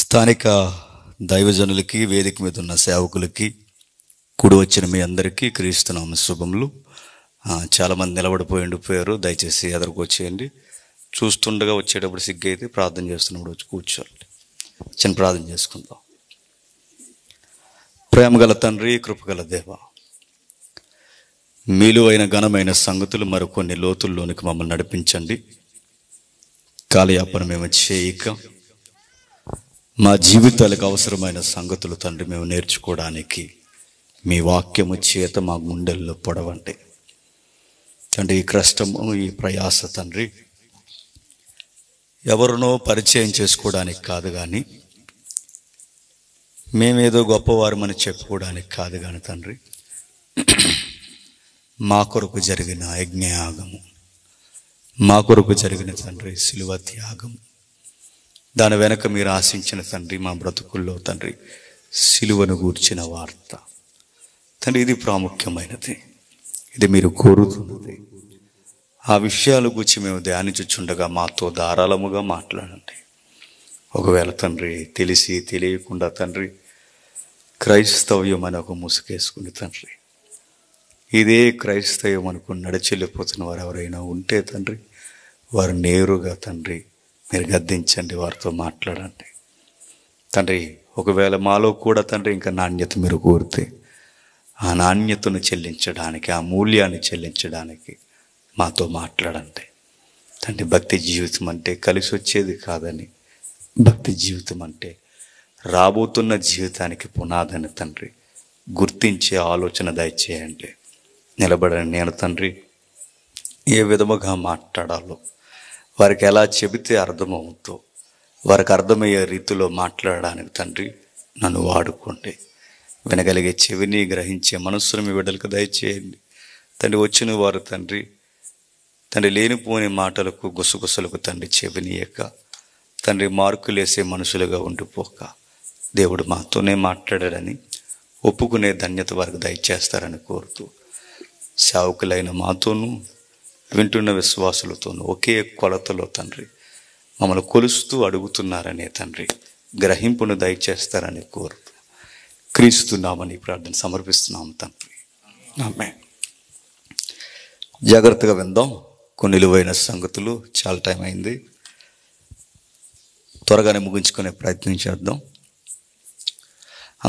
స్థానిక దైవజనులకి, వేదిక మీద ఉన్న సేవకులకి, కూడి వచ్చిన మీ అందరికీ క్రీస్తునామ శుభములు. చాలామంది నిలబడిపోయి ఉండిపోయారు. దయచేసి ఎదురుకు వచ్చేయండి. చూస్తుండగా వచ్చేటప్పుడు సిగ్గైతే ప్రార్థన చేస్తున్నప్పుడు వచ్చి కూర్చోండి. చిన్న ప్రార్థన చేసుకుందాం. ప్రేమగల తండ్రి, కృపగల దేవ, మీలువైన ఘనమైన సంగతులు మరికొన్ని లోతుల్లోనికి మమ్మల్ని నడిపించండి. కాలయాపన మేము చేయక మా జీవితాలకు అవసరమైన సంగతులు తండ్రి మేము నేర్చుకోవడానికి మీ వాక్యము చేత మా గుండెల్లో పొడవండి తండ్రి. ఈ కష్టము, ఈ ప్రయాస తండ్రి ఎవరినో పరిచయం చేసుకోవడానికి కాదు కానీ, మేమేదో గొప్పవారమని చెప్పుకోవడానికి కాదు కానీ తండ్రి, మా కొరకు జరిగిన యజ్ఞయాగము, మా కొరకు జరిగిన తండ్రి శిలువ త్యాగం, దాని వెనక మీరు ఆశించిన తండ్రి మా బ్రతుకుల్లో తండ్రి శిలువను గూర్చిన వార్త తండ్రి, ఇది ప్రాముఖ్యమైనది, ఇది మీరు కోరుతున్నది. ఆ విషయాల గురించి మేము ధ్యానించుచుండగా మాతో ధారాళముగా మాట్లాడండి. ఒకవేళ తండ్రి తెలిసి తెలియకుండా తండ్రి క్రైస్తవ్యం అని ఒక ముసుగేసుకుని తండ్రి ఇదే క్రైస్తవ్యం అనుకుని నడిచెళ్ళిపోతున్న వారు ఎవరైనా ఉంటే తండ్రి, వారు నేరుగా తండ్రి మీరు గద్దించండి, వారితో మాట్లాడండి తండ్రి. ఒకవేళ మాలో కూడా తండ్రి ఇంకా నాణ్యత మీరు కోరితే ఆ నాణ్యతను చెల్లించడానికి, ఆ మూల్యాన్ని చెల్లించడానికి మాతో మాట్లాడండి తండ్రి. భక్తి జీవితం అంటే కలిసి వచ్చేది కాదని, భక్తి జీవితం అంటే రాబోతున్న జీవితానికి పునాదని తండ్రి గుర్తించే ఆలోచన దయచేయండి. నిలబడని నేను తండ్రి ఏ విధముగా మాట్లాడాలో, వారికి ఎలా చెబితే అర్థమవుతో వారికి అర్థమయ్యే రీతిలో మాట్లాడడానికి తండ్రి నన్ను వాడుకోండి. వినగలిగే చెవిని, గ్రహించే మనస్సును మీ బిడ్డలకు దయచేయండి తండ్రి. వచ్చిన వారు తండ్రి లేనిపోని మాటలకు, గుసగుసలకు తండ్రి చెవినియక తండ్రి మార్కులేసే మనుషులుగా ఉండిపోక దేవుడు మాతోనే మాట్లాడాడని ఒప్పుకునే ధన్యత వారికి దయచేస్తారని కోరుతూ, సేవకులైన మాతోనూ వింటున్న విశ్వాసులతోనూ ఒకే కొలతలో తండ్రి మమ్మల్ని కొలుస్తూ అడుగుతున్నారనే తండ్రి గ్రహింపును దయచేస్తారని కోరుతూ క్రీస్తున్నామని ప్రార్థన సమర్పిస్తున్నాము తండ్రి. ఆమేన్. జాగ్రత్తగా విందాం కొన్ని విలువైన సంగతులు. చాలా టైం అయింది, త్వరగానే ముగించుకునే ప్రయత్నం చేద్దాం.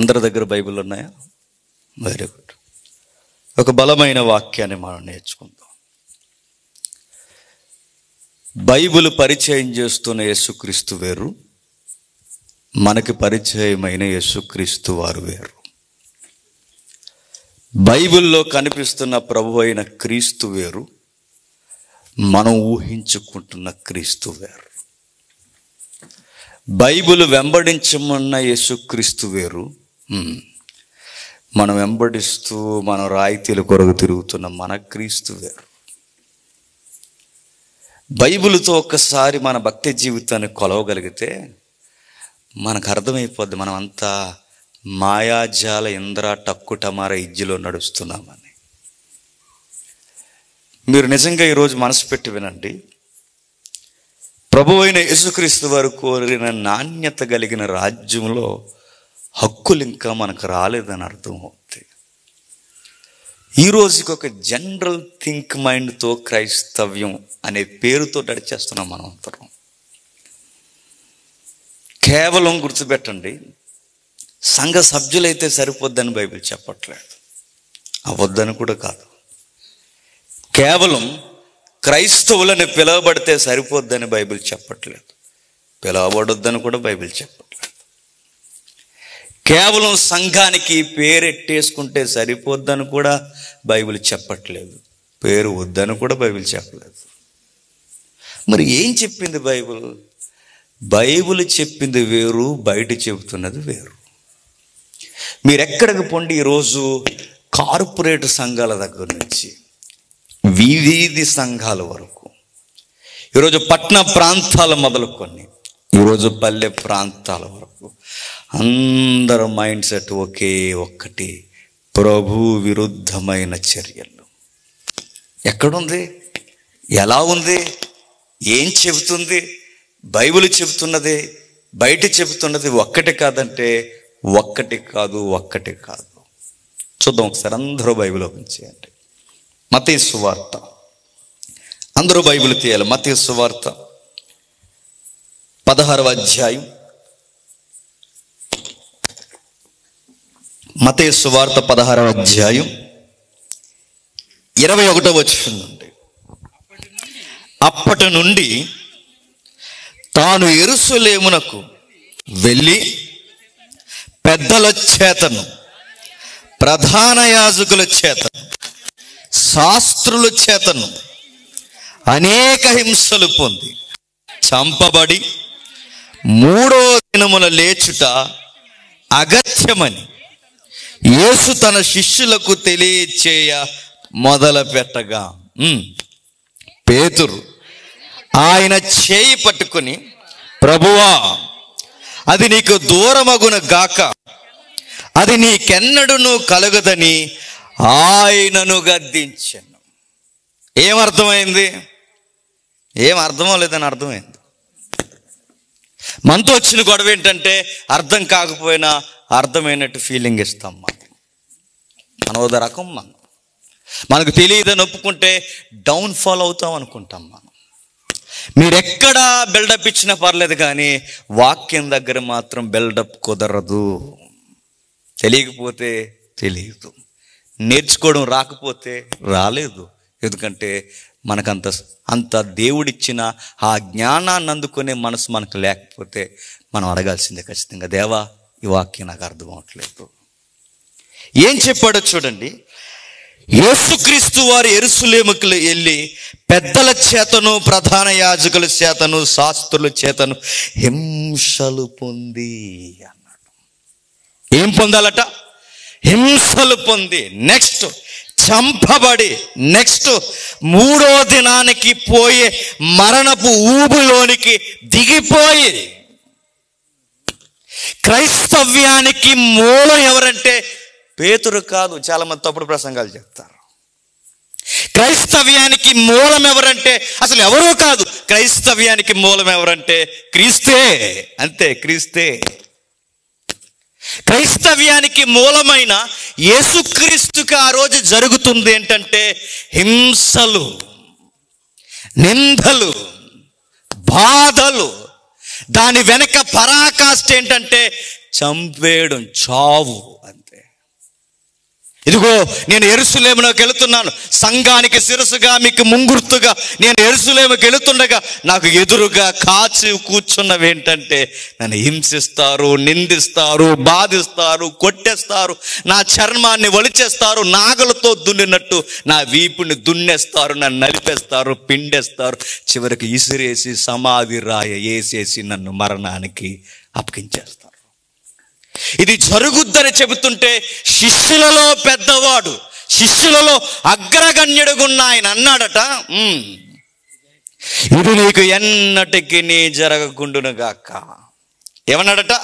అందరి దగ్గర బైబిల్ ఉన్నాయా? Very good. ఒక బలమైన వాక్యాన్ని మనం నేర్చుకుందాం. బైబిల్ పరిచయం చేస్తున్న యేసుక్రీస్తు వేరు, మనకి పరిచయమైన యేసుక్రీస్తు వారు వేరు. బైబిల్లో కనిపిస్తున్న ప్రభు అయిన క్రీస్తు వేరు, మనం ఊహించుకుంటున్న క్రీస్తు వేరు. బైబిల్ వెంబడించమన్న యేసుక్రీస్తు వేరు, మనం వెంబడిస్తూ మనం రాయితీల కొరకు తిరుగుతున్న మన క్రీస్తు వేరు. బైబిల్తో ఒక్కసారి మన భక్తి జీవితాన్ని కొలవగలిగితే మనకు అర్థమైపోద్ది మనం అంతా మాయాజాల ఇంద్ర టక్కుటమార ఇజ్జిలో నడుస్తున్నామని. మీరు నిజంగా ఈరోజు మనసు పెట్టి వినండి. ప్రభువైన యేసుక్రీస్తు వారు కోరిన నాణ్యత కలిగిన రాజ్యంలో హక్కులు ఇంకా మనకు రాలేదని అర్థం అవుతుంది. ఈ రోజుకి ఒక జనరల్ థింక్ మైండ్తో క్రైస్తవ్యం అనే పేరుతో నడిచేస్తున్నాం మనం అందరం. కేవలం గుర్తుపెట్టండి, సంఘ సభ్యులైతే సరిపోద్దని బైబిల్ చెప్పట్లేదు, అవద్దని కూడా కాదు. కేవలం క్రైస్తవులని పిలవబడితే సరిపోద్దని బైబిల్ చెప్పట్లేదు, పిలవబడొద్దని కూడా బైబిల్ చెప్పట్లేదు. కేవలం సంఘానికి పేరెట్టేసుకుంటే సరిపోద్దని కూడా బైబిల్ చెప్పట్లేదు, పేరు వద్దని కూడా బైబిల్ చెప్పలేదు. మరి ఏం చెప్పింది బైబిల్? బైబిల్ చెప్పింది వేరు, బయట చెబుతున్నది వేరు. మీరెక్కడికి పొండి ఈరోజు కార్పొరేట్ సంఘాల దగ్గర నుంచి వీధి సంఘాల వరకు, ఈరోజు పట్టణ ప్రాంతాల మొదలుకొని ఈరోజు పల్లె ప్రాంతాల వరకు అందరూ మైండ్ సెట్ ఒకే ఒక్కటి, ప్రభు విరుద్ధమైన చర్యలు. ఎక్కడుంది? ఎలా ఉంది? ఏం చెబుతుంది? బైబిల్ చెబుతున్నదే బయట చెబుతున్నది ఒక్కటి కాదంటే ఒక్కటి కాదు. చూద్దాం ఒకసారి, అందరూ బైబిల్ ఓపెన్ చేయండి. మత్తయి సువార్త, అందరూ బైబిల్ తీయాలి. మత్తయి సువార్త 16వ అధ్యాయం, మత్తయి సువార్త 16వ అధ్యాయం 21వ వచనం నుండి. అప్పటి నుండి తాను యెరూషలేమునకు వెళ్ళి పెద్దల చేతను, ప్రధాన యాజకుల చేతను, శాస్త్రుల చేతను అనేక హింసలు పొంది చంపబడి 3వ దినమున లేచుట అగత్యమని యేసు తన శిష్యులకు తెలియచేయ మొదలు పెట్టగా, పేతురు ఆయన చేయి పట్టుకుని, ప్రభువా, అది నీకు దూరమగున గాక, అది నీకెన్నడూను కలుగదని ఆయనను గద్దించెను. ఏమర్థమైంది? ఏం అర్థమో లేదని అర్థమైంది. మనతో వచ్చిన గొడవ ఏంటంటే అర్థం కాకపోయినా అర్థమైనట్టు ఫీలింగ్ ఇస్తాం. మనం ఒక రకం, మనకు తెలియదని ఒప్పుకుంటే డౌన్ఫాల్ అవుతాం అనుకుంటాం. మీరెక్కడా బిల్డప్ ఇచ్చినా పర్లేదు, కానీ వాక్యం దగ్గర మాత్రం బిల్డప్ కుదరదు. తెలియకపోతే తెలియదు, నేర్చుకోవడం రాకపోతే రాలేదు. ఎందుకంటే మనకంత దేవుడిచ్చిన ఆ జ్ఞానాన్ని అందుకునే మనసు మనకు లేకపోతే మనం అడగాల్సిందే ఖచ్చితంగా, దేవా ఈ వాక్యం నాకు అర్థం అవట్లేదు. ఏం చెప్పాడో చూడండి. యేసుక్రీస్తు వారు యెరూషలేముకు వెళ్ళి పెద్దల చేతను, ప్రధాన యాజకుల చేతను, శాస్త్రుల చేతను హింసలు పొంది అన్నాడు. ఏం పొందాలట? హింసలు పొంది, నెక్స్ట్ చంపబడి, నెక్స్ట్ 3వ దినానికి పోయే మరణపు ఊబులోనికి దిగిపోయి. క్రైస్తవ్యానికి మూలం ఎవరంటే పేతురు కాదు. చాలా మంది తప్పుడు ప్రసంగాలు చెప్తారు. క్రైస్తవ్యానికి మూలం ఎవరంటే అసలు ఎవరూ కాదు. క్రైస్తవ్యానికి మూలం ఎవరంటే క్రీస్తే, అంతే, క్రీస్తే. క్రైస్తవ్యానికి మూలమైన యేసుక్రీస్తుకి ఆ రోజు జరుగుతుంది ఏంటంటే హింసలు, నిందలు, బాధలు. దాని వెనక పరాకాష్ఠ ఏంటంటే చంపేయడం, చావు, అంతే. ఇదిగో నేను యెరూషలేములోకి వెళుతున్నాను, సంఘానికి శిరస్సుగా మీకు ముంగుర్తుగా నేను యెరూషలేముకి వెళుతుండగా నాకు ఎదురుగా కాచి కూర్చున్నవి ఏంటంటే నన్ను హింసిస్తారు, నిందిస్తారు, బాధిస్తారు, కొట్టేస్తారు, నా చర్మాన్ని వలిచేస్తారు, నాగలతో దున్నినట్టు నా వీపుని దున్నేస్తారు, నన్ను నలిపేస్తారు, పిండేస్తారు, చివరికి ఇసిరేసి సమాధి రాయ వేసేసి నన్ను మరణానికి అప్పగించేస్తారు. ఇది జరుగుద్దని చెబుతుంటే శిష్యులలో పెద్దవాడు, శిష్యులలో అగ్రగణ్యుడుగున్న ఆయన అన్నాడట, ఇది నీకు ఎన్నటికి నీ జరగకుండును గాక. ఏమన్నాడట?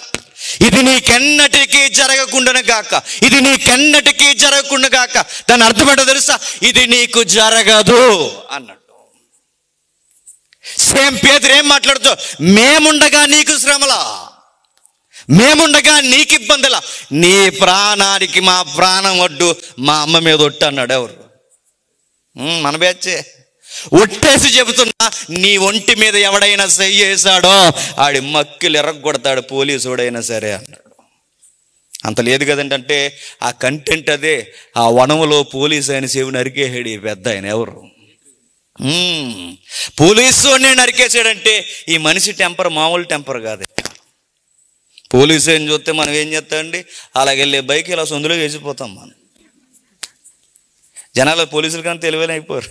ఇది నీకెన్నటికీ జరగకుండును గాక, ఇది నీకెన్నటికీ జరగకుండా గాక. దాని అర్థం ఏంటో తెలుసా? ఇది నీకు జరగదు అన్నాడు. సేమ్ పేతురు ఏం మాట్లాడుతూ, మేముండగా నీకు శ్రమలా, మేముండగా నీకు ఇబ్బందిలా, నీ ప్రాణానికి మా ప్రాణం వడ్డు, మా అమ్మ మీద ఒట్టు అన్నాడు. ఎవరు? మన బ్యాచే. ఒట్టేసి చెబుతున్నా, నీ ఒంటి మీద ఎవడైనా సయ్యి వేసాడో ఆడి మక్కిలు ఎర్రగొడతాడు, పోలీసుడైనా సరే అన్నాడు. అంత లేదు కదండి. అంటే ఆ కంటెంట్ అదే. ఆ వనములో పోలీసు ఆయన చెవి నరికేసాడు ఈ పెద్ద ఆయన. ఎవరు? పోలీసు నేను నరికేసాడంటే ఈ మనిషి టెంపర్ మామూలు టెంపర్ కాదు. పోలీసు ఏం చూస్తే మనం ఏం చేస్తామండి, అలాగెళ్ళే బైక్ ఇలా సొందులో వేసిపోతాం. మనం జనాలు పోలీసులు కానీ తెలివైన అయిపోరు.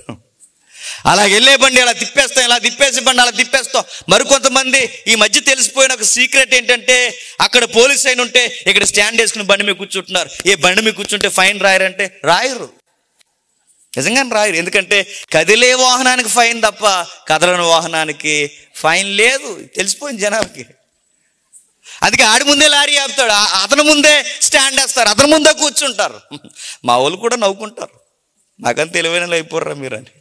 అలాగెళ్ళే బండి అలా తిప్పేస్తాం, ఇలా తిప్పేసి బండి అలా తిప్పేస్తాం. మరికొంతమంది ఈ మధ్య తెలిసిపోయిన ఒక సీక్రెట్ ఏంటంటే, అక్కడ పోలీసు అయిన ఉంటే ఇక్కడ స్టాండ్ వేసుకుని బండి మీద కూర్చుంటున్నారు. ఏ బండి మీద కూర్చుంటే ఫైన్ రాయరంటే రాయరు, నిజంగానే రాయరు. ఎందుకంటే కదిలే వాహనానికి ఫైన్ తప్ప కదలని వాహనానికి ఫైన్ లేదు, తెలిసిపోయింది జనాలకి. అందుకే ఆడి ముందే లారీ ఆపుతాడు, అతని ముందే స్టాండ్ వేస్తారు, అతని ముందే కూర్చుంటారు. మా వాళ్ళు కూడా నవ్వుకుంటారు, నాకంత తెలివైన అయిపోర్రా మీరని.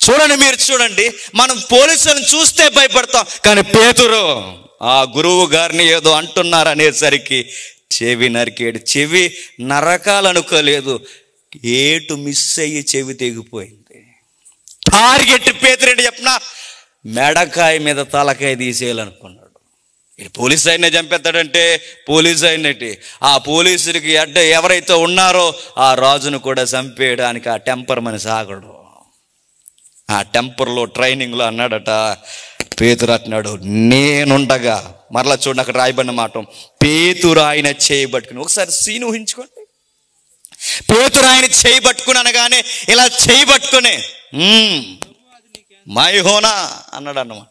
చూడండి, మీరు చూడండి, మనం పోలీసులను చూస్తే భయపడతాం, కానీ పేతురు ఆ గురువు గారిని ఏదో అంటున్నారు అనేసరికి చెవి నరికేడు. చెవి నరకాలనుకోలేదు, ఏటు మిస్ అయ్యి చెవి తెగిపోయింది. టార్గెట్ పేతురేంటి చెప్పిన, మెడకాయ మీద తలకాయ తీసేయాలనుకున్నాడు. పోలీసు ఆయనే చంపేస్తాడంటే పోలీసు అయినట్టు ఆ పోలీసులకి అడ్డ ఎవరైతే ఉన్నారో ఆ రాజును కూడా చంపేయడానికి ఆ టెంపర్ మనిషి ఆగడు. ఆ టెంపర్లో ట్రైనింగ్లో అన్నాడట పేతురు, అంటున్నాడు నేనుండగా, మరలా చూడండి అక్కడ రాయబడిన మాట, పేతురు ఆయన చేయబట్టుకుని. ఒకసారి సీన్ ఊహించుకోండి. పేతురు ఆయన చేయబట్టుకుని అనగానే ఇలా చేయబట్టుకునే మైహోనా అన్నాడు అన్నమాట.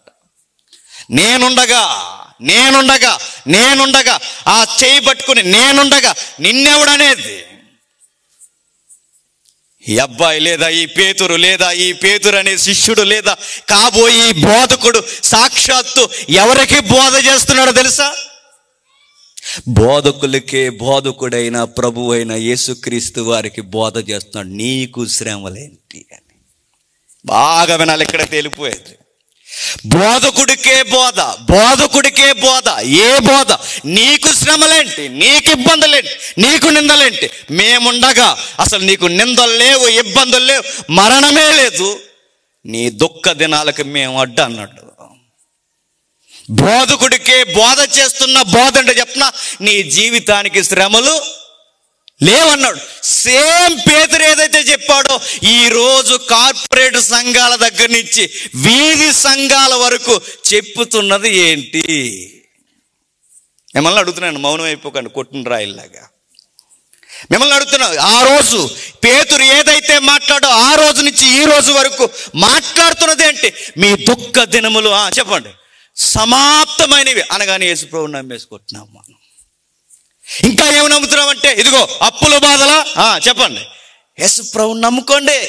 నేనుండగా ఆ చేయి పట్టుకుని నేనుండగా నిన్నెవడనేది ఈ అబ్బాయి లేదా ఈ పేతురు లేదా ఈ పేతురు అనే శిష్యుడు లేదా కాబోయే బోధకుడు సాక్షాత్తు ఎవరికి బోధ చేస్తున్నాడో తెలుసా? బోధకులకే బోధకుడైన ప్రభు అయిన యేసుక్రీస్తు వారికి బోధ చేస్తున్నాడు. నీకు శ్రమలేంటి అని బాగా వినాలి. ఇక్కడ తేలిపోయేది బోధకుడికే బోధ. ఏ బోధ? నీకు శ్రమలేంటి, నీకు ఇబ్బందులేంటి, నీకు నిందలేంటి? మేముండగా అసలు నీకు నిందలు లేవు, ఇబ్బందులు లేవు, మరణమే లేదు, నీ దుఃఖ దినాలకు మేము అడ్డు అన్నాడు. బోధకుడికే బోధ చేస్తున్న బోధ అంటే చెప్పిన నీ జీవితానికి శ్రమలు లేవన్నాడు. సేమ్ పేతురు ఏదైతే చెప్పాడో ఈరోజు కార్పొరేట్ సంఘాల దగ్గర నుంచి వీధి సంఘాల వరకు చెప్పుతున్నది ఏంటి? మిమ్మల్ని అడుగుతున్నాను, మౌనం అయిపోకండి, కొట్టిన రాయిల్లాగా మిమ్మల్ని అడుగుతున్నాను. ఆ రోజు పేతురు ఏదైతే మాట్లాడో ఆ రోజు నుంచి ఈ రోజు వరకు మాట్లాడుతున్నది ఏంటి? మీ దుఃఖ దినములు చెప్పండి సమాప్తమైనవి అనగానే యేసుప్రభువుని నమ్మేసుకుంటున్నాం మనం. ఇంకా ఏమి నమ్ముతున్నామంటే ఇదిగో అప్పుల బాధలా చెప్పండి యేసుప్రభువుని నమ్ముకోండి.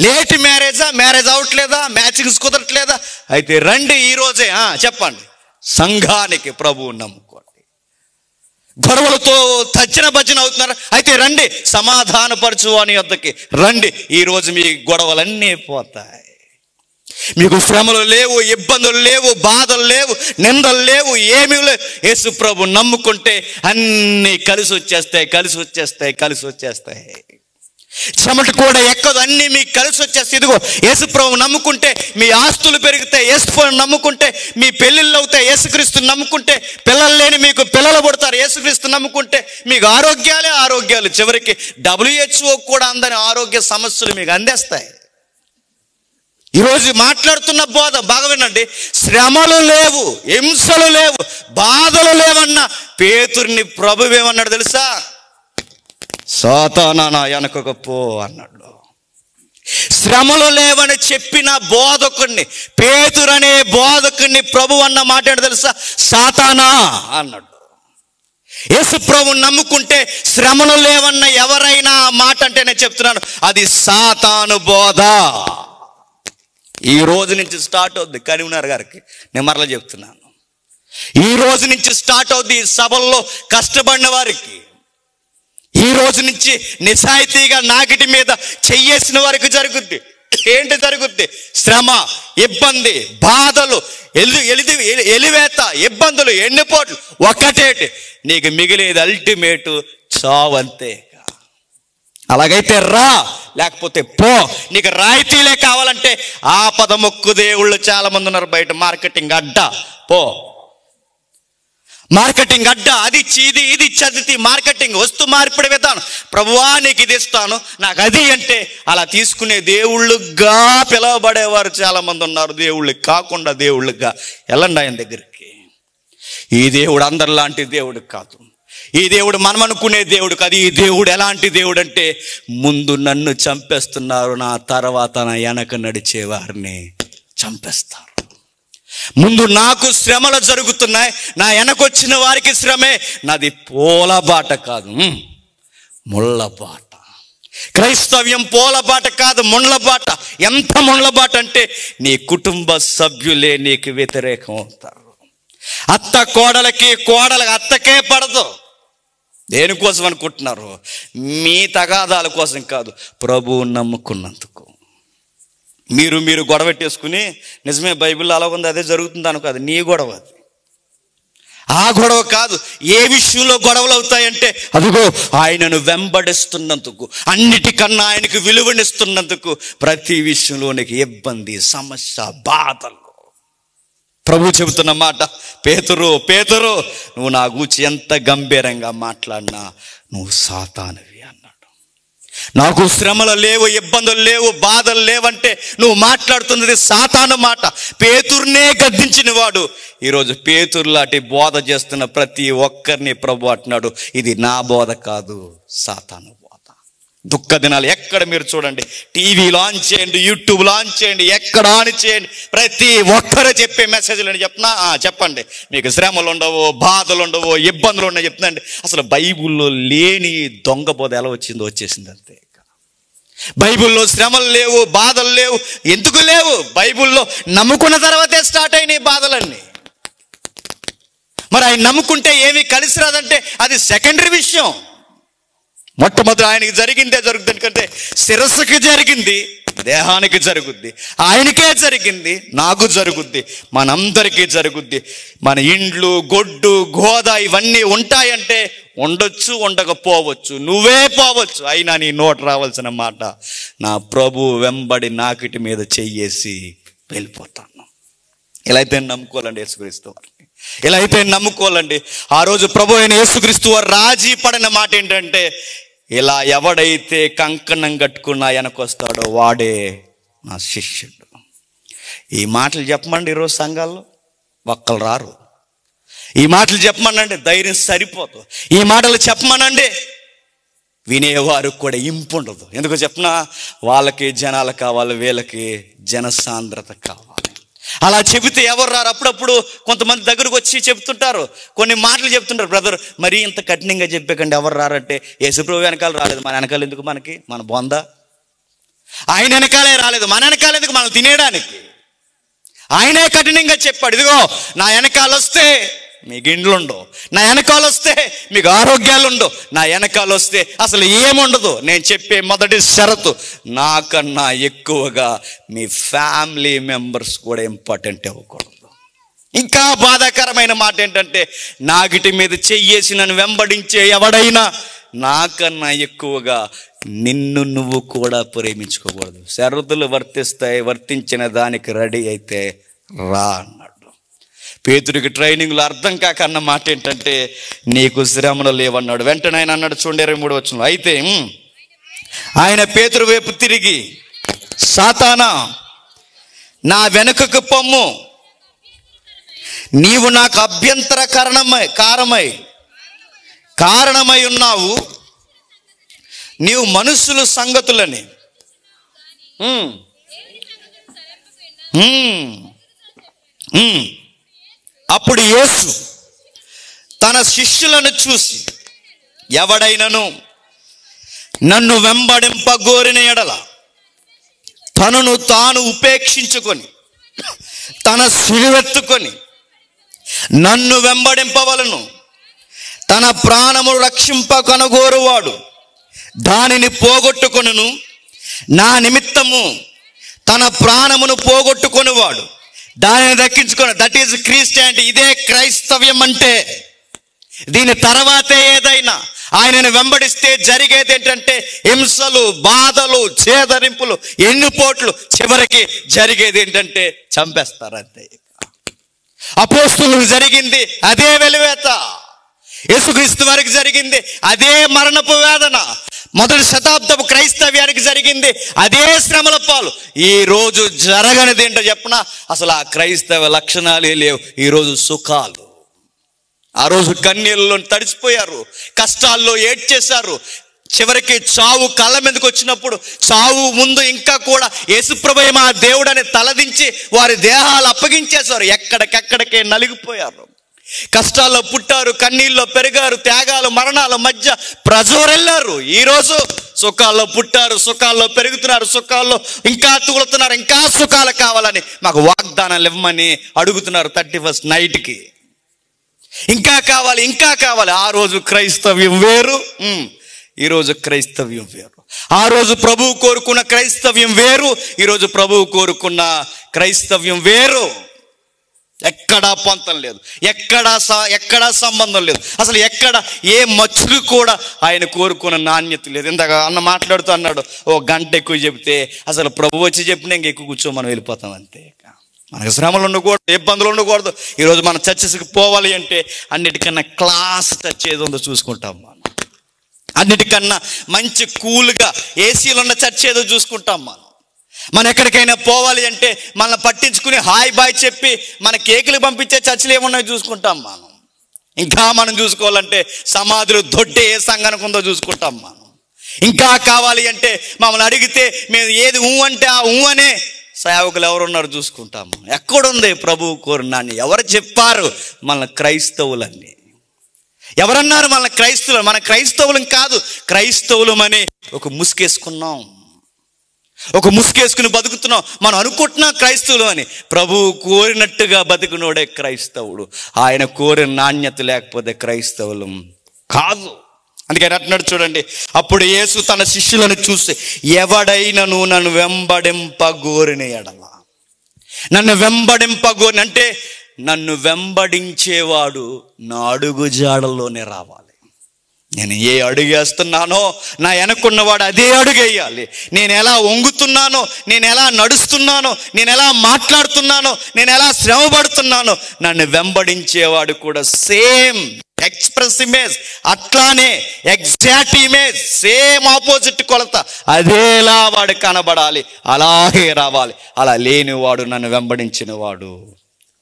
లేట్ మ్యారేజ్ అవట్లేదా, మ్యాచింగ్స్ కుదరట్లేదా, అయితే రండి ఈరోజే చెప్పండి సంఘానికి ప్రభువుని నమ్ముకోండి. గొడవలతో తచ్చిన భజన అవుతున్నారు, అయితే రండి సమాధానపరచు అని వద్దకి రండి, ఈరోజు మీ గొడవలన్నీ పోతాయి. మీకు శ్రమలు లేవు, ఇబ్బందులు లేవు, బాధలు లేవు, నిందలు లేవు, ఏమీ లేవు. యేసు ప్రభు నమ్ముకుంటే అన్నీ కలిసి వచ్చేస్తాయి. చెమట కూడా ఎక్కదు, అన్నీ మీకు కలిసి వచ్చేస్తాయి. ఇదిగో యేసు ప్రభు నమ్ముకుంటే మీ ఆస్తులు పెరుగుతాయి, యేసు ప్రభు నమ్ముకుంటే మీ పెళ్ళిళ్ళు అవుతాయి, యేసుక్రీస్తుని నమ్ముకుంటే పిల్లలు లేని మీకు పిల్లలు పుడతారు, యేసుక్రీస్తుని నమ్ముకుంటే మీకు ఆరోగ్యాలు చివరికి WHO కూడా అందని ఆరోగ్య సమస్యలు మీకు అందేస్తాయి. ఈరోజు మాట్లాడుతున్న బోధ బాగా వినండి. శ్రమలు లేవు, హింసలు లేవు, బాధలు లేవన్న పేతుర్ని ప్రభువేమన్నాడు తెలుసా? సాతానా నా వెనకకు పో అన్నాడు. శ్రమలు లేవని చెప్పిన బోధకుడిని, పేతురు అనే బోధకుడిని ప్రభు అన్న మాట తెలుసా? సాతానా అన్నాడు. యేసు ప్రభువుని నమ్ముకుంటే శ్రమలు లేవన్న ఎవరైనా ఆ మాట అంటే నేను చెప్తున్నాను అది సాతాను బోధ. ఈ రోజు నుంచి స్టార్ట్ అవుద్ది కరీంనగర్ గారికి, నేను మరలా చెప్తున్నాను, ఈ రోజు నుంచి స్టార్ట్ అవుద్ది సభల్లో కష్టపడిన వారికి, ఈ రోజు నుంచి నిజాయితీగా నాకిటి మీద చెయ్యేసిన వారికి జరుగుద్ది. ఏంటి జరుగుద్ది? శ్రమ, ఇబ్బంది, బాధలు, ఎలివేత, ఇబ్బందులు, ఎన్నిపోట్లు, ఒకటేటి నీకు మిగిలేది అల్టిమేటు చావంతే. అలాగైతే రా, లేకపోతే పో. నీకు రాయితీలే కావాలంటే ఆపద మొక్కు దేవుళ్ళు చాలా మంది ఉన్నారు బయట. మార్కెటింగ్ అడ్డ పో, మార్కెటింగ్ అడ్డ, అది ఇది ఇది చదివి మార్కెటింగ్, వస్తు మార్పిడి విధానం. ప్రభువా నీకు ఇది ఇస్తాను, నాకు అది అంటే అలా తీసుకునే దేవుళ్ళుగా పిలవబడేవారు చాలా మంది ఉన్నారు. దేవుళ్ళకి కాకుండా దేవుళ్ళుగా వెళ్ళండి ఆయన దగ్గరికి. ఈ దేవుడు అందరిలాంటి దేవుడు కాదు, ఈ దేవుడు మనం అనుకునే దేవుడు కాదు. ఈ దేవుడు ఎలాంటి దేవుడు అంటే ముందు నన్ను చంపేస్తున్నారు, నా తర్వాత నా వెనక నడిచే వారిని చంపేస్తారు. ముందు నాకు శ్రమలు జరుగుతున్నాయి, నా వెనకొచ్చిన వారికి శ్రమే. నాది పూలబాట కాదు, ముళ్ళబాట. క్రైస్తవ్యం పూలబాట కాదు, ముళ్ళబాట. ఎంత ముళ్ళబాట అంటే నీ కుటుంబ సభ్యులే నీకు వ్యతిరేకం అవుతారు. అత్త కోడలకి, కోడలకి అత్తకే పడదు. దేనికోసం అనుకుంటున్నారు? మీ తగాదాల కోసం కాదు, ప్రభువు నమ్ముకున్నందుకు. మీరు గొడవెట్టేసుకుని నిజమే బైబిల్లో అలా ఉంది అదే జరుగుతుంది అనుకో, అది నీ గొడవ. అది ఆ గొడవ కాదు. ఏ విషయంలో గొడవలు అవుతాయంటే అదిగో ఆయనను వెంబడిస్తున్నందుకు, అన్నిటికన్నా ఆయనకు విలువనిస్తున్నందుకు ప్రతి విషయంలో నీకు ఇబ్బంది, సమస్య, బాధలు. ప్రభు చెబుతున్న మాట, పేతురు నువ్వు నా గూర్చి ఎంత గంభీరంగా మాట్లాడినా నువ్వు సాతానువి అన్నాడు. నాకు శ్రమలు లేవు, ఇబ్బందులు లేవు, బాధలు లేవంటే నువ్వు మాట్లాడుతున్నది సాతాను మాట. పేతుర్నే గద్దించిన వాడు ఈరోజు పేతురు లాంటి బోధ చేస్తున్న ప్రతి ఒక్కరిని ప్రభు అంటున్నాడు, ఇది నా బోధ కాదు, సాతాను బోధ. దుఃఖ దినాలు ఎక్కడ మీరు చూడండి, టీవీలో ఆన్ చేయండి, యూట్యూబ్లో ఆన్ చేయండి, ఎక్కడ ఆన్ చేయండి, ప్రతి ఒక్కరు చెప్పే మెసేజ్లు అని చెప్పండి. మీకు శ్రమలు ఉండవు, బాధలు ఉండవు, ఇబ్బందులు ఉన్నాయి చెప్తుందండి. అసలు బైబిల్లో లేని దొంగ బోధ ఎలా వచ్చేసింది అంతే. బైబిల్లో శ్రమలు లేవు, బాధలు లేవు. ఎందుకు లేవు? బైబిల్లో నమ్ముకున్న తర్వాతే స్టార్ట్ అయినాయి బాధలన్నీ. మరి ఆయన నమ్ముకుంటే ఏమీ కలిసి రాదంటే అది సెకండరీ విషయం. మొట్టమొదటి ఆయనకి జరిగిందే జరుగుతుంది. ఎందుకంటే శిరస్సుకి జరిగింది, దేహానికి జరుగుద్ది. ఆయనకే జరిగింది, నాకు జరుగుద్ది, మనందరికీ జరుగుద్ది. మన ఇండ్లు, గొడ్డు, గోద ఇవన్నీ ఉంటాయంటే ఉండొచ్చు, ఉండకపోవచ్చు, నువ్వే పోవచ్చు. అయినా నీ నోట రావాల్సిన మాట, నా ప్రభు వెంబడి నాకిటి మీద చెయ్యేసి వెళ్ళిపోతాను. ఇలా అయితే నమ్ముకోవాలండి యేసుక్రీస్తు వారిని. ఇలా అయితే నమ్ముకోవాలండి. ఆ రోజు ప్రభు అయిన యేసుక్రీస్తు వారు రాజీ పడిన మాట ఏంటంటే, ఇలా ఎవడైతే కంకణం కట్టుకున్నా వెనకొస్తాడో వాడే నా శిష్యుడు. ఈ మాటలు చెప్పమండి ఈరోజు సంఘాల్లో ఒక్కరు రారు. ఈ మాటలు చెప్పమనండి ధైర్యం సరిపోదు. ఈ మాటలు చెప్పమనండి వినేవారు కూడా ఇంపు ఉండదు. ఎందుకు చెప్పినా వాళ్ళకి జనాలు కావాలి, వీళ్ళకి జనసాంద్రత కావాలి. అలా చెబితే ఎవరు రారు. అప్పుడప్పుడు కొంతమంది దగ్గరకు వచ్చి చెప్తుంటారు, కొన్ని మాటలు చెప్తుంటారు, బ్రదర్ మరీ ఇంత కఠినంగా చెప్పేకండి ఎవరు రారంటే, యేసుప్రభు వెనకాల రాలేదు, మన వెనకాల ఎందుకు, మనకి మన బొంద. ఆయన వెనకాలే రాలేదు, మన వెనకాల ఎందుకు, మనం తినేయడానికి. ఆయనే కఠినంగా చెప్పాడు, ఇదిగో నా వెనకాల వస్తే మీకు ఇండ్లుండవు, నా వెనకాల వస్తే మీకు ఆరోగ్యాలు ఉండవు, నా వెనకాల వస్తే అసలు ఏముండదు. నేను చెప్పే మొదటి షరతు, నాకన్నా ఎక్కువగా మీ ఫ్యామిలీ మెంబర్స్ కూడా ఇంపార్టెంట్ ఇవ్వకూడదు. ఇంకా బాధాకరమైన మాట ఏంటంటే, నాగిటి మీద చెయ్యేసి నన్ను వెంబడించే ఎవడైనా నాకన్నా ఎక్కువగా నిన్ను నువ్వు కూడా ప్రేమించుకోకూడదు. షరతులు వర్తిస్తాయి, వర్తించిన దానికి రెడీ అయితే రా అన్నాడు. పేతురికి ట్రైనింగ్లో అర్థం కాక అన్న మాట ఏంటంటే, నీకు శ్రమలు లేవన్నాడు. వెంటనే ఆయన అన్నాడు, చూడండి 23వ వచనం, అయితే ఆయన పేతురు వైపు తిరిగి, సాతానా నా వెనుకకు పొమ్ము, నీవు నాకు అభ్యంతర కారణమై ఉన్నావు, నీవు మనుషుల సంగతులని అప్పుడు యేసు తన శిష్యులను చూసి, ఎవడైనను నన్ను వెంబడింపగోరిన ఎడల తనను తాను ఉపేక్షించుకొని తన సిలువెత్తుకొని నన్ను వెంబడింపవలను. తన ప్రాణము రక్షింప కనుగోరువాడు దానిని పోగొట్టుకొనును. నా నిమిత్తము తన ప్రాణమును పోగొట్టుకొనివాడు దానిని దక్కించుకొని. That is Christianity. ఇదే క్రైస్తవ్యం అంటే. దీని తర్వాతే ఏదైనా. ఆయనను వెంబడిస్తే జరిగేది ఏంటంటే హింసలు, బాధలు, చేదరింపులు, ఎన్నుపోట్లు, చివరికి జరిగేది ఏంటంటే చంపేస్తారంతే. అపోస్తులకు జరిగింది అదే వెలివేత, యేసుక్రీస్తు వారికి జరిగింది అదే మరణపు వేదన, మొదటి శతాబ్దపు క్రైస్తవ్యానికి జరిగింది అదే శ్రమల పాలు. ఈ రోజు జరగనిది ఏంటో చెప్పనా, అసలు ఆ క్రైస్తవ లక్షణాలే లేవు. ఈరోజు సుఖాలు, ఆ రోజు కన్నీళ్ళలో తడిసిపోయారు, కష్టాల్లో ఏడ్చేశారు. చివరికి చావు కళ్ళ మీదకి వచ్చినప్పుడు, చావు ముందు ఇంకా కూడా యేసుప్రభువే మా దేవుడని తలదించి వారి దేహాలు అప్పగించేశారు. ఎక్కడికెక్కడికే నలిగిపోయారు. కష్టాల్లో పుట్టారు, కన్నీళ్ళలో పెరిగారు, త్యాగాలు మరణాల మధ్య ప్రజోరెళ్ళారు. ఈరోజు సుఖాల్లో పుట్టారు, సుఖాల్లో పెరుగుతున్నారు, సుఖాల్లో ఇంకా తూలుతున్నారు. ఇంకా సుఖాలు కావాలని మాకు వాగ్దానాలు ఇవ్వమని అడుగుతున్నారు 31st నైట్కి. ఇంకా కావాలి, ఇంకా కావాలి. ఆ రోజు క్రైస్తవ్యం వేరు, ఈరోజు క్రైస్తవ్యం వేరు. ఆ రోజు ప్రభువు కోరుకున్న క్రైస్తవ్యం వేరు, ఈరోజు ప్రభువు కోరుకున్న క్రైస్తవ్యం వేరు. ఎక్కడా పొంతం లేదు, ఎక్కడా సంబంధం లేదు, అసలు ఎక్కడ ఏ మచ్చుకు కూడా ఆయన కోరుకున్న నాణ్యత లేదు. ఇందాక అన్న మాట్లాడుతూ అన్నాడు, ఓ గంట ఎక్కువ చెబితే అసలు ప్రభు వచ్చి చెప్పినా ఇంక ఎక్కువ కూర్చో మనం వెళ్ళిపోతాం అంతే. మనకు శ్రమలు ఉండకూడదు, ఇబ్బందులు ఉండకూడదు. ఈరోజు మన చర్చెస్కి పోవాలి అంటే అన్నిటికన్నా క్లాస్ చర్చ్ ఏదో ఉందో చూసుకుంటాం మనం. అన్నిటికన్నా మంచి కూల్గా ఏసీలో ఉన్న చర్చ్ ఏదో చూసుకుంటాం మనం. మనం ఎక్కడికైనా పోవాలి అంటే మనల్ని పట్టించుకుని హాయ్ బాయ్ చెప్పి మన కేకులు పంపించే చర్చలు ఏమున్నాయో చూసుకుంటాం మనం. ఇంకా మనం చూసుకోవాలంటే సమాధులు దొడ్డే ఏ సంఘానికి ఉందో చూసుకుంటాం మనం. ఇంకా కావాలి అంటే మమ్మల్ని అడిగితే మేము ఏది అంటే ఆ అనే సేవకులు ఎవరున్నారు చూసుకుంటాము. ఎక్కడుంది ప్రభు కోరినాన్ని? ఎవరు చెప్పారు మన క్రైస్తవులన్నీ? ఎవరన్నారు మన క్రైస్తవులు? మన క్రైస్తవులం కాదు, క్రైస్తవులమని ఒక ముసుగేసుకున్నాం, ఒక ముసుగేసుకుని బతుకుతున్నాం. మనం అనుకుంటున్నాం క్రైస్తవులు అని. ప్రభువు కోరినట్టుగా బతికినోడే క్రైస్తవుడు. ఆయన కోరిన నాణ్యత లేకపోతే క్రైస్తవులం కాదు. అందుకని అంటున్నాడు చూడండి, అప్పుడు యేసు తన శిష్యులను చూసి, ఎవడైనను నన్ను వెంబడింపగోరిన ఎడల, నన్ను వెంబడింపగోరిన అంటే నన్ను వెంబడించేవాడు నా అడుగు జాడల్లోనే రావాలి. నేను ఏ అడుగు వేస్తున్నానో నా వెనక్కున్నవాడు అదే అడుగు వేయాలి. నేను ఎలా వంగుతున్నానో, నేను ఎలా నడుస్తున్నానో, నేను ఎలా మాట్లాడుతున్నానో, నేను ఎలా శ్రమ పడుతున్నానో, నన్ను వెంబడించేవాడు కూడా సేమ్ ఎక్స్ప్రెస్ ఇమేజ్, అట్లానే ఎగ్జాక్ట్ ఇమేజ్, సేమ్ ఆపోజిట్ కొలత, అదేలా వాడు కనబడాలి, అలాగే రావాలి. అలా లేనివాడు నన్ను వెంబడించిన వాడు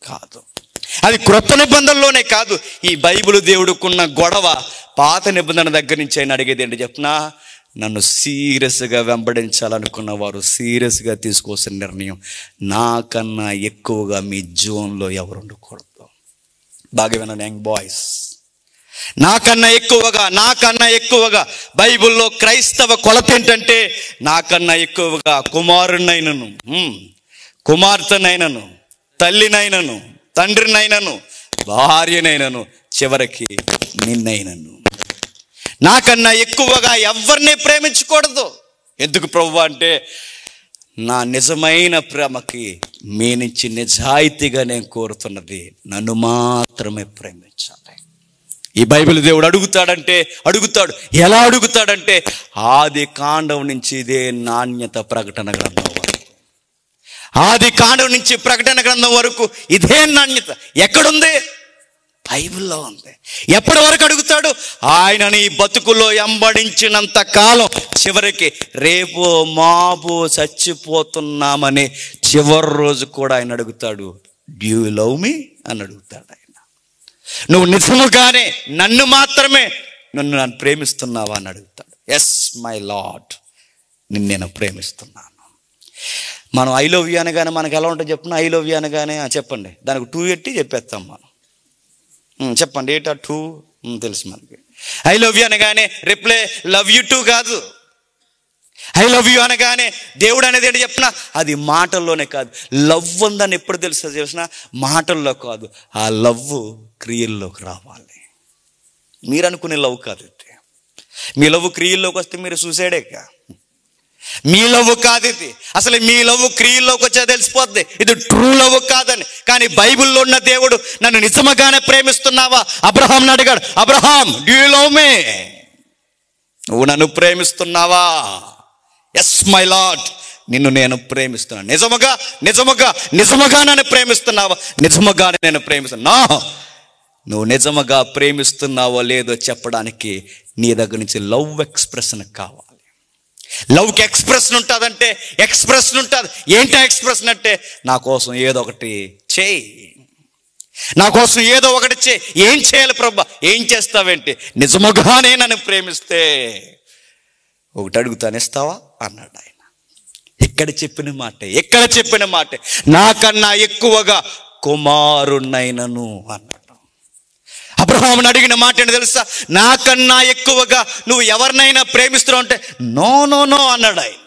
కాదు. అది క్రొత్త నిబంధనలోనే కాదు, ఈ బైబిల్ దేవుడుకున్న గొడవ పాత నిబంధన దగ్గర నుంచి ఆయన అడిగేది ఏంటి చెప్పనా? నన్ను సీరియస్గా వెంబడించాలనుకున్న వారు సీరియస్గా తీసుకోవాల్సిన నిర్ణయం, నాకన్నా ఎక్కువగా మీ జోన్లో ఎవరు ఉండకూడదు. బాగా వినండి యంగ్ బాయ్స్, నాకన్నా ఎక్కువగా బైబిల్లో క్రైస్తవ కొలత ఏంటంటే, నాకన్నా ఎక్కువగా కుమారునైనను, కుమార్తెనైనను, తల్లినైనను, తండ్రినైనను, భార్యనైనను, చివరికి నిన్నైనను, నాకన్నా ఎక్కువగా ఎవరిని ప్రేమించకూడదు. ఎందుకు ప్రభువా అంటే, నా నిజమైన ప్రేమకి మీ నుంచి నిజాయితీగా నేను కోరుతున్నది నన్ను మాత్రమే ప్రేమించాలి. ఈ బైబిల్ దేవుడు అడుగుతాడు. ఎలా అడుగుతాడంటే, ఆది కాండం నుంచి ఇదే నాణ్యత ప్రకటన గ్రంథం వరకు, ఆది కాండం నుంచి ప్రకటన గ్రంథం వరకు ఇదే నాణ్యత ఎక్కడుంది? బైబిల్లో ఉంది. ఎప్పటి వరకు అడుగుతాడు? ఆయనని బతుకులో వెంబడించినంత కాలం, చివరికి రేపో మాపో చచ్చిపోతున్నామని చివరి రోజు కూడా ఆయన అడుగుతాడు, డూ యు లవ్ మీ అని అడుగుతాడు ఆయన. నువ్వు నిజముగానే నన్ను ప్రేమిస్తున్నావా అని అడుగుతాడు. ఎస్ మై లార్డ్, నేను ప్రేమిస్తున్నాను. మనం ఐ లవ్ యూ అనగానే మనకు ఎలా ఉంటుంది చెప్పిన? ఐ లవ్ యూ అనగానే చెప్పండి, దానికి 2 ఎట్టి చెప్పేస్తాం మనం. చెప్పండి, ఏటా 2 తెలుసు మనకి. ఐ లవ్ యూ అనగానే రిప్లై లవ్ యూ టూ కాదు. ఐ లవ్ యూ అనగానే దేవుడు అనేది ఏంటి చెప్పిన? అది మాటల్లోనే కాదు. లవ్ ఉందని ఎప్పుడు తెలుస్తుంది తెలిసిన? మాటల్లో కాదు, ఆ లవ్ క్రియల్లోకి రావాలి. మీరు అనుకునే లవ్ కాదు ఇది. మీ లవ్ క్రియల్లోకి వస్తే మీరు సూసైడేగా. మీ లవ్ కాదు ఇది. అసలు మీ లవ్ క్రియల్లోకి వచ్చే తెలిసిపోద్ది ఇది ట్రూ లవ్ కాదని. కానీ బైబిల్లో ఉన్న దేవుడు నన్ను నిజముగానే ప్రేమిస్తున్నావా? అబ్రహాంని అడిగాడు, అబ్రహాం డూ యు లవ్ మీ? నువ్వు నన్ను ప్రేమిస్తున్నావా? ఎస్ మై లార్డ్, నిన్ను నేను ప్రేమిస్తున్నాను. నిజముగా నన్ను ప్రేమిస్తున్నావా? నిజముగానే నేను ప్రేమిస్తున్నా. నువ్వు నిజముగా ప్రేమిస్తున్నావో లేదో చెప్పడానికి నీ దగ్గర నుంచి లవ్ ఎక్స్ప్రెషన్ కావాలి. లవ్కి ఎక్స్ప్రెషన్ ఉంటుందంటే ఎక్స్ప్రెషన్ ఉంటుంది. ఏంటి ఎక్స్ప్రెషన్ అంటే, నా కోసం ఏదో ఒకటి చేయి, నా కోసం ఏదో ఒకటి చేయి. ఏం చేయాలి ప్రభా? ఏం చేస్తావేంటి? నిజముగానే నన్ను ప్రేమిస్తే ఒకటి అడుగుతాను, ఇస్తావా అన్నాడు ఆయన. ఎక్కడ చెప్పిన మాట, నాకన్నా ఎక్కువగా కుమారునైనను అన్నాడు. అబ్రహాముని అడిగిన మాట ఏంటి తెలుసా? నాకన్నా ఎక్కువగా నువ్వు ఎవరినైనా ప్రేమిస్తున్నావు అంటే నో అన్నాడు ఆయన.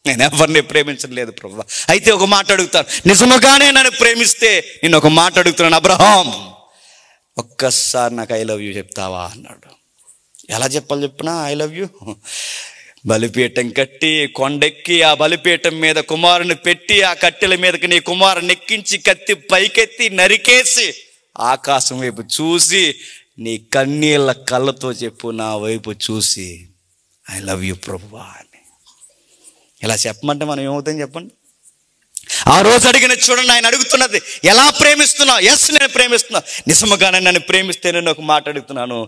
నేను ఎవరిని ప్రేమించలేదు ప్రభు. అయితే ఒక మాట అడుగుతాను, నిజముగానే నన్ను ప్రేమిస్తే నేను ఒక మాట అడుగుతున్నాను, అబ్రహాం ఒక్కసారి నాకు ఐ లవ్ యూ చెప్తావా అన్నాడు. ఎలా చెప్పాలి చెప్పినా ఐ లవ్ యూ. బలిపీఠం కట్టి కొండెక్కి ఆ బలిపీఠం మీద కుమారుని పెట్టి ఆ కట్టెల మీదకి నీ కుమారుని ఎక్కించి కత్తి పైకెత్తి నరికేసి ఆకాశం వైపు చూసి నీ కన్నీళ్ళ కళ్ళతో చెప్పు నా వైపు చూసి ఐ లవ్ యూ ప్రభువా అని. ఇలా చెప్పమంటే మనం ఏమవుతాం చెప్పండి? ఆ రోజు అడిగిన చూడండి, ఆయన అడుగుతున్నది ఎలా ప్రేమిస్తున్నావు? ఎస్, నేను ప్రేమిస్తున్నా. నిజముగానే నన్ను ప్రేమిస్తే నేను ఒక మాట అడుగుతున్నాను,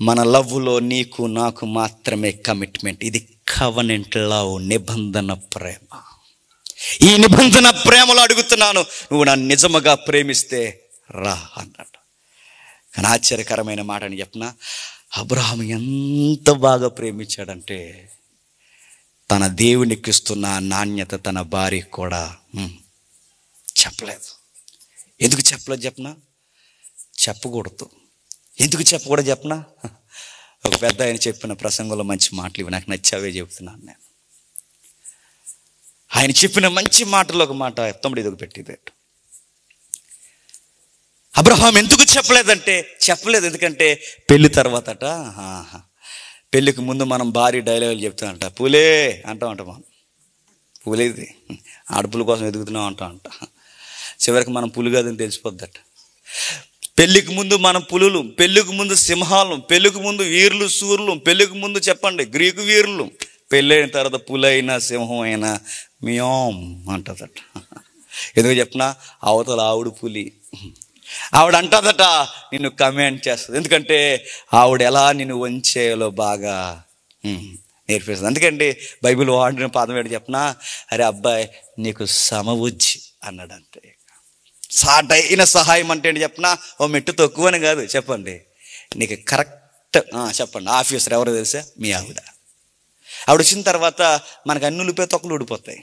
మన లవ్లో నీకు నాకు మాత్రమే కమిట్మెంట్. ఇది కవనెంట్ లవ్, నిబంధన ప్రేమ. ఈ నిబంధన ప్రేమలో అడుగుతున్నాను, నువ్వు నన్ను నిజముగా ప్రేమిస్తే రా అన్నాడు. కానీ ఆశ్చర్యకరమైన మాట అని చెప్పిన, అబ్రహాము ఎంత బాగా ప్రేమించాడంటే తన దేవునికి ఇస్తున్న నాణ్యత తన భార్యకు కూడా చెప్పలేదు. ఎందుకు చెప్పలేదు చెప్పనా? చెప్పకూడదు. ఎందుకు చెప్పకూడదు చెప్పనా? ఒక పెద్ద ఆయన చెప్పిన ప్రసంగంలో మంచి మాటలు ఇవి నాకు నచ్చావే చెబుతున్నాను నేను. ఆయన చెప్పిన మంచి మాటలో ఒక మాట తమ్ముడు ఇదొక పెట్టిదే. అబ్రహాం ఎందుకు చెప్పలేదంటే చెప్పలేదు ఎందుకంటే పెళ్లి తర్వాతట, పెళ్ళికి ముందు మనం భారీ డైలాగులు చెప్తామంట. పూలే అంటాం మనం, పూలేది ఆడపుల కోసం ఎదుగుతున్నాం అంట. చివరికి మనం పులి కాదని తెలిసిపోద్దట. పెళ్ళికి ముందు మనం పులులు, పెళ్ళికి ముందు సింహాలు, పెళ్ళికి ముందు వీరులు సూర్యులు, పెళ్ళికి ముందు చెప్పండి గ్రీకు వీరులు, పెళ్ళైన తర్వాత పులైనా సింహం అయినా మియోం అంటదట. ఎందుకు చెప్పినా అవతల ఆవిడ పులి, ఆవిడ అంటదట నిన్ను కమాండ్ చేస్తుంది. ఎందుకంటే ఆవిడ ఎలా నిన్ను వంచేయాలో బాగా నేర్పిస్తుంది. ఎందుకంటే బైబిల్ వాడిన పాదం ఏంటి చెప్పినా, అరే అబ్బాయి నీకు సమవుజ్జి అన్నాడు. అంతే. సాటైన సహాయం అంటే ఏంటి చెప్పినా, ఓ మెట్టు తక్కువని కాదు, చెప్పండి నీకు కరెక్ట్ చెప్పండి. ఆఫీసర్ ఎవరో తెలుసా? మీ ఆవిడ. ఆవిడ వచ్చిన తర్వాత మనకు అన్ని ఉల్లిపోయి తొక్కలు ఊడిపోతాయి.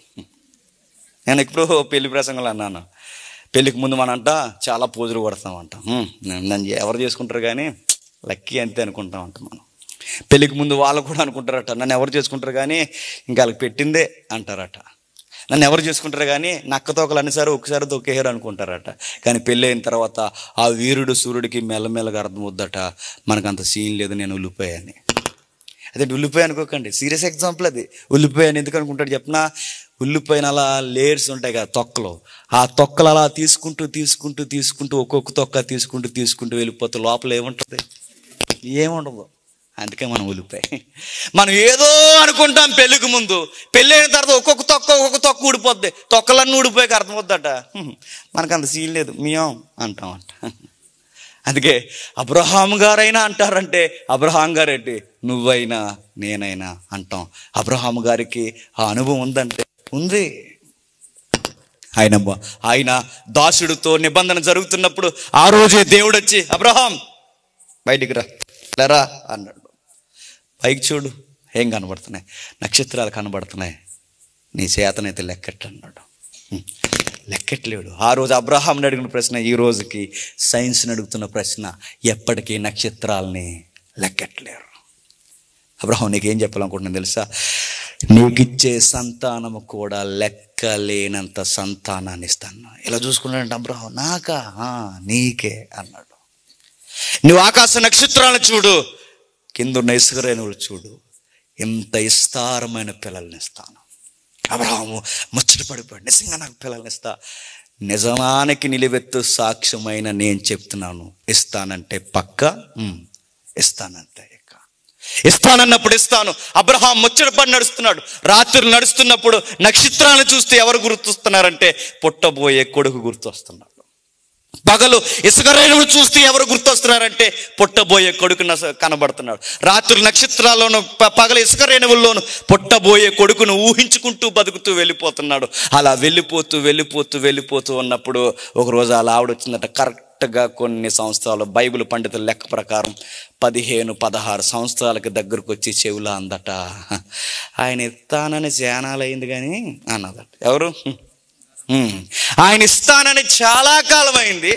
నేను ఇప్పుడు పెళ్లి ప్రసంగంలో అన్నాను, పెళ్ళికి ముందు మనంట చాలా పోజులు కొడతామంట. నన్ను ఎవరు చేసుకుంటారు కానీ లక్కీ అంతే అనుకుంటామంట మనం. పెళ్ళికి ముందు వాళ్ళు కూడా అనుకుంటారట నన్ను ఎవరు చేసుకుంటారు కానీ ఇంకా వాళ్ళకి పెట్టిందే అంటారట. నన్ను ఎవరు చేసుకుంటారు కానీ నక్కతోకలు అన్నిసారి ఒకసారి తొక్కేయారు అనుకుంటారట. కానీ పెళ్ళి అయిన తర్వాత ఆ వీరుడు సూర్యుడికి మెల్లమెల్లగా అర్థమవుద్దట, మనకు అంత సీన్ లేదు, నేను ఉల్లిపోయాను. అదే ఉల్లిపోయి అనుకోకండి, సీరియస్ ఎగ్జాంపుల్ అది. ఉల్లిపోయాను ఎందుకు అనుకుంటాడు చెప్పినా, ఉల్లిపోయిన అలా లేయర్స్ ఉంటాయి కదా తొక్కలు, ఆ తొక్కలు అలా తీసుకుంటూ తీసుకుంటూ తీసుకుంటూ ఒక్కొక్క తొక్క తీసుకుంటూ వెళ్ళిపోతే లోపల ఏముంటుంది? ఏముండదు. అందుకే మనం ఉల్లిపోయి మనం ఏదో అనుకుంటాం పెళ్ళికి ముందు, పెళ్ళైన తర్వాత ఒక్కొక్క తొక్క ఊడిపోద్ది, తొక్కలన్నీ ఊడిపోయాక అర్థమవుద్దట మనకు అంత సీన్ లేదు, మియాం అంటామంట. అందుకే అబ్రహాం గారైనా అంటారంటే అబ్రహాం గారేంటి నువ్వైనా నేనైనా అంటాం. అబ్రహాం గారికి ఆ అనుభవం ఉందంటే ఉంది. ఆయన దాసుడితో నిబంధన జరుగుతున్నప్పుడు ఆ రోజే దేవుడు వచ్చి అబ్రహాం బయటికి రా అన్నాడు. పైకి చూడు, ఏం కనబడుతున్నాయి? నక్షత్రాలు కనబడుతున్నాయి, నీ చేతనైతే లెక్కట్టు అన్నాడు. లెక్కట్లేడు. ఆ రోజు అబ్రహాంని అడిగిన ప్రశ్న ఈ రోజుకి సైన్స్ని అడుగుతున్న ప్రశ్న, ఎప్పటికీ నక్షత్రాలని లెక్కట్లేరు. అబ్రహాం నీకేం చెప్పాలనుకుంటున్నాను తెలుసా? నీకిచ్చే సంతానము కూడా లెక్కలేనంత సంతానాన్ని ఇస్తాను. ఇలా చూసుకున్నాడంటే అబ్రహాం నాకా? నీకే అన్నాడు. నువ్వు ఆకాశ నక్షత్రాలను చూడు, కిందున్న ఇసుక రేణువులు చూడు, ఎంత విస్తారమైన పిల్లల్ని ఇస్తాను. అబ్రహాము ముచ్చట పడిపోయాడు, నిజంగా నాకు పిల్లల్ని ఇస్తా. నిజమానికి నిలువెత్తు సాక్ష్యమైన నేను చెప్తున్నాను, ఇస్తానంటే పక్క ఇస్తానంతే. ఇస్తానన్నప్పుడు ఇస్తాను. అబ్రహాం ముచ్చటపడి నడుస్తున్నాడు. రాత్రులు నడుస్తున్నప్పుడు నక్షత్రాలను చూస్తే ఎవరు గుర్తొస్తున్నారంటే పుట్టబోయే కొడుకు గుర్తొస్తున్నాడు. పగలు ఇసుక రేణువులు చూస్తే ఎవరు గుర్తొస్తున్నారంటే పుట్టబోయే కొడుకు కనబడుతున్నాడు. రాత్రులు నక్షత్రాల్లోనూ పగలు ఇసుక రేణువుల్లోనూ పుట్టబోయే కొడుకును ఊహించుకుంటూ బతుకుతూ వెళ్ళిపోతున్నాడు. అలా వెళ్ళిపోతూ ఉన్నప్పుడు ఒకరోజు అలా ఆవిడ వచ్చిందట. కరెక్ట్గా కొన్ని సంవత్సరాలు బైబిల్ పండితుల లెక్క ప్రకారం 15-16 సంవత్సరాలకి దగ్గరకు వచ్చి చెవులా అందట, ఆయన ఇస్తానని శానాలైంది కానీ అన్నదట. ఎవరు? ఆయన ఇస్తానని చాలా కాలం అయింది.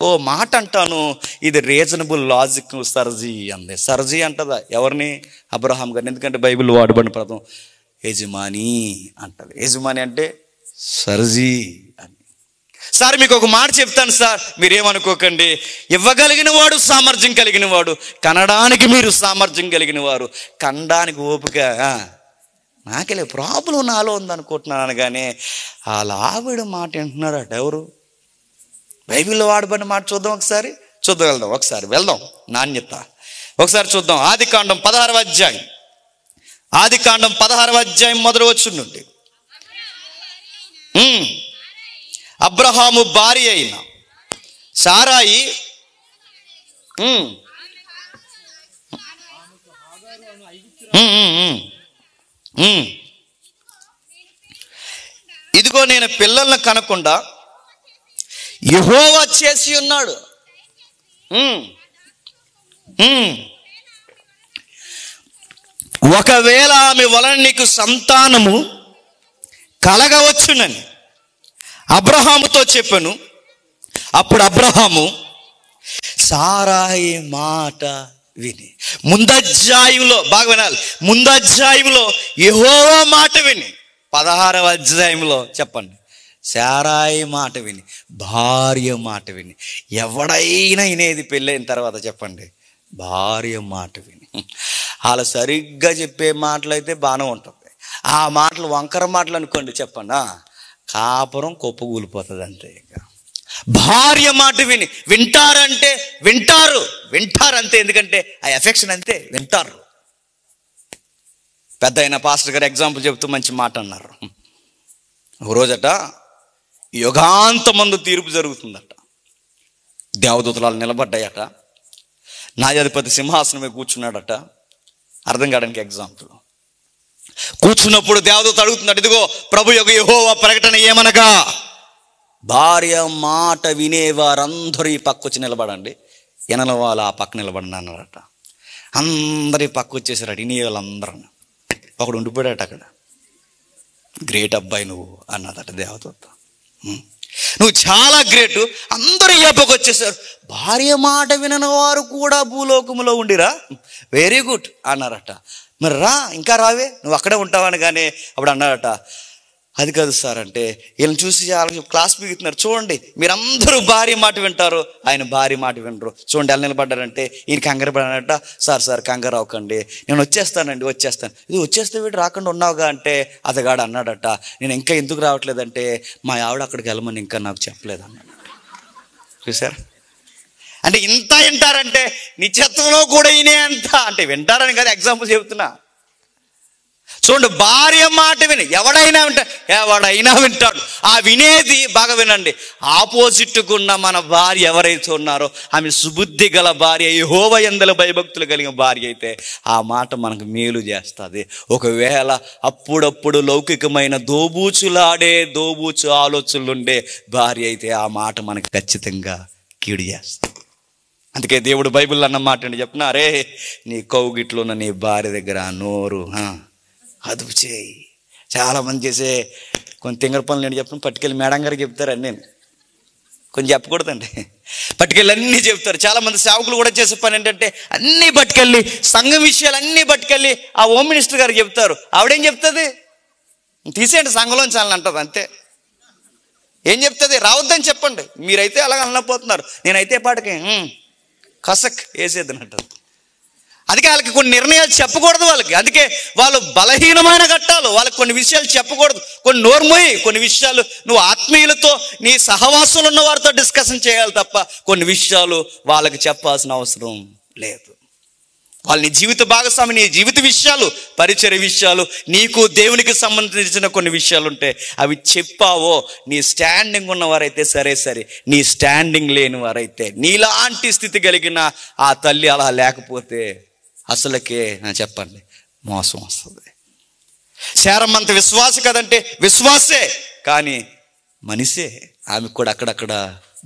ఓ మాట అంటాను, ఇది రీజనబుల్ లాజిక్ సర్జీ అంది. సర్జీ అంటదా ఎవరిని? అబ్రహాం గారిని. ఎందుకంటే బైబిల్ వాడబడిన పదం యజమాని అంటది. యజమాని అంటే సర్జీ అని. సార్ మీకు ఒక మాట చెప్తాను సార్, మీరేమనుకోకండి. ఇవ్వగలిగిన వాడు సామర్థ్యం కలిగిన వాడు, కనడానికి మీరు సామర్థ్యం కలిగిన వారు, కనడానికి ఓపిక నాకెళ్ళే ప్రాబ్లం నాలో ఉందనుకుంటున్నాను అనగానే వాళ్ళ ఆవిడ మాట వింటున్నారట. ఎవరు? బైబిల్లో వాడబడిన మాట చూద్దాం ఒకసారి, చూద్దాం ఒకసారి వెళ్దాం. నాణ్యత ఒకసారి చూద్దాం. ఆదికాండం 16వ అధ్యాయం, ఆదికాండం 16వ అధ్యాయం మొదటి వచనం నుండి. అబ్రహాము భార్య అయిన సారాయి ఇదిగో నేను పిల్లలను కనకుండా యెహోవా చేసి ఉన్నాడు. ఒకవేళ ఆమె వలన నీకు సంతానము కలగవచ్చునని అబ్రహాముతో చెప్పాను. అప్పుడు అబ్రహాము సారాయి మాట విని, ముందధ్యాయంలో బాగా వినాలి, ముందధ్యాయంలో యెహోవా మాట విని, 16వ అధ్యాయంలో చెప్పండి, సారాయి మాట విని, భార్య మాట విని. ఎవడైనా వినేది పెళ్ళైన తర్వాత చెప్పండి, భార్య మాట విని. అలా సరిగ్గా చెప్పే మాటలు అయితే బాగానే ఉంటుంది. ఆ మాటలు వంకర మాటలు అనుకోండి చెప్పండి, కాపురం కుప్పగూలిపోతుంది అంతే. ఇక భార్య మాట విని, వింటారంటే వింటారు అంతే. ఎందుకంటే ఆ ఎఫెక్షన్ అంతే, వింటారు. పెద్ద అయిన పాస్టర్ గారు ఎగ్జాంపుల్ చెబుతూ మంచి మాట అన్నారు. ఒక రోజట యుగాంతమందు తీర్పు జరుగుతుందట. దేవదూతలు నిలబడ్డాయట. న్యాయాధిపతి సింహాసనమే కూర్చున్నాడట. అర్థం కావడానికి ఎగ్జాంపుల్. కూర్చున్నప్పుడు దేవదూత అడుగుతున్నాడు, ఇదిగో ప్రభు యొక్క యెహోవా ప్రకటన ఏమనగా, భార్య మాట వినేవారందరూ ఈ పక్క వచ్చి నిలబడండి, ఎనల వాళ్ళు ఆ పక్క నిలబడండి అన్నారట. అందరూ ఈ పక్క వచ్చేసారట, వినే వాళ్ళందరూ. ఒకడు ఉండిపోయాడట అక్కడ. గ్రేట్ అబ్బాయి నువ్వు అన్నదట దేవదూత. నువ్వు చాలా గ్రేటు, అందరూ ఈ పక్క వచ్చేసారు. భార్య మాట వినని వారు కూడా భూలోకములో ఉండిరా, వెరీ గుడ్ అన్నారట. మరి రా, ఇంకా రావే, నువ్వు అక్కడే ఉంటావని. కానీ అప్పుడు అన్నారట, అది కాదు సార్ అంటే, వీళ్ళని చూసి చాలా క్లాస్ పీగుతున్నారు. చూడండి, మీరందరూ భార్య మాట వింటారు, ఆయన భార్య మాట వినరు. చూడండి ఎలా నిలబడ్డారంటే, ఈయన కంగారు పడానట. సార్ కంగారు అవ్వకండి, నేను వచ్చేస్తాను. ఇది వచ్చేస్తే వీడు రాకుండా ఉన్నావుగా అంటే, అతగాడు అన్నాడట, నేను ఇంకా ఎందుకు రావట్లేదంటే, మా ఆవిడ అక్కడికి వెళ్ళమని ఇంకా నాకు చెప్పలేదు అన్నాడు. చూసారు అంటే ఇంత వింటారంటే, నిత్యత్వంలో కూడా ఈయనే అంత అంటే వింటారని కదా ఎగ్జాంపుల్ చెబుతున్నా. చూడండి, భార్య మాట విని ఎవడైనా వింటాడు. ఆ వినేది బాగా వినండి, ఆపోజిట్గా ఉన్న మన భార్య ఎవరైతే ఉన్నారో ఆమె సుబుద్ధి గల భార్య, యెహోవా యందు భయభక్తులు కలిగిన భార్య అయితే ఆ మాట మనకు మేలు చేస్తుంది. ఒకవేళ అప్పుడప్పుడు లౌకికమైన దోబూచు ఆలోచనలు ఉండే భార్య అయితే ఆ మాట మనకు ఖచ్చితంగా కీడు చేస్తుంది. అందుకే దేవుడు బైబిల్లో అన్న మాట అండి చెప్పిన, అరే నీ కౌగిట్లో ఉన్న నీ భార్య దగ్గర నోరు అదుపు చేయి. చాలామంది చేసే కొన్ని తింగర పనులు నేను చెప్పిన పట్టుకెళ్ళి మేడం గారికి చెప్తారు. అని నేను కొంచెం చెప్పకూడదండి, పట్టుకెళ్ళి అన్నీ చెప్తారు. చాలామంది సేవకులు కూడా చేసే పని ఏంటంటే అన్నీ పట్టుకెళ్ళి, సంఘం విషయాలు అన్నీ పట్టుకెళ్ళి ఆ హోమ్ మినిస్టర్ గారికి చెప్తారు. ఆవిడేం చెప్తుంది, తీసేయండి సంఘంలోంచి అని అంటుంది. అంతే. ఏం చెప్తుంది, రావద్దని చెప్పండి. మీరైతే అలాగ అనలేకపోతున్నారు, నేనైతే పాటకి కసక్ వేసేది అంటారు. అందుకే వాళ్ళకి కొన్ని నిర్ణయాలు చెప్పకూడదు వాళ్ళకి. అందుకే వాళ్ళు బలహీనమైన ఘట్టాలు, వాళ్ళకి కొన్ని విషయాలు చెప్పకూడదు. కొన్ని నోర్మోయి, కొన్ని విషయాలు నువ్వు ఆత్మీయులతో నీ సహవాసంలో ఉన్న వారితో డిస్కషన్ చేయాలి తప్ప కొన్ని విషయాలు వాళ్ళకి చెప్పాల్సిన అవసరం లేదు. వాళ్ళ నీ జీవిత భాగస్వామి, నీ జీవిత విషయాలు, పరిచర్య విషయాలు, నీకు దేవునికి సంబంధించిన కొన్ని విషయాలు ఉంటే అవి చెప్పావో, నీ స్టాండింగ్ ఉన్నవారైతే సరే, నీ స్టాండింగ్ లేని వారైతే, నీలాంటి స్థితి కలిగిన ఆ తల్లి అలా లేకపోతే అసలుకే చెప్పండి మోసం వస్తుంది. శారమ్మంత విశ్వాస కదంటే విశ్వాసే, కానీ మనిషే. ఆమెకు కూడా అక్కడక్కడ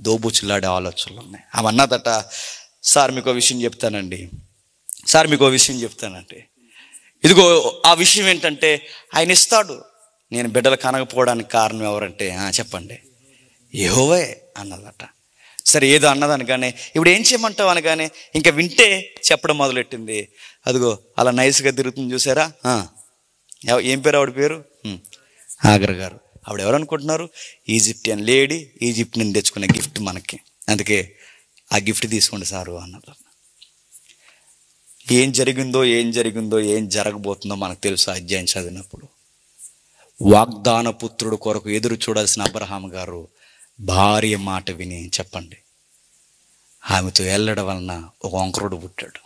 దోబూచులాడే ఆలోచనలు ఉన్నాయి. ఆమె అన్నదట, సార్ మీకు విషయం చెప్తానంటే, ఇదిగో ఆ విషయం ఏంటంటే ఆయన ఇస్తాడు. నేను బిడ్డలు కనకపోవడానికి కారణం ఎవరంటే చెప్పండి, యెహోవే అన్నదట. సరే ఏదో అన్నదని కానీ ఇప్పుడు ఏం చేయమంటావు అనగానే ఇంకా వింటే చెప్పడం మొదలెట్టింది. అదిగో అలా నైస్గా తిరుగుతుంది చూసారా. ఏం పేరు ఆవిడ పేరు? ఆగర్ గారు. ఆవిడ ఎవరు అనుకుంటున్నారు? ఈజిప్టియన్ లేడీ, ఈజిప్ట్ నుంచి తెచ్చుకునే గిఫ్ట్ మనకి. అందుకే ఆ గిఫ్ట్ తీసుకోండి సారు అన్నారు. ఏం జరిగిందో ఏం జరగబోతుందో మనకు తెలుసు. అధ్యాయం చదివినప్పుడు వాగ్దాన పుత్రుడు కొరకు ఎదురు చూడాల్సిన అబ్రహాం గారు భార్య మాట విని, చెప్పండి, ఆమెతో వెళ్ళడం వలన ఒక వంకరుడు పుట్టాడు.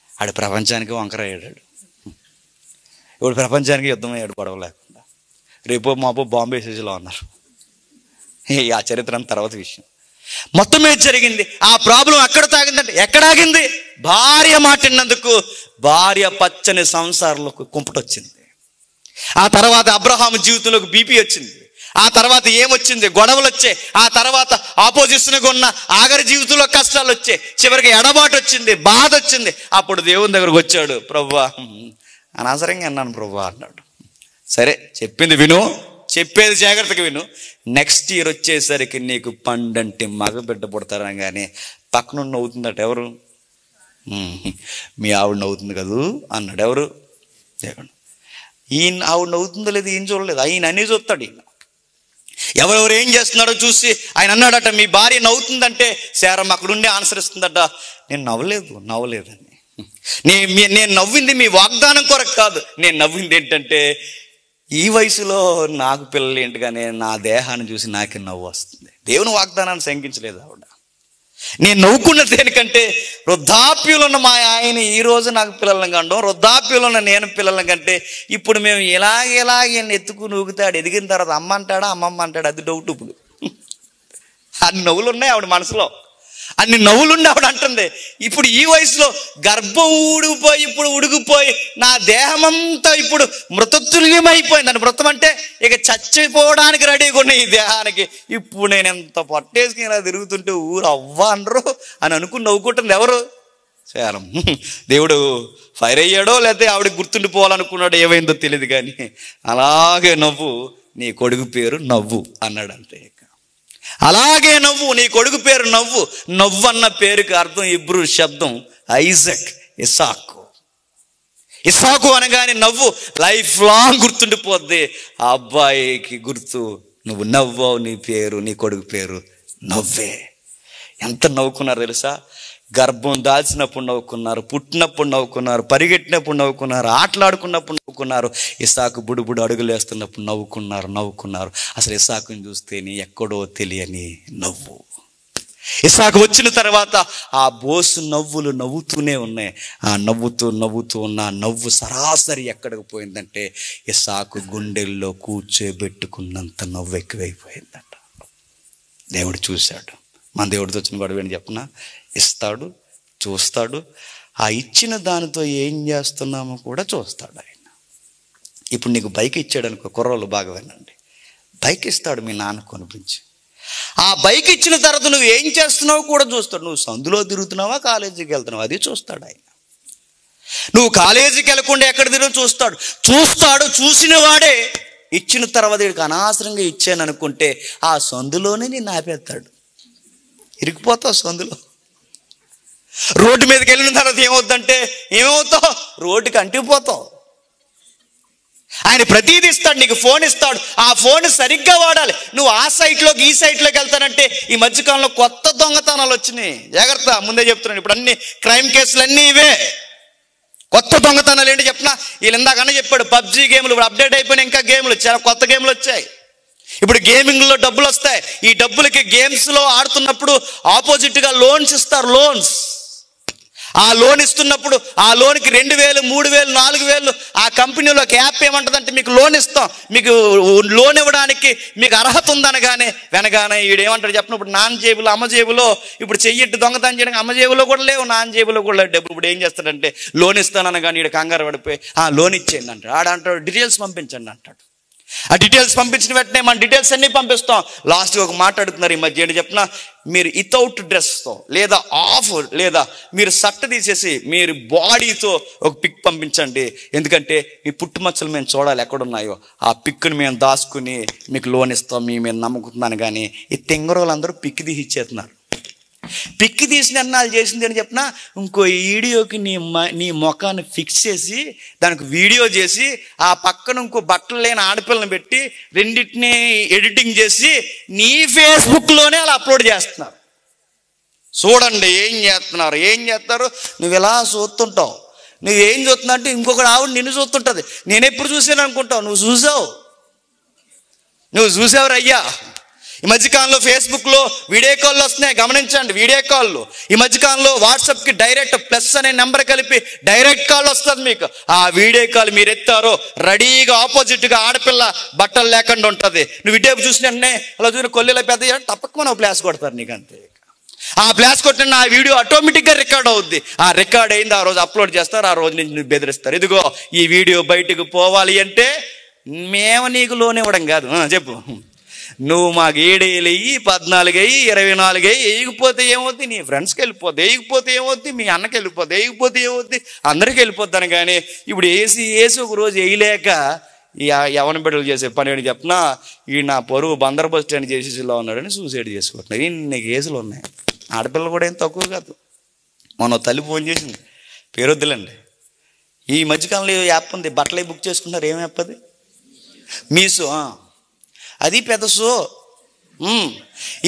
ఆడు ప్రపంచానికి వంకర అయ్యాడు. ఇప్పుడు ప్రపంచానికి యుద్ధం అయ్యాడు గొడవ లేకుండా. రేపో మాపో బాంబే సిటీలో ఉన్నారు. ఆ చరిత్ర తర్వాత విషయం. మొత్తం ఏం జరిగింది? ఆ ప్రాబ్లం ఎక్కడ తాగిందంటే, ఎక్కడ ఆగింది? భార్య మాటినందుకు భార్య పచ్చని సంసారంలోకి కుంపటొచ్చింది. ఆ తర్వాత అబ్రహాము జీవితంలోకి బీపీ వచ్చింది. ఆ తర్వాత ఏమొచ్చింది? గొడవలు వచ్చాయి. ఆ తర్వాత ఆపోజిషన్గా ఉన్న ఆఖరి జీవితంలో కష్టాలు వచ్చాయి. చివరికి ఎడబాటు వచ్చింది, బాధ వచ్చింది. అప్పుడు దేవుని దగ్గరకు వచ్చాడు. ప్రభువా, అనవసరంగా అన్నాను ప్రభువా అన్నాడు. సరే, చెప్పింది విను, చెప్పేది జాగ్రత్తగా విను. నెక్స్ట్ ఇయర్ వచ్చేసరికి నీకు పండంటి మగ బిడ్డ పుడతారనగానే పక్కన నవ్వుతుందట. ఎవరు? మీ ఆవిడ నవ్వుతుంది కదూ అన్నాడు. ఎవరు? దేవుడు. ఈయన ఆవిడ నవ్వుతుందో లేదు ఈయన చూడలేదు, ఆయన అన్నీ చూస్తాడు. ఈయన ఎవరెవరు ఏం చేస్తున్నాడో చూసి ఆయన అన్నాడట, మీ భార్య నవ్వుతుందంటే శారమ్మ అక్కడుండి ఆన్సర్ ఇస్తుందట, నేను నవ్వలేదని. నేను నవ్వింది మీ వాగ్దానం కొరకు కాదు. నేను నవ్వింది ఏంటంటే, ఈ వయసులో నాకు పిల్లలు ఏంటిగానే నా దేహాన్ని చూసి నాకే నవ్వు వస్తుంది. దేవుని వాగ్దానాన్ని శంకించలేదు ఆవిడ. నేను నవ్వుకున్నది దేనికంటే, వృద్ధాప్యంలో ఉన్న మా ఆయన ఈరోజు నాకు పిల్లలను కండం, వృద్ధాప్యంలో ఉన్న నేను పిల్లలను కంటే ఇప్పుడు మేము ఇలాగే ఎత్తుకు నూగుతాడు. ఎదిగిన తర్వాత అమ్మ అంటాడా అమ్మమ్మ అంటాడు, అది డౌట్. ఇప్పుడు అన్ని నవ్వులు ఉన్నాయి ఆవిడ మనసులో, అన్ని నవ్వులుండి ఆవిడ అంటుంది, ఇప్పుడు ఈ వయసులో గర్భం ఊడిపోయి ఇప్పుడు ఉడిగిపోయి నా దేహమంతా ఇప్పుడు మృతతుల్యమైపోయింది. అని మృతం అంటే ఇక చచ్చిపోవడానికి రెడీగా ఉన్న ఈ దేహానికి ఇప్పుడు నేను ఎంత పట్టేసుకుని ఇలా తిరుగుతుంటే ఊరు అవ్వనరు అని అనుకుని నవ్వుకుంటుంది. ఎవరు? శారం. దేవుడు ఫైర్ అయ్యాడో లేకపోతే ఆవిడకి గుర్తుండిపోవాలనుకున్నాడో ఏమైందో తెలియదు, కానీ అలాగే నవ్వు, నీ కొడుకు పేరు నవ్వు అన్నాడు. అంతే. అలాగే నవ్వు, నీ కొడుకు పేరు నవ్వు. నవ్వు అన్న పేరుకి అర్థం హీబ్రూ శబ్దం ఐజాక్, ఇస్సాకు. ఇస్సాకు అనగానే నవ్వు లైఫ్ లాంగ్ గుర్తుండిపోద్ది. ఆ అబ్బాయికి గుర్తు, నువ్వు నవ్వావు, నీ పేరు, నీ కొడుకు పేరు నవ్వే. ఎంత నవ్వుకున్నారు తెలుసా? గర్భం దాల్చినప్పుడు నవ్వుకున్నారు, పుట్టినప్పుడు నవ్వుకున్నారు, పరిగెట్టినప్పుడు నవ్వుకున్నారు, ఆటలాడుకున్నప్పుడు నవ్వుకున్నారు, ఇస్సాకు బుడుబుడు అడుగులు వేస్తున్నప్పుడు నవ్వుకున్నారు. అసలు ఇస్సాకుని చూస్తేనే ఎక్కడో తెలియని నవ్వు. ఇస్సాకు వచ్చిన తర్వాత ఆ బోసు నవ్వులు నవ్వుతూనే ఉన్నాయి. ఆ నవ్వుతూ ఉన్న నవ్వు సరాసరి ఎక్కడికి పోయిందంటే, ఇస్సాకు గుండెల్లో కూర్చోబెట్టుకున్నంత నవ్వు ఎక్కువైపోయిందట. దేవుడు చూశాడు. మన దేవుడితో వచ్చిన గొడవ ఏంటి చెప్పనా? ఇస్తాడు, చూస్తాడు, ఆ ఇచ్చిన దానితో ఏం చేస్తున్నామో కూడా చూస్తాడు ఆయన. ఇప్పుడు నీకు బైక్ ఇచ్చాడు అనుకో, కుర్రోళ్ళు బాగా వినండి, బైక్ ఇస్తాడు మీ నాన్న కొనిపించి. ఆ బైక్ ఇచ్చిన తర్వాత నువ్వు ఏం చేస్తున్నావు కూడా చూస్తాడు. నువ్వు సందులో తిరుగుతున్నావా, కాలేజీకి వెళ్తున్నావా, అది చూస్తాడు ఆయన. నువ్వు కాలేజీకి వెళ్ళకుండా ఎక్కడ తిరుగు చూస్తాడు. చూసిన వాడే ఇచ్చిన తర్వాత వీడికి అనవసరంగా ఇచ్చాను అనుకుంటే ఆ సందులోనే నేను ఆపేస్తాడు. ఇరికిపోతావు సందులో. రోడ్డు మీదకి వెళ్ళిన తర్వాత ఏమవుతావు? రోడ్డుకి అంటిపోతావు. ఆయన ప్రతీది ఇస్తాడు, నీకు ఫోన్ ఇస్తాడు. ఆ ఫోన్ సరిగ్గా వాడాలి. నువ్వు ఆ సైట్లోకి ఈ సైట్లోకి వెళ్తానంటే ఈ మధ్యకాలంలో కొత్త దొంగతనాలు వచ్చినాయి. జాగ్రత్త, ముందే చెప్తున్నాను. ఇప్పుడు అన్ని క్రైమ్ కేసులు అన్నీ ఇవే. కొత్త దొంగతనాలు ఏంటి చెప్పినా, వీళ్ళు ఇందాకన్నా చెప్పాడు, పబ్జీ గేమ్లు ఇప్పుడు అప్డేట్ అయిపోయినా ఇంకా గేమ్లు, చాలా కొత్త గేమ్లు వచ్చాయి. ఇప్పుడు గేమింగ్లో డబ్బులు వస్తాయి. ఈ డబ్బులకి గేమ్స్లో ఆడుతున్నప్పుడు ఆపోజిట్గా లోన్స్ ఇస్తారు. ఆ లోన్ ఇస్తున్నప్పుడు ఆ లోన్కి 2,000, 3,000, 4,000 ఆ కంపెనీలో ఒక యాప్ ఏమంటుందంటే, మీకు లోన్ ఇస్తాం, మీకు లోన్ ఇవ్వడానికి మీకు అర్హత ఉందనగానే వెనగానే ఈడేమంటాడు చెప్పినప్పుడు, నాన్న జేబులో అమ్మ జేబులో ఇప్పుడు చెయ్యట్టు దొంగతనం చేయడానికి అమ్మ జేబులో కూడా లేవు, నాన్న జేబులో కూడా లేవు డబ్బులు. ఇప్పుడు ఏం చేస్తాడంటే, లోన్ ఇస్తాననగానే ఈడ కంగారు పడిపోయి లోన్ ఇచ్చేయండి అంటాడు. ఆడంటాడు డీటెయిల్స్ పంపించండి అంటాడు. ఆ డీటెయిల్స్ పంపించిన వెంటనే మన డీటెయిల్స్ అన్నీ పంపిస్తాం. లాస్ట్గా ఒక మాట అడుగుతున్నారు ఈ మధ్య ఏంటి చెప్పిన, మీరు వితౌట్ డ్రెస్తో లేదా ఆఫ్ లేదా మీరు షర్ట్ తీసేసి మీరు బాడీతో ఒక పిక్ పంపించండి, ఎందుకంటే మీ పుట్టుమచ్చలు మేము చూడాలి ఎక్కడున్నాయో. ఆ పిక్ని మేము దాచుకుని మీకు లోన్ ఇస్తాం, మీ మీద నమ్ముకుంటున్నాను. కానీ ఈ తెంగరోళ్ళందరూ పిక్ తీసి ఇచ్చేస్తున్నారు. పిక్కి తీసిన అన్నాళ్ళు చేసింది అని చెప్పిన ఇంకో వీడియోకి నీ ముఖాన్ని ఫిక్స్ చేసి దానికి వీడియో చేసి ఆ పక్కన ఇంకో బట్టలు లేని ఆడపిల్లని పెట్టి రెండింటిని ఎడిటింగ్ చేసి నీ ఫేస్బుక్లోనే అలా అప్లోడ్ చేస్తున్నారు. చూడండి ఏం చేస్తారు. నువ్వు ఇలా చూస్తుంటావు. నువ్వేం చూస్తున్నావు అంటే ఇంకొకటి ఆవిడ నిన్ను చూస్తుంటుంది. నేను ఎప్పుడు చూసాను అనుకుంటావు. నువ్వు చూసావు రయ్యా. ఈ మధ్యకాలంలో ఫేస్బుక్లో వీడియో కాల్లు వస్తున్నాయి, గమనించండి. వీడియో కాల్లు ఈ మధ్యకాలంలో వాట్సాప్కి డైరెక్ట్ ప్లస్ అనే నెంబర్ కలిపి డైరెక్ట్ కాల్ వస్తుంది మీకు. ఆ వీడియో కాల్ మీరు ఎత్తారో రెడీగా ఆపోజిట్గా ఆడపిల్ల బట్టలు లేకుండా ఉంటుంది. నువ్వు వీడియో చూసిన వెంటనే అలా చూసిన కొల్లిలో పెద్ద తప్పకుండా ప్లాస్ కొడతారు నీకు. అంతే. ఆ ప్లాస్ కొట్టిన ఆ వీడియో ఆటోమేటిక్గా రికార్డ్ అవుద్ది. ఆ రికార్డ్ అయింది, ఆ రోజు అప్లోడ్ చేస్తారు. ఆ రోజు నుంచి నువ్వు బెదిరిస్తారు. ఇదిగో ఈ వీడియో బయటకు పోవాలి అంటే మేము నీకు లోన్ ఇవ్వడం కాదు. చెప్పు. నువ్వు మాకు 7 ఏళ్ళు వెయ్యి, 14 వెయ్యి, 24 వెయ్యి వేయకపోతే ఏమవుద్ది? నీ ఫ్రెండ్స్కి వెళ్ళిపోద్ది. వేయకపోతే ఏమవుద్ది? మీ అన్నకి వెళ్ళిపోద్ది. వేయకపోతే ఏమవుద్ది? అందరికి వెళ్ళిపోద్దాను. కానీ ఇప్పుడు వేసి ఒక రోజు వేయలేక యవన బిడ్డలు చేసే పని ఏంటి చెప్పినా, ఈ నా పరువు బందర్ బస్ స్టాండ్ చేసేసిలో ఉన్నాడని సూసైడ్ చేసుకుంటున్నారు. ఇన్ని కేసులు ఉన్నాయి. ఆడపిల్లలు కూడా ఏం తక్కువ కాదు. మొన్న తల్లి ఫోన్ చేసింది, పేరొద్దులండి. ఈ మధ్యకాలంలో యాప్ ఉంది, బట్టలే బుక్ చేసుకున్నారు. ఏం యాప్ అది? మీషో. అది పెద్ద షో.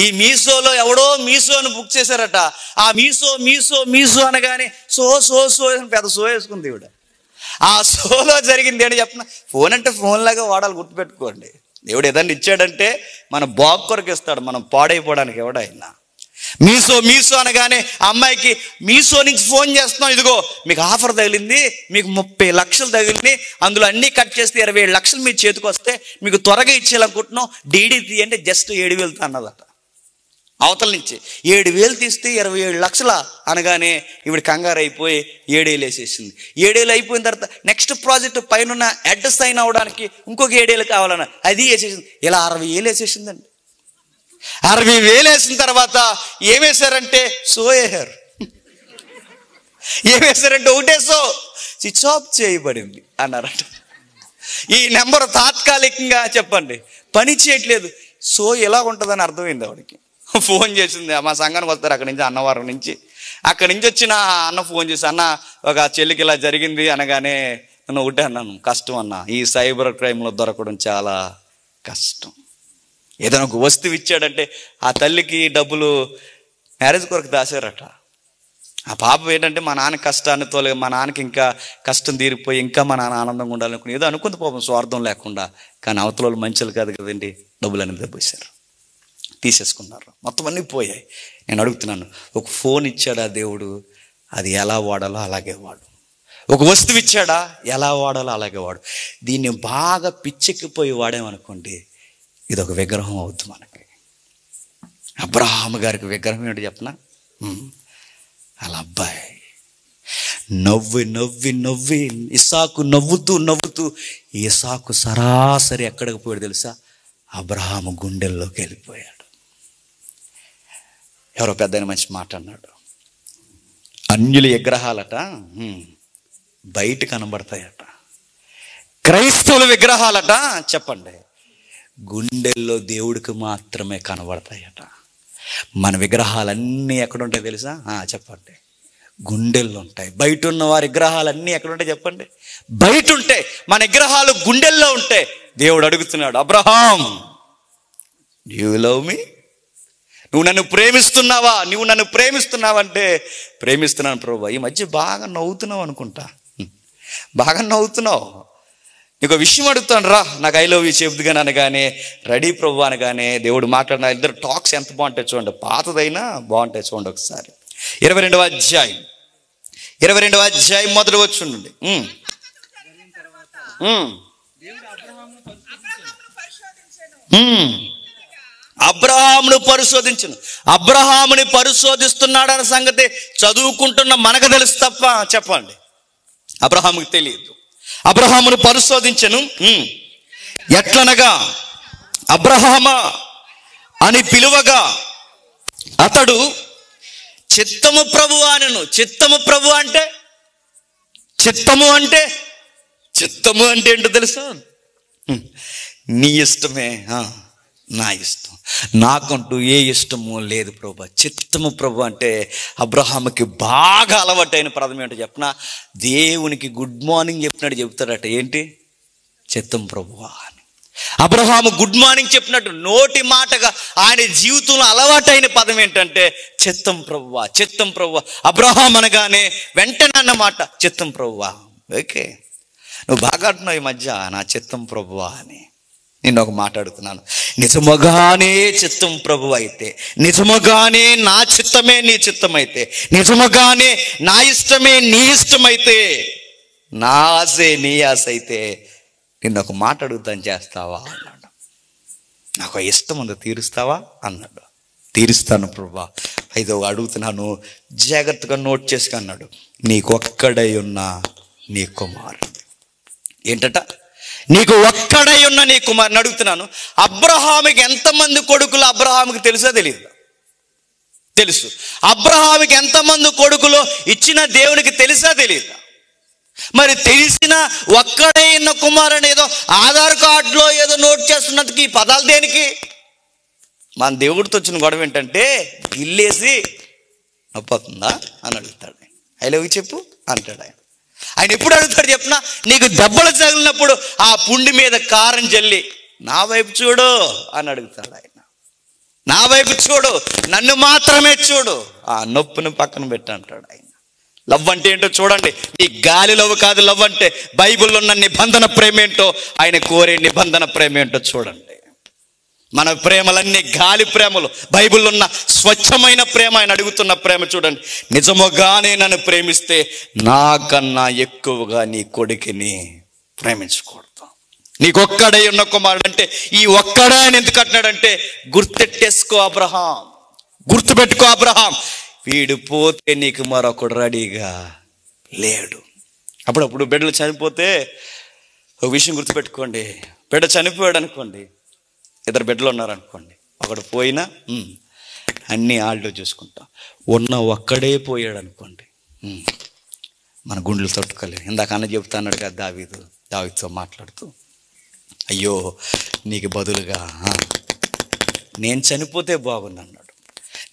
ఈ మీషోలో ఎవడో మీషోని బుక్ చేశారట. ఆ మీషో అనగానే సో పెద్ద షో వేసుకుంది ఈవిడ. ఆ షోలో జరిగింది ఏంటి చెప్పిన, ఫోన్ అంటే ఫోన్ లాగా వాడాలి, గుర్తుపెట్టుకోండి. దేవుడు ఏదన్నా ఇచ్చాడంటే మన బాగు కొరకు ఇస్తాడు, మనం పాడైపోవడానికి ఎవడైనా. మీషో అనగానే అమ్మాయికి మీషో నుంచి ఫోన్ చేస్తున్నాం, ఇదిగో మీకు ఆఫర్ తగిలింది, మీకు 30 లక్షలు తగిలింది, అందులో అన్నీ కట్ చేస్తే 27 లక్షలు మీ చేతికి వస్తే మీకు త్వరగా ఇచ్చేయాలనుకుంటున్నాం, డీడీ అంటే జస్ట్ 7,000 అన్నదట. అవతల నుంచి 7,000 తీస్తే 27 లక్షల అనగానే ఇవిడ కంగారు అయిపోయి 7,000 వేసేసింది. 7,000 అయిపోయిన తర్వాత నెక్స్ట్ ప్రాజెక్ట్ పైన హెడ్ సైన్ అవ్వడానికి ఇంకొక 7,000 కావాలన్న అది వేసేసింది. ఇలా 60,000 వేసేసిందండి. 60,000 వేసిన తర్వాత ఏమేశారంటే సోయేహారు. ఏమేశారంటే ఒకటే స్విచ్ ఆఫ్ చేయబడింది అన్నారట. ఈ నెంబర్ తాత్కాలికంగా చెప్పండి పని చేయట్లేదు. ఎలా ఉంటుందని అర్థమైంది ఆవిడకి. ఫోన్ చేసింది, మా సంఘానికి వస్తారు అక్కడి నుంచి, అన్నవరం నుంచి. అక్కడి నుంచి వచ్చిన అన్న ఫోన్ చేసి, అన్న ఒక చెల్లికి ఇలా జరిగింది అనగానే నన్ను ఒకటే అన్నాను, కష్టం అన్న, ఈ సైబర్ క్రైమ్లో దొరకడం చాలా కష్టం. ఏదైనా ఒక వస్తువు ఇచ్చాడంటే ఆ తల్లికి డబ్బులు మ్యారేజ్ కొరకు దాచారట. ఆ పాపం ఏంటంటే మా నాన్న కష్టాన్ని మా నాన్నకి ఇంకా కష్టం తీరిపోయి ఇంకా మా నాన్న ఆనందంగా ఉండాలనుకుని ఏదో అనుకుంది పాపం, స్వార్థం లేకుండా. కానీ అవతల వాళ్ళు మంచిలు కాదు కదండి, డబ్బులు అనేది దెబ్బేశారు, తీసేసుకున్నారు, మొత్తం అన్నీ పోయాయి. నేను అడుగుతున్నాను, ఒక ఫోన్ ఇచ్చాడా దేవుడు, అది ఎలా వాడాలో అలాగే వాడు. ఒక వస్తువు ఇచ్చాడా, ఎలా వాడాలో అలాగే వాడు. దీన్ని బాగా పిచ్చెక్కిపోయి వాడేమనుకోండి, ఇది ఒక విగ్రహం అవుద్ది మనకి. అబ్రహాము గారికి విగ్రహం ఏంటి చెప్పనా? అలా అబ్బాయి నవ్వి ఇస్సాకు నవ్వుతూ ఇస్సాకు సరాసరి ఎక్కడికి పోయాడు తెలుసా? అబ్రహాము గుండెల్లోకి వెళ్ళిపోయాడు. ఎవరో పెద్ద మంచి మాట అన్నాడు, అన్యుల విగ్రహాలట బయట కనబడతాయట, క్రైస్తవుల విగ్రహాలట చెప్పండి గుండెల్లో దేవుడికి మాత్రమే కనబడతాయట. మన విగ్రహాలన్నీ ఎక్కడుంటాయి తెలుసా? చెప్పండి, గుండెల్లో ఉంటాయి. బయట ఉన్న వారి విగ్రహాలన్నీ ఎక్కడుంటాయి చెప్పండి? బయట ఉంటాయి. మన విగ్రహాలు గుండెల్లో ఉంటాయి. దేవుడు అడుగుతున్నాడు, అబ్రహాం యు లవ్ మీ, నువ్వు నన్ను ప్రేమిస్తున్నావా? నువ్వు నన్ను ప్రేమిస్తున్నావంటే ప్రేమిస్తున్నాను ప్రభు. ఈ మధ్య బాగా నవ్వుతున్నావు అనుకుంటా, బాగా నవ్వుతున్నావు. నీకు విషయం అడుగుతాను రా, నాకు ఐ లవ్ యూ చెబుతుగానే అనగానే రెడీ ప్రభు అనగానే దేవుడు మాట్లాడిన ఇద్దరు టాక్స్ ఎంత బాగుంటాయి చూడండి, పాతదైనా బాగుంటాయి చూడండి. ఒకసారి 22వ అధ్యాయం మొదటి వచ్చుండండి. అబ్రహామును పరిశోధించను. అబ్రహాముని పరిశోధిస్తున్నాడన్న సంగతి చదువుకుంటున్న మనకు తెలుసు తప్ప చెప్పండి అబ్రహాముకి తెలియదు. అబ్రహామును పరిశోధించను, ఎట్లనగా అబ్రహామా అని పిలువగా అతడు చిత్తము ప్రభు అనెను. చిత్తము ప్రభు అంటే చిత్తము అంటే ఏంటో తెలుసా? నీ ఇష్టమే నా ఇష్టం. నాకంటూ ఏ ఇష్టము లేదు ప్రభు. చిత్తము ప్రభు అంటే అబ్రహాముకి బాగా అలవాటైన పదం ఏంటో చెప్పిన, దేవునికి గుడ్ మార్నింగ్ చెప్పినట్టు చెప్తాడట. ఏంటి? చిత్తం ప్రభువా అని. అబ్రహాము గుడ్ మార్నింగ్ చెప్పినట్టు నోటి మాటగా ఆయన జీవితంలో అలవాటైన పదం ఏంటంటే చిత్తం ప్రభువా, చిత్తం ప్రభువా. అబ్రహాం అనగానే వెంటనే అన్నమాట చిత్తం ప్రభువా. ఓకే, నువ్వు బాగా అంటున్నావు ఈ మధ్య నా చిత్తం ప్రభువా అని. నేను ఒక మాట అడుగుతున్నాను, నిజముగానే చిత్తం ప్రభు అయితే, నిజముగానే నా చిత్తమే నీ చిత్తమైతే, నిజముగానే నా ఇష్టమే నీ ఇష్టమైతే, నా ఆశే నీ ఆశ అయితే నిన్ను ఒక మాట అడుగుతాను, చేస్తావా అన్నాడు. నాకు ఇష్టం ఉందో తీరుస్తావా అన్నాడు. తీరుస్తాను ప్రభువా. అయితే అడుగుతున్నాను, జాగ్రత్తగా నోట్ చేసుకు అన్నాడు, నీకు ఒక్కడై ఉన్న నీ కుమారుడు. ఏంటట? నీకు ఒక్కడై ఉన్న నీ కుమారుని అడుగుతున్నాను. అబ్రహాముకి ఎంతమంది కొడుకులు అబ్రహాముకి తెలుసా తెలియదు? తెలుసు. అబ్రహాముకి ఎంతమంది కొడుకులు ఇచ్చిన దేవునికి తెలుసా తెలియదు? మరి తెలిసిన ఒక్కడే ఉన్న కుమారుని ఏదో ఆధార్ కార్డులో ఏదో నోట్ చేస్తున్నందుకు ఈ పదాలు దేనికి? మన దేవుడితో వచ్చిన గొడవ ఏంటంటే, ఇల్లేసి నొప్పుతుందా అని అడుగుతాడు. ఐ లవ్ యూ చెప్పు అంటాడు ఆయన. ఆయన ఎప్పుడు అడుగుతాడు చెప్పినా, నీకు దెబ్బలు తగిలినప్పుడు ఆ పుండి మీద కారం జల్లి నా వైపు చూడు అని అడుగుతాడు ఆయన. నా వైపు చూడు, నన్ను మాత్రమే చూడు, ఆ నొప్పుని పక్కన పెట్టి అంటాడు ఆయన. లవ్ అంటే ఏంటో చూడండి. ఈ గాలి లవ్ కాదు లవ్ అంటే. బైబిల్లో ఉన్న నిబంధన ప్రేమ ఏంటో, ఆయన కోరే నిబంధన ప్రేమ ఏంటో చూడండి. మన ప్రేమలన్నీ గాలి ప్రేమలు. బైబిల్లో ఉన్న స్వచ్ఛమైన ప్రేమ, ఆయన అడుగుతున్న ప్రేమ చూడండి. నిజముగానే నన్ను ప్రేమిస్తే నాకన్నా ఎక్కువగా నీ కొడుకుని ప్రేమించకూడదు. నీకొక్కడై ఉన్న కుమారుడు అంటే ఈ ఒక్కడే అని ఎందుకు అంటున్నాడంటే, గుర్తెట్టేసుకో అబ్రహాం, గుర్తుపెట్టుకో అబ్రహాం, వీడు పోతే నీకు మరొకడు రెడీగా లేడు. అప్పుడప్పుడు బిడ్డలు చనిపోతే ఒక విషయం గుర్తుపెట్టుకోండి. బిడ్డ చనిపోయాడు అనుకోండి, ఇద్దరు బిడ్డలు ఉన్నారనుకోండి, ఒకడు పోయినా అన్నీ ఆళ్ళు చూసుకుంటాం. ఉన్న ఒక్కడే పోయాడు అనుకోండి, మన గుండెలు తట్టుకోలేదు. ఇందాక అన్న చెప్తా అన్నాడు కదా దావీదుతో మాట్లాడుతూ, అయ్యో నీకు బదులుగా నేను చనిపోతే బాగుంది అన్నాడు.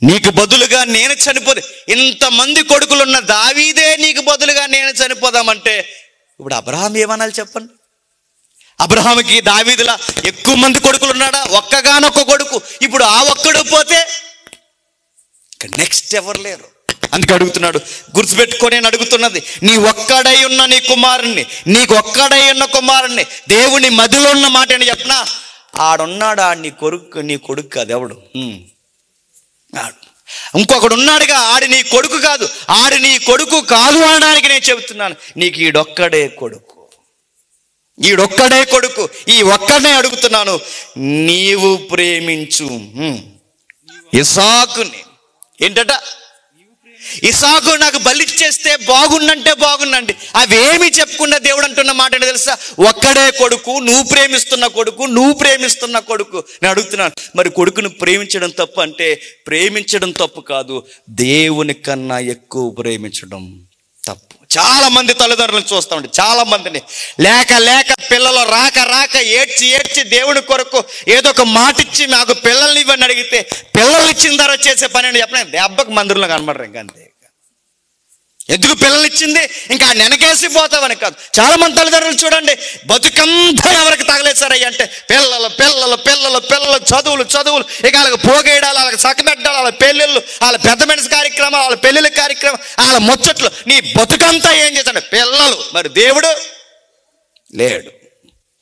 నీకు బదులుగా నేను చనిపోతే, ఇంతమంది కొడుకులున్న దావీదే నీకు బదులుగా నేను చనిపోదామంటే ఇప్పుడు అబ్రహాం ఏమనాలి చెప్పండి? అబ్రహాముకి దావీదులా ఎక్కువ మంది కొడుకులు ఉన్నాడా? ఒక్కగానొక్క కొడుకు. ఇప్పుడు ఆ ఒక్కడు పోతే నెక్స్ట్ ఎవరు లేరు. అందుకే అడుగుతున్నాడు, గుర్తుపెట్టుకొని నేను అడుగుతున్నది, నీ ఒక్కడై ఉన్న నీ కుమారుణ్ణి, నీకు ఒక్కడై ఉన్న కుమారుణ్ణి. దేవుని మధ్యలో ఉన్న మాట అని చెప్పినా, ఆడున్నాడు, ఆడు నీ కొడుకు కాదు. ఎవడు? ఇంకొకడు ఉన్నాడుగా, ఆడి నీ కొడుకు కాదు, ఆడి నీ కొడుకు కాదు అనడానికి నేను చెబుతున్నాను. నీకు ఈడొక్కడే కొడుకు, ఈడొక్కడే కొడుకు. ఈ ఒక్కడే అడుగుతున్నాను, నీవు ప్రేమించు ఇసాకుని. ఏంటట? ఇసాకు నాకు బలిచ్చేస్తే బాగుండంటే బాగుండండి. అవేమి చెప్పకుండా దేవుడు అంటున్న మాట ఏంటో తెలుసా? ఒక్కడే కొడుకు, నువ్వు ప్రేమిస్తున్న కొడుకు, నువ్వు ప్రేమిస్తున్న కొడుకు. నేను అడుగుతున్నాను, మరి కొడుకును ప్రేమించడం తప్పు అంటే, ప్రేమించడం తప్పు కాదు, దేవుని కన్నా ఎక్కువ ప్రేమించడం తప్పు. చాలా మంది తల్లిదండ్రులను చూస్తా ఉంటే, చాలా మందిని లేక పిల్లలు రాక ఏడ్చి దేవుని కొరకు ఏదో ఒక మాట ఇచ్చి నాకు పిల్లల్ని ఇవ్వని అడిగితే, పిల్లలు ఇచ్చిన తర్వాత చేసే పని అని చెప్పిన దెబ్బకు మందిరంలో కనబడరు. ఇంకా అంతే. ఎందుకు పిల్లలు ఇచ్చింది? ఇంకా వెనకేసి పోతావని కాదు. చాలా మంది తల్లిదండ్రులు చూడండి, బతుకంతా ఎవరికి తగలేసారయ్య అంటే పిల్లలు చదువులు, ఇక వాళ్ళకి పోగేయడాలు, వాళ్ళకి చక్కబెట్టాలి, వాళ్ళ పెళ్ళిళ్ళు, వాళ్ళ పెద్ద మనిషి కార్యక్రమాలు, వాళ్ళ పెళ్ళిళ్ళ కార్యక్రమం, వాళ్ళ ముచ్చట్లు. నీ బతుకంతా ఏం చేశాడు? పిల్లలు. మరి దేవుడు లేడు.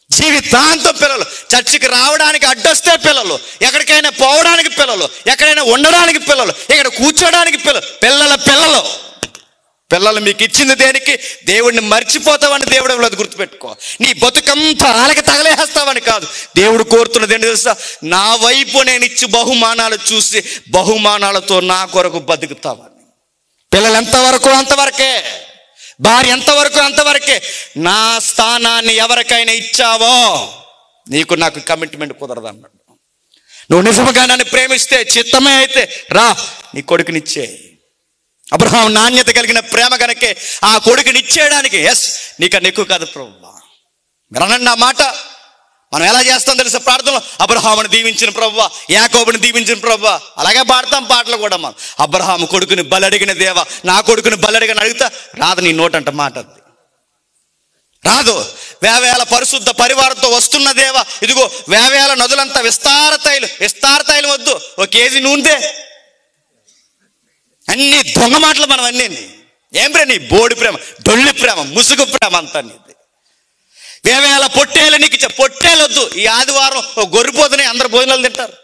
జీవితాంతం పిల్లలు. చర్చికి రావడానికి అడ్డొస్తే పిల్లలు, ఎక్కడికైనా పోవడానికి పిల్లలు, ఎక్కడైనా ఉండడానికి పిల్లలు, ఇక్కడ కూర్చోడానికి పిల్లలు. పిల్లలు మీకు ఇచ్చింది దేనికి? దేవుడిని మర్చిపోతావని దేవుడు లేదు. గుర్తుపెట్టుకో. నీ బతుకంతా వాళ్ళకి తగలేస్తావని కాదు. దేవుడు కోరుతున్నది ఏంటి తెలుసా? నా వైపు నేను ఇచ్చి బహుమానాలు చూసి బహుమానాలతో నా కొరకు బతుకుతావని. పిల్లలు ఎంతవరకు అంతవరకే, భార్య ఎంతవరకు అంతవరకే. నా స్థానాన్ని ఎవరికైనా ఇచ్చావో నీకు నాకు కమిట్మెంట్ కుదరదు అన్నాడు. నువ్వు నిజముగా నన్ను ప్రేమిస్తే, చిత్తమే అయితే రా, నీ కొడుకునిచ్చే. అబ్రహాం నాణ్యత కలిగిన ప్రేమ కనుకే ఆ కొడుకుని ఇచ్చేయడానికి, ఎస్ నీకన్నా ఎక్కువ కాదు ప్రభువా, మీరు అనండి ఆ మాట, మనం ఎలా చేస్తాం తెలుసా ప్రార్థనలో? అబ్రహాముని దీవించిన ప్రభువా, యాకోబుని దీవించిన ప్రభువా, అలాగే పాడతాం పాటలు కూడా. మనం అబ్రహాము కొడుకుని బలడిగిన దేవా, నా కొడుకుని బలడిగని అడుగుతా రాదు నీ నోటంట మాట, అది రాదు. వేవేల పరిశుద్ధ పరివారంతో వస్తున్న దేవా, ఇదిగో వేవేల నదులంతా విస్తార తైలం వద్దు, 1 కేజీ నూనె. అన్ని దొంగ మాటలు మనం అన్నీ. ఏం ప్రేమ? నీ బోడి ప్రేమ, డొల్లి ప్రేమ, ముసుగు ప్రేమ అంతా నీది. వేవేల పొట్టేలు నీకు పొట్టేలు వద్దు. ఈ ఆదివారం గొర్రెపోతుని అందరు భోజనాలు తింటారు.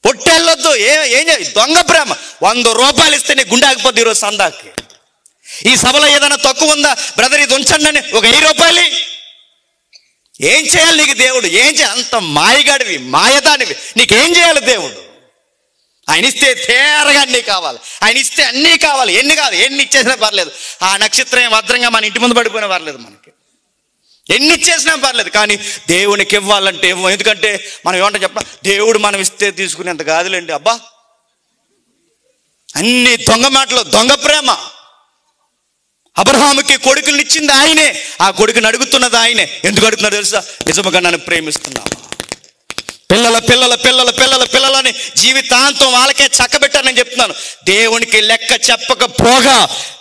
పొట్టేళ్ళు వద్దు. ఏం చేయాలి? దొంగ ప్రేమ. 100 రూపాయలు ఇస్తే నీ గుండె ఆగిపోద్ది ఈరోజు సందాకి. ఈ సభలో ఏదైనా తక్కువ ఉందా బ్రదర్, ఇది ఉంచండి అని 1 1000 రూపాయలు. ఏం చేయాలి నీకు దేవుడు? ఏం చేయాలి? అంత మాయగాడివి, మాయదానివి. నీకేం చేయాలి దేవుడు? ఆయన ఇస్తే తేరగా అన్నీ కావాలి, ఆయన ఇస్తే అన్నీ కావాలి. ఎన్ని కావాలి? ఎన్ని ఇచ్చేసినా పర్లేదు. ఆ నక్షత్రం భద్రంగా మన ఇంటి ముందు పడిపోయినా పర్లేదు, మనకి ఎన్ని ఇచ్చేసినా పర్లేదు. కానీ దేవునికి ఇవ్వాలంటే ఇవ్వం. ఎందుకంటే మనం ఏమంటాం చెప్పిన, దేవుడు మనం ఇస్తే తీసుకునేంత కాదులేండి. అబ్బా, అన్ని దొంగ మాటలు, దొంగ ప్రేమ. అబ్రహాముకి కొడుకుని ఇచ్చింది ఆయనే, ఆ కొడుకుని అడుగుతున్నది ఆయనే. ఎందుకు అడుగుతున్నారు తెలుసా? నిజముగా నన్ను ప్రేమిస్తున్నావా? పిల్లల పిల్లల పిల్లల పిల్లల పిల్లలని జీవితాంతం వాళ్ళకే చక్కబెట్టానని చెప్తున్నాను. దేవునికి లెక్క చెప్పకపోగా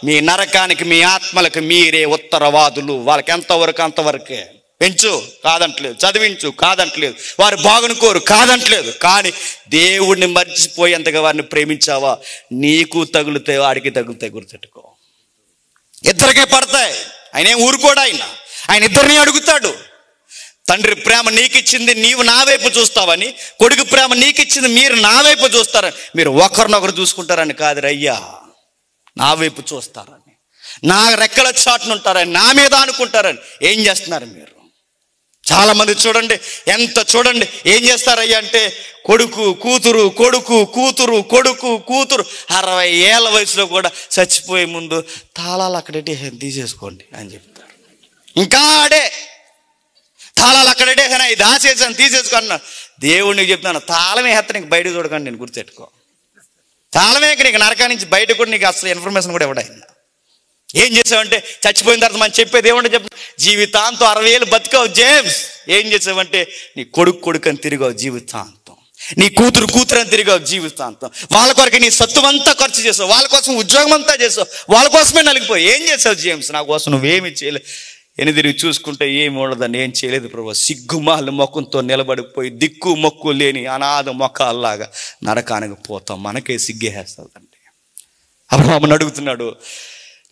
మీ నరకానికి, మీ ఆత్మలకు మీరే ఉత్తరవాదులు. వాళ్ళకి ఎంతవరకు అంతవరకే. పెంచు కాదంటలేదు, చదివించు కాదంటలేదు, వారి బాగును కోరు కాదంటలేదు. కానీ దేవుడిని మర్చిపోయేంతగా వారిని ప్రేమించావా, నీకు తగులుతాయి, వాడికి తగులుతాయి. గుర్తెట్టుకో, ఇద్దరికే పడతాయి. ఆయన ఏం ఊరుకోడు, ఆయన ఇద్దరిని అడుగుతాడు. తండ్రి ప్రేమ నీకిచ్చింది నీవు నా వైపు చూస్తావని, కొడుకు ప్రేమ నీకిచ్చింది మీరు నా వైపు చూస్తారని. మీరు ఒకరినొకరు చూసుకుంటారని కాదు రయ్యా, నా వైపు చూస్తారని, నా రెక్కల చాటునుంటారని, నా మీద అనుకుంటారని. ఏం చేస్తున్నారు మీరు? చాలా మంది చూడండి, చూడండి ఏం చేస్తారయ్యా అంటే, కొడుకు కూతురు, కొడుకు కూతురు, కొడుకు కూతురు 60 ఏళ్ళ వయసులో కూడా చచ్చిపోయే ముందు తాళాలు అక్కడే తీసేసుకోండి అని చెప్తారు. ఇంకా ఆడే తాళాలు అక్కడే ఇది దాచేసాను తీసేసుకున్నాను. దేవుడికి చెప్తాను, తాళమే హెత్త నీకు బయట చూడకండి. నేను గుర్తెట్టుకో, తాళమే నీకు నరకా నుంచి బయట కూడా నీకు అసలు ఇన్ఫర్మేషన్ కూడా ఇవ్వడాయిందా. ఏం చేసావంటే, చచ్చిపోయిన తర్వాత మనం చెప్పేది ఏమంటే చెప్పు, జీవితాంతం 60 ఏళ్ళు బతికావు జేమ్స్. ఏం చేసావంటే, నీ కొడుకు అని తిరిగావు జీవితాంతం, నీ కూతురు అని తిరిగావు జీవితాంతం. వాళ్ళ కొరకు నీ సత్తుమంతా ఖర్చు చేసావు, వాళ్ళ కోసం ఉద్యోగం అంతా చేసావు, వాళ్ళ కోసమే నలిగిపోయి. ఏం చేసావు జేమ్స్? నా కోసం నువ్వేమి చేయలేదు. తిరిగి చూసుకుంటే ఏమి ఉండదని. ఏం చేయలేదు ప్రభు. సిగ్గుమాల మొక్కంతో నిలబడిపోయి దిక్కు మొక్కు లేని అనాథ మొక్కల్లాగా నరకానికి పోతాం. మనకే సిగ్గేస్తుందండి. అబ్రహాముని అడుగుతున్నాడు,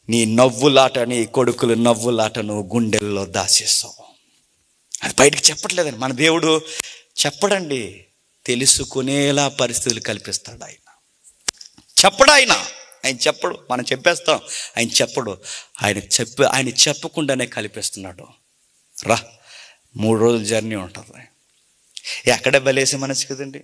నీ నవ్వులాట, నీ కొడుకులు నవ్వులాటను గుండెల్లో దాచేస్తావు. అది బయటికి చెప్పట్లేదండి. మన దేవుడు చెప్పడండి, తెలుసుకునేలా పరిస్థితులు కల్పిస్తాడు. ఆయన చెప్పడు, ఆయన చెప్పడు. మనం చెప్పేస్తాం, ఆయన చెప్పడు. ఆయన చెప్పకుండానే కల్పిస్తున్నాడు. 3 రోజుల జర్నీ ఉంటుంది. ఎక్కడే బలేసే మనసు కదండి,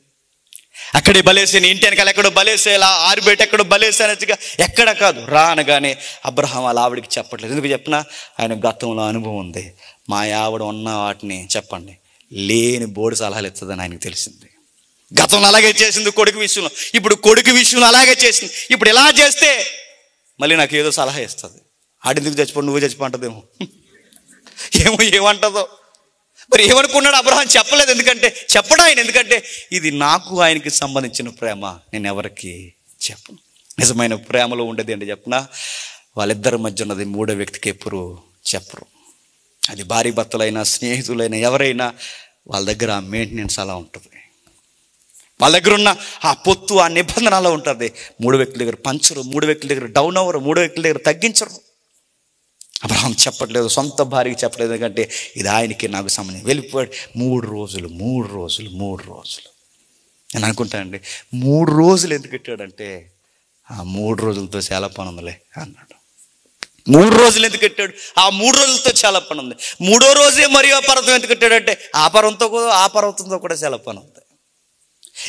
అక్కడే బలేసే. ఇంటి వెనకాల ఎక్కడో బలేసే, ఇలా ఆరుబయట ఎక్కడో బలేసే అనొచ్చుగా, ఎక్కడ కాదు. అనగానే అబ్రహాం వాళ్ళ ఆవిడికి చెప్పట్లేదు. ఎందుకు చెప్పినా, ఆయన గతంలో అనుభవం ఉంది. మా ఆవిడ ఉన్న వాటిని చెప్పండి లేని బోర్డు సలహాలు ఇస్తుందని ఆయనకు తెలిసింది. గతంలో అలాగే చేసింది కొడుకు విషయంలో, ఇప్పుడు కొడుకు విషయంలో అలాగే చేసింది. ఇప్పుడు ఇలా చేస్తే మళ్ళీ నాకు ఏదో సలహా ఇస్తుంది. ఆడెందుకు చచ్చిపో, నువ్వు చచ్చిపో అంటదేమో, ఏమంటుందో మరి. ఏమనుకున్నాడు అబ్రహాం? చెప్పలేదు. ఎందుకంటే చెప్పడా ఆయన, ఎందుకంటే ఇది నాకు ఆయనకి సంబంధించిన ప్రేమ, నేను ఎవరికి చెప్పను. నిజమైన ప్రేమలో ఉండేది ఏంటి చెప్పనా, వాళ్ళిద్దరి మధ్య ఉన్నది 3వ వ్యక్తికి ఎప్పుడు చెప్పరు. అది భార్య భర్తలైనా, స్నేహితులైనా, ఎవరైనా వాళ్ళ దగ్గర ఆ మెయింటెనెన్స్ అలా ఉంటుంది. వాళ్ళ దగ్గర ఉన్న ఆ పొత్తు, ఆ నిబంధన అలా ఉంటుంది. 3 వ్యక్తుల దగ్గర పంచరు, 3 వ్యక్తుల దగ్గర డౌన్ అవ్వరు, 3 వ్యక్తుల దగ్గర తగ్గించరు. అబ్రహాం చెప్పట్లేదు, సొంత భార్యకి చెప్పలేదు. ఎందుకంటే ఇది ఆయనకి నాకు సంబంధం. వెళ్ళిపోయాడు. 3 రోజులు నేను అనుకుంటానండి, 3 రోజులు ఎందుకు పెట్టాడంటే, ఆ 3 రోజులతో చాలా పని ఉందిలే అన్నాడు. 3 రోజులు ఎందుకు పెట్టాడు? ఆ 3 రోజులతో చాలా పని ఉంది. 3వ రోజే మరియు పర్వతం ఎందుకు పెట్టాడంటే, ఆ పర్వతంతో కూడా చాలా పని ఉంది.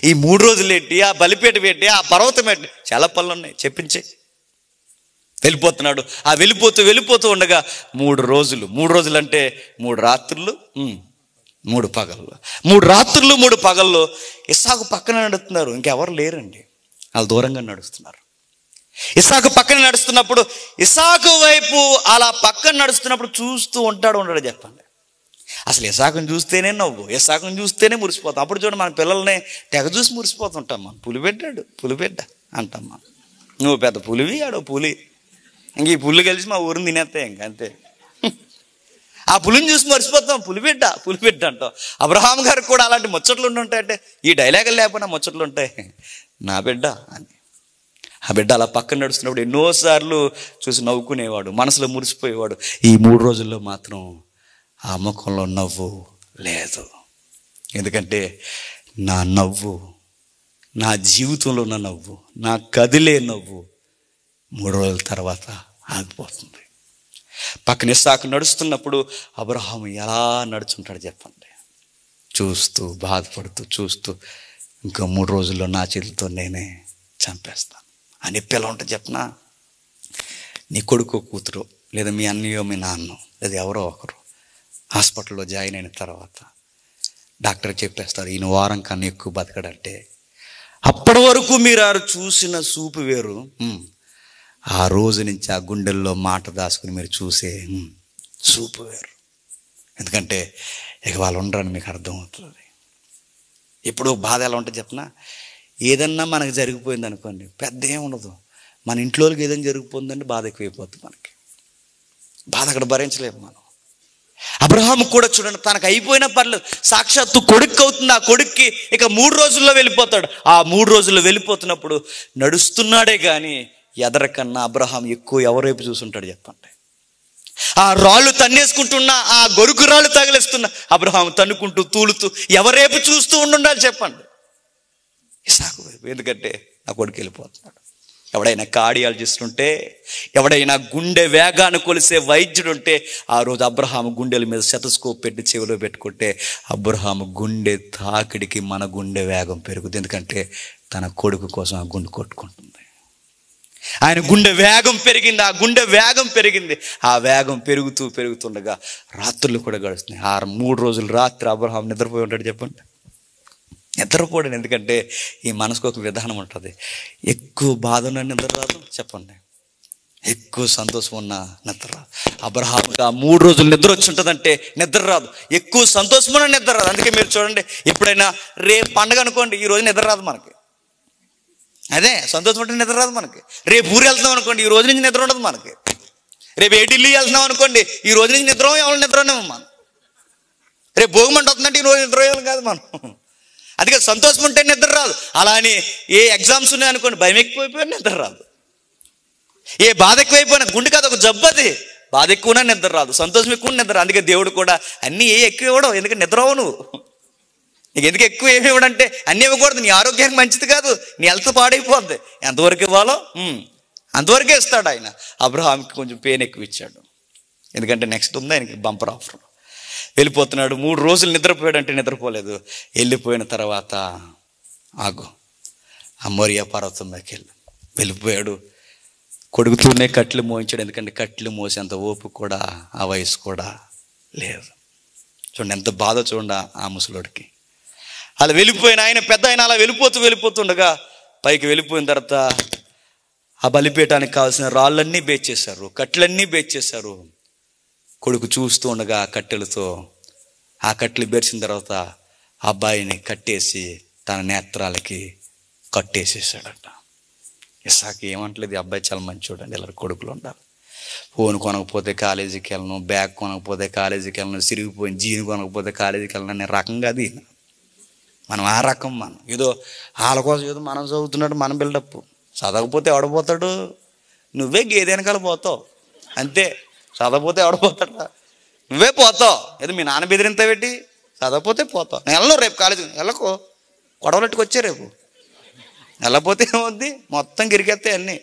ఈ 3 రోజులు ఏంటి, ఆ బలిపేట ఏంటి, ఆ పర్వతం ఏంటి, చాలా పనులు ఉన్నాయి. చెప్పించే వెళ్ళిపోతున్నాడు. ఆ వెళ్ళిపోతూ ఉండగా 3 రోజులు అంటే 3 రాత్రులు 3 పగళ్ళు. 3 రాత్రులు 3 పగళ్ళు ఇస్సాకు పక్కన నడుస్తున్నారు. ఇంకెవరు లేరండి, వాళ్ళు దూరంగా నడుస్తున్నారు. ఇస్సాకు పక్కన నడుస్తున్నప్పుడు, ఇస్సాకు వైపు అలా పక్కన నడుస్తున్నప్పుడు చూస్తూ ఉంటాడు చెప్పండి. అసలు ఇసాకుని చూస్తేనే నవ్వు, ఇసాకుని చూస్తేనే మురిసిపోతాం. అప్పుడు చూడండి మన పిల్లల్ని తెగ చూసి మురిసిపోతుంటాం. మనం పులిబిడ్డ అంటాం. మనం నువ్వు పెద్ద పులివి, ఆడో పులి, ఇంక ఈ పుల్లు కలిసి మా ఊరిని తినేస్తాయి ఇంక అంతే. ఆ పులిని చూసి మర్చిపోతాం, పులిబిడ్డ అంటాం. అబ్రహాం గారికి కూడా అలాంటి ముచ్చట్లు ఉండుంటాయంటే, ఈ డైలాగులు లేకపోయినా ముచ్చట్లు ఉంటాయి. నా బిడ్డ అని. ఆ బిడ్డ అలా పక్కన నడుస్తున్నప్పుడు ఎన్నోసార్లు చూసి నవ్వుకునేవాడు, మనసులో మురిసిపోయేవాడు. ఈ 3 రోజుల్లో మాత్రం ఆ ముఖంలో నవ్వు లేదు. ఎందుకంటే నా నవ్వు, నా జీవితంలో ఉన్న నవ్వు, నా కదిలే నవ్వు 3 రోజుల తర్వాత ఆగిపోతుంది. పక్కన ఇస్సాకు నడుస్తున్నప్పుడు అబ్రహాము ఎలా నడుచుంటాడు చెప్పండి? చూస్తూ, బాధపడుతూ, చూస్తూ, ఇంకా 3 రోజుల్లో నా చేతితో నేనే చంపేస్తాను అని ఎలా ఉంటుంది చెప్పనా? నీ కొడుకు కూతురు, లేదా మీ అన్నయ్యో మీ నాన్నో, లేదా ఎవరో ఒకరు హాస్పిటల్లో జాయిన్ అయిన తర్వాత డాక్టర్ చెప్పేస్తారు ఈయన వారం కన్నా ఎక్కువ బతకడంటే, అప్పటి వరకు మీరు చూసిన చూపు వేరు, ఆ రోజు నుంచి ఆ గుండెల్లో మాట దాచుకుని మీరు చూసే చూపు వేరు. ఎందుకంటే ఇక వాళ్ళు ఉండరని మీకు అర్థమవుతుంది. ఇప్పుడు బాధ ఎలా ఉంటుంది చెప్పనా? ఏదన్నా మనకు జరిగిపోయింది అనుకోండి, పెద్ద ఏం ఉండదు. మన ఇంట్లోకి ఏదైనా జరిగిపోయిందంటే బాధ ఎక్కువైపోతుంది. మనకి బాధ అక్కడ భరించలేము మనం. అబ్రహాము కూడా చూడండి, తనకు అయిపోయినా పర్లేదు, సాక్షాత్తు కొడుకు అవుతుంది. ఆ కొడుక్కి ఇక 3 రోజుల్లో వెళ్ళిపోతాడు. ఆ 3 రోజుల్లో వెళ్ళిపోతున్నప్పుడు నడుస్తున్నాడే కానీ ఎదరకన్నా అబ్రహాం ఎక్కువ ఎవరైపు చూసుంటాడు చెప్పండి? ఆ రాళ్ళు తన్నేసుకుంటున్నా, ఆ గొరుకు రాళ్ళు తగిలేస్తున్నా అబ్రహాం తన్నుకుంటూ, తూలుతూ ఎవరేపు చూస్తూ ఉండాలి చెప్పండి? ఇస్సాకు వైపు. ఎందుకంటే నా కొడుకు వెళ్ళిపోతున్నాడు. ఎవడైనా కార్డియాలజిస్ట్ ఉంటే, ఎవడైనా గుండె వేగాన్ని కొలిసే వైద్యుడు ఉంటే, ఆ రోజు అబ్రహాము గుండెల మీద స్టెతస్కోప్ పెట్టి చెవిలో పెట్టుకుంటే అబ్రహాము గుండె తాకిడికి మన గుండె వేగం పెరుగుతుంది. ఎందుకంటే తన కొడుకు కోసం ఆ గుండె కొట్టుకుంటుంది. ఆయన గుండె వేగం పెరిగింది, ఆ గుండె వేగం పెరిగింది. ఆ వేగం పెరుగుతుండగా రాత్రులు కూడా గడుస్తున్నాయి. 3 రోజులు రాత్రి అబ్రహాం నిద్రపోయి ఉంటాడు చెప్పండి? నిద్రపోవడం. ఎందుకంటే ఈ మనసుకు ఒక విధానం ఉంటుంది. ఎక్కువ బాధ ఉన్న నిద్ర రాదు చెప్పండి, ఎక్కువ సంతోషం ఉన్న నిద్ర రాదు. అబ్రహాముకి ఆ 3 రోజులు నిద్ర వచ్చి ఉంటుందంటే నిద్ర రాదు, ఎక్కువ సంతోషం ఉన్న నిద్ర రాదు. అందుకే మీరు చూడండి, ఎప్పుడైనా రేపు పండుగ అనుకోండి, ఈ రోజు నిద్ర రాదు మనకి. అదే సంతోషం ఉంటే నిద్ర రాదు మనకి. రేపు ఊరు వెళ్తాం అనుకోండి, ఈ రోజు నుంచి నిద్ర ఉండదు మనకి. రేపు ఢిల్లీ వెళ్తున్నాం అనుకోండి, ఈ రోజు నుంచి నిద్ర ఎవరు నిద్రనేమో మనం. రేపు భోగిమంట వస్తుందంటే ఈ రోజు నిద్ర కాదు మనం. అందుకే సంతోషం ఉంటే నిద్ర రాదు. అలా అని ఏ ఎగ్జామ్స్ ఉన్నాయి అనుకోండి, భయం ఎక్కువైపోయినా నిద్ర రాదు. ఏ బాధ ఎక్కువైపోయినా, గుండె కాదు ఒక జబ్బు అది, బాధ ఎక్కువనా నిద్ర రాదు, సంతోషం ఎక్కువ నిద్ర. అందుకే దేవుడు కూడా అన్నీ ఎక్కువ ఇవ్వడం. ఎందుకంటే నిద్ర అవ్వవు నువ్వు. నీకు ఎందుకు ఎక్కువ ఏమి ఇవ్వడంటే అన్నీ ఇవ్వకూడదు, నీ ఆరోగ్యానికి మంచిది కాదు, నీ హెల్త్ పాడైపోద్ది. ఎంతవరకు ఇవ్వాలో అంతవరకే ఇస్తాడు ఆయన. అబ్రహాంకి కొంచెం పెయిన్ ఎక్కువ ఇచ్చాడు. ఎందుకంటే నెక్స్ట్ ఉంది ఆయనకి బంపర్ ఆఫర్. వెళ్ళిపోతున్నాడు. 3 రోజులు నిద్రపోయాడంటే నిద్రపోలేదు. వెళ్ళిపోయిన తర్వాత ఆగు, ఆ మోరియా పర్వతం మీదకి వెళ్ళిపోయాడు. కొడుకుతూనే కట్లు మోయించాడు. ఎందుకంటే కట్లు మోసేంత ఓపిక కూడా ఆ వయసు కూడా లేదు. చూడండి ఎంత బాధ చూడండి ఆ ముసలోడికి. అలా వెళ్ళిపోయిన ఆయన, పెద్ద ఆయన అలా వెళ్ళిపోతుండగా పైకి వెళ్ళిపోయిన తర్వాత ఆ బలిపీఠానికి కావాల్సిన రాళ్ళన్నీ బేచేశారు, కట్లన్నీ బేచేశారు. కొడుకు చూస్తూ ఉండగా కట్టెలతో ఆ కట్టెలు బేర్చిన తర్వాత అబ్బాయిని కట్టేసి తన నేత్రాలకి కట్టేసేసాడట. ఇస్సాకు ఏమంటలేదు, ఈ అబ్బాయి చాలా మంచోడు అండి, ఇలా కొడుకులు ఉండాలి. ఫోన్ కొనకపోతే కాలేజీకి వెళ్ళను, బ్యాగ్ కొనకపోతే కాలేజీకి వెళ్ళను, సిరిగిపోయిన జీన్ కొనకపోతే కాలేజీకి వెళ్ళను అనే రకంగా అది. మనం ఆ రకం. మనం ఏదో వాళ్ళ కోసం ఏదో మనం చదువుతున్నట్టు మనం బిల్డప్. చదవకపోతే ఎవడపోతాడు? నువ్వే గేదె వెనకాల పోతావు అంతే. చదవకపోతే ఎవడపోతాడు? నువ్వే పోతావు. ఏదో మీ నాన్న బెదిరింత పెట్టి చదవకపోతే పోతావు. నేను వెళ్ళను రేపు కాలేజీకి, వెళ్ళకో, గొడవలెట్టుకు వచ్చే రేపు. వెళ్ళకపోతే ఏమవుద్ది? మొత్తం గిరికెత్తాయి అన్నీ.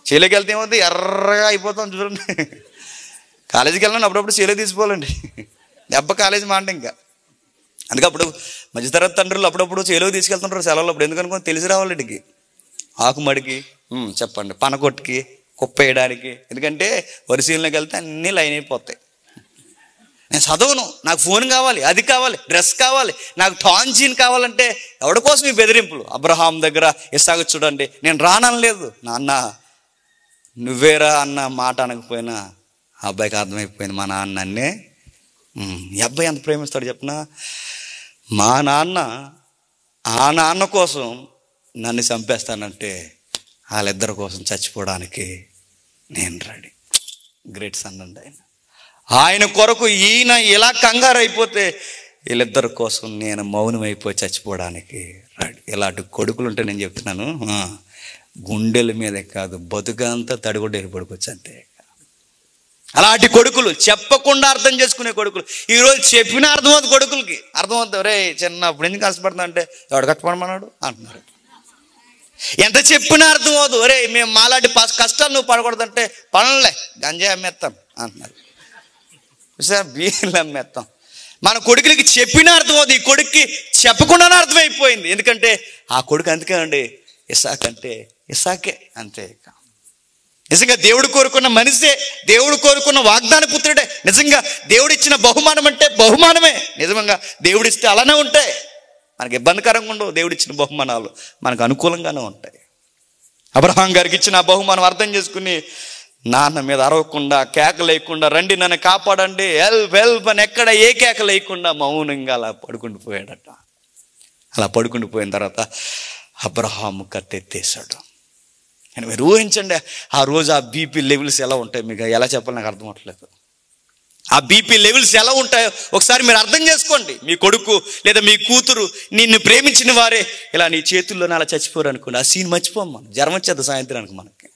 చేలోకి వెళ్తే ఏమవుద్ది? ఎర్రగా అయిపోతాం చూడండి. కాలేజీకి వెళ్ళండి, అప్పుడప్పుడు చేలో తీసుకోవాలండి, దెబ్బ కాలేజీ మాట. ఇంకా అందుకే అప్పుడు మధ్యతరగతి తండ్రులు అప్పుడప్పుడు చేలోకి తీసుకెళ్తుంటారు సెలవులు. అప్పుడు ఎందుకనుకో తెలిసి రావాలి ఇంటికి, ఆకుమడికి చెప్పండి, పనకొట్టుకి, కుప్ప వేయడానికి. ఎందుకంటే వరిశీలలోకి వెళ్తే అన్నీ లైన్ అయిపోతాయి. నేను చదవను, నాకు ఫోన్ కావాలి, అది కావాలి, డ్రెస్ కావాలి, నాకు టాన్ జీన్ కావాలంటే ఎవరి కోసం ఈ బెదిరింపులు? అబ్రహాం దగ్గర ఇస్సాకు చూడండి, నేను రానలేదు, నాన్న నువ్వేరా అన్న మాట అనకపోయినా ఆ అబ్బాయికి అర్థమైపోయింది, మా నాన్న నన్నే ఈ అబ్బాయి ఎంత ప్రేమిస్తాడు చెప్పిన, మా నాన్న ఆ నాన్న కోసం నన్ను చంపేస్తానంటే వాళ్ళిద్దరి కోసం చచ్చిపోవడానికి నేను రెడీ. గ్రేట్ సన్ అండి ఆయన. ఆయన కొరకు ఈయన ఇలా కంగారు అయిపోతే వీళ్ళిద్దరి కోసం నేను మౌనం అయిపోయి చచ్చిపోవడానికి రెడీ. ఇలాంటి కొడుకులు ఉంటే నేను చెప్తున్నాను, గుండెల మీదే కాదు బతుకంతా తడిగొడ్డేరు పడుకోవచ్చు అంతే. అలాంటి కొడుకులు, చెప్పకుండా అర్థం చేసుకునే కొడుకులు. ఈరోజు చెప్పినా అర్థమవుతుంది కొడుకులకి, అర్థమవుతుంది. రే చిన్నప్పుడు ఎందుకు కష్టపడుతున్నా అంటే ఎవడు కష్టపడమన్నాడు అంటున్నారు. ఎంత చెప్పినా అర్థమవుతుంది. ఒరే మేము మాలాంటి కష్టాలు నువ్వు పడకూడదంటే పనులే గంజాయి అమ్మేస్తాం అంటున్నారు, బీర్లు అమ్మేస్తాం. మన కొడుకులకి చెప్పినా అర్థమవుతుంది, ఈ కొడుక్కి చెప్పకుండానే అర్థమైపోయింది. ఎందుకంటే ఆ కొడుకు అందుకే అండి ఇసాక్ అంటే ఇసాకే అంతే. నిజంగా దేవుడు కోరుకున్న మనిషే, దేవుడు కోరుకున్న వాగ్దాన పుత్రుడే. నిజంగా దేవుడిచ్చిన బహుమానం అంటే బహుమానమే. నిజంగా దేవుడిస్తే అలానే ఉంటాయి, మనకి ఇబ్బందికరంగా ఉండవు. దేవుడిచ్చిన బహుమానాలు మనకు అనుకూలంగానే ఉంటాయి. అబ్రహాం గారికి ఇచ్చిన ఆ బహుమానం అర్థం చేసుకుని నాన్న మీద అరవకుండా, కేక లేకుండా, రండి నన్ను కాపాడండి, హెల్ప్ హెల్ప్ అని ఎక్కడ ఏ కేక లేకుండా మౌనంగా అలా పడుకుంటూ పోయాడట. అలా పడుకుంటూ పోయిన తర్వాత అబ్రహాము కత్తెత్తేశాడు. మీరు ఊహించండి ఆ రోజు ఆ బీపీ లెవెల్స్ ఎలా ఉంటాయి, మీకు ఎలా చెప్పాలి నాకు అర్థం అవ్వట్లేదు. ఆ బీపీ లెవెల్స్ ఎలా ఉంటాయో ఒకసారి మీరు అర్థం చేసుకోండి. మీ కొడుకు లేదా మీ కూతురు నిన్ను ప్రేమించిన వారే ఇలా నీ చేతుల్లోనే అలా చచ్చిపోరు అనుకోండి, ఆ సీన్ మర్చిపోం మనం. జ్వరం వచ్చేది సాయంత్రానికి మనకి,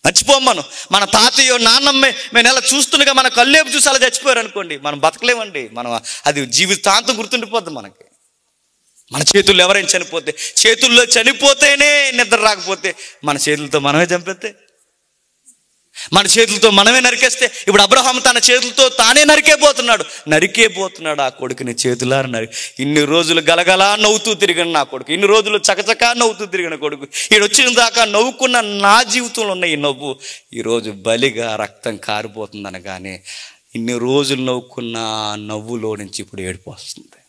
మర్చిపోం మనం. మన తాతయ్యో నాన్నమ్మే మేము ఎలా చూస్తుండగా మన కళ్ళేపు చూసి అలా చచ్చిపోయారు అనుకోండి, మనం బతకలేమండి. మనం అది జీవితాంతం గుర్తుండిపోద్ది మనకి. మన చేతుల్లో ఎవరైనా చనిపోతే, చేతుల్లో చనిపోతేనే నిద్ర రాకపోతే, మన చేతులతో మనమే చంపేస్తే, మన చేతులతో మనమే నరికేస్తే, ఇప్పుడు అబ్రహాం తన చేతులతో తానే నరికేపోతున్నాడు ఆ కొడుకుని చేతులారా ఇన్ని రోజులు గలగలా నవ్వుతూ తిరిగిన నా కొడుకు, ఇన్ని రోజులు చకచకా నవ్వుతూ తిరిగిన కొడుకు, ఈడు వచ్చిన దాకా నవ్వుకున్న నా జీవితంలో ఉన్న ఈ నవ్వు ఈరోజు బలిగా రక్తం కారిపోతుందనగానే ఇన్ని రోజులు నవ్వుకున్న నవ్వులో నుంచి ఇప్పుడు ఏడుపు వస్తుంది.